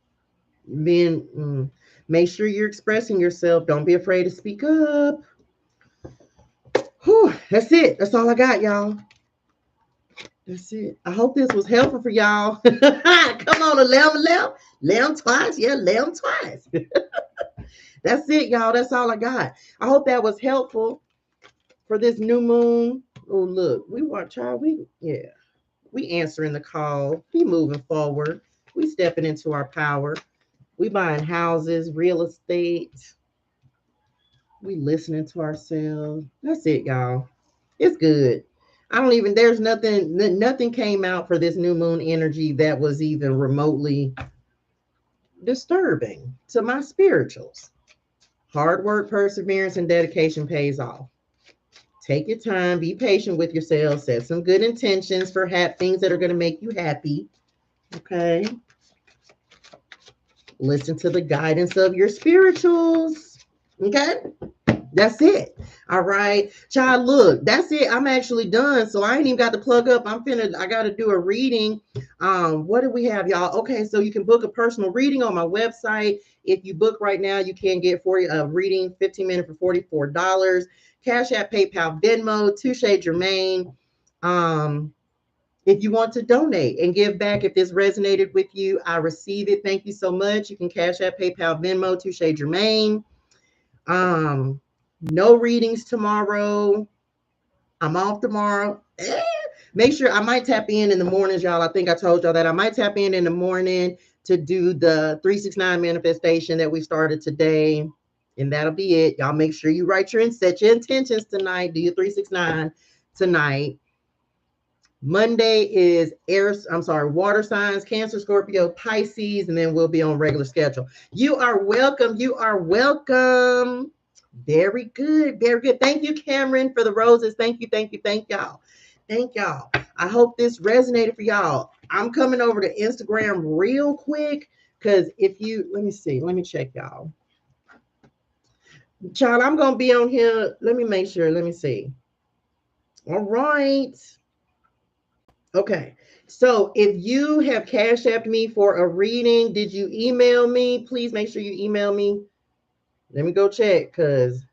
Make sure you're expressing yourself. Don't be afraid to speak up. Whew, that's it. That's all I got, y'all. That's it. I hope this was helpful for y'all. Come on, a lamb twice. Yeah, lamb twice. That's it, y'all. That's all I got. I hope that was helpful for this new moon. Oh, look, we want y'all. We answering the call. We moving forward. We stepping into our power. We buying houses, real estate. We listening to ourselves. That's it, y'all. It's good. I don't even, there's nothing came out for this new moon energy that was even remotely disturbing to my spirituals. Hard work, perseverance, and dedication pays off. Take your time, be patient with yourself, set some good intentions for things that are going to make you happy. Okay. Listen to the guidance of your spirituals. Okay. That's it. All right. Child, look, that's it. I'm actually done. So I ain't even got to plug up. I got to do a reading. What do we have, y'all? Okay. So you can book a personal reading on my website. If you book right now, you can get for a reading 15 minutes for $44. Cash App, PayPal, Venmo, ToShae Germaine. If you want to donate and give back, if this resonated with you, I receive it. Thank you so much. You can Cash App, PayPal, Venmo, ToShae Germaine. No readings tomorrow. I'm off tomorrow. Make sure I might tap in the mornings, y'all. I think I told y'all that I might tap in the morning to do the 369 manifestation that we started today. And that'll be it. Y'all make sure you write set your intentions tonight. Do your 369 tonight. Monday is water signs, Cancer, Scorpio, Pisces, and then we'll be on regular schedule. You are welcome. You are welcome. Very good. Very good. Thank you, Cameron, for the roses. Thank you. Thank you. Thank y'all. Thank y'all. I hope this resonated for y'all. I'm coming over to Instagram real quick because let me see. Let me check y'all. Child, I'm going to be on here. Let me make sure. Let me see. All right. Okay. So if you have Cash Apped me for a reading, did you email me? Please make sure you email me. Let me go check because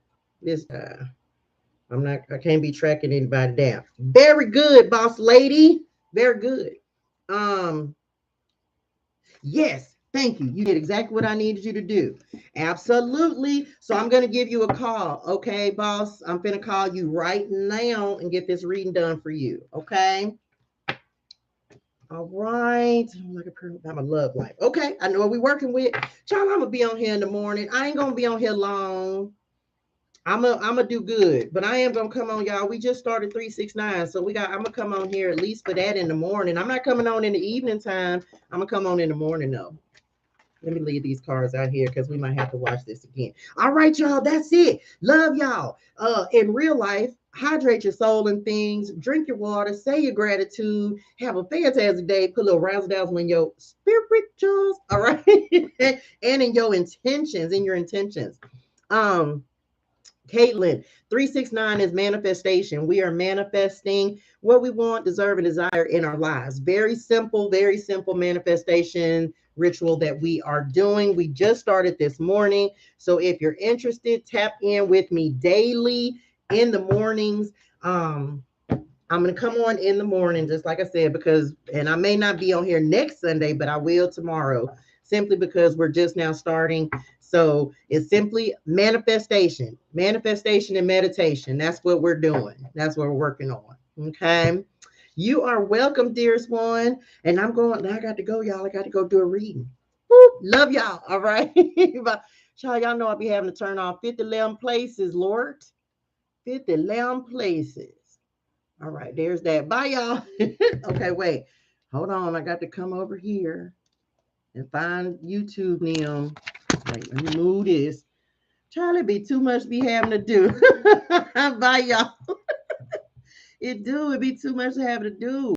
this I can't be tracking anybody down. Very good, boss lady. Very good. Um, yes, thank you. You did exactly what I needed you to do. Absolutely. So I'm gonna give you a call. Okay, boss. I'm gonna call you right now and get this reading done for you. Okay. All right. I'm a love life. Okay, I know what we're working with. Child, I'm gonna be on here in the morning. I ain't gonna be on here long. I'm gonna do good, but I am gonna come on, y'all. We just started 369, so I'm gonna come on here at least for that in the morning. I'm not coming on in the evening time. I'm gonna come on in the morning though. Let me leave these cards out here because we might have to watch this again. All right, y'all. That's it. Love y'all. In real life, hydrate your soul and things. Drink your water. Say your gratitude. Have a fantastic day. Put a little razzle dazzle in your spirituals. All right, and in your intentions. In your intentions. Um. Caitlin, 369 is manifestation. We are manifesting what we want, deserve, and desire in our lives. Very simple manifestation ritual that we are doing. We just started this morning. So if you're interested, tap in with me daily in the mornings. I'm going to come on in the morning, just like I said, and I may not be on here next Sunday, but I will tomorrow, simply because we're just now starting. So it's simply manifestation and meditation. That's what we're doing. That's what we're working on. Okay. You are welcome, dearest one. And I got to go, y'all. I got to go do a reading. Woo, love y'all. All right. Y'all know I'll be having to turn off 50 lamb places, Lord. 50 lamb places. All right, there's that. Bye, y'all. Okay, wait. Hold on. I got to come over here and find YouTube now. Wait, let me move this. Charlie be too much be having to do. Bye, y'all. It be too much to have to do.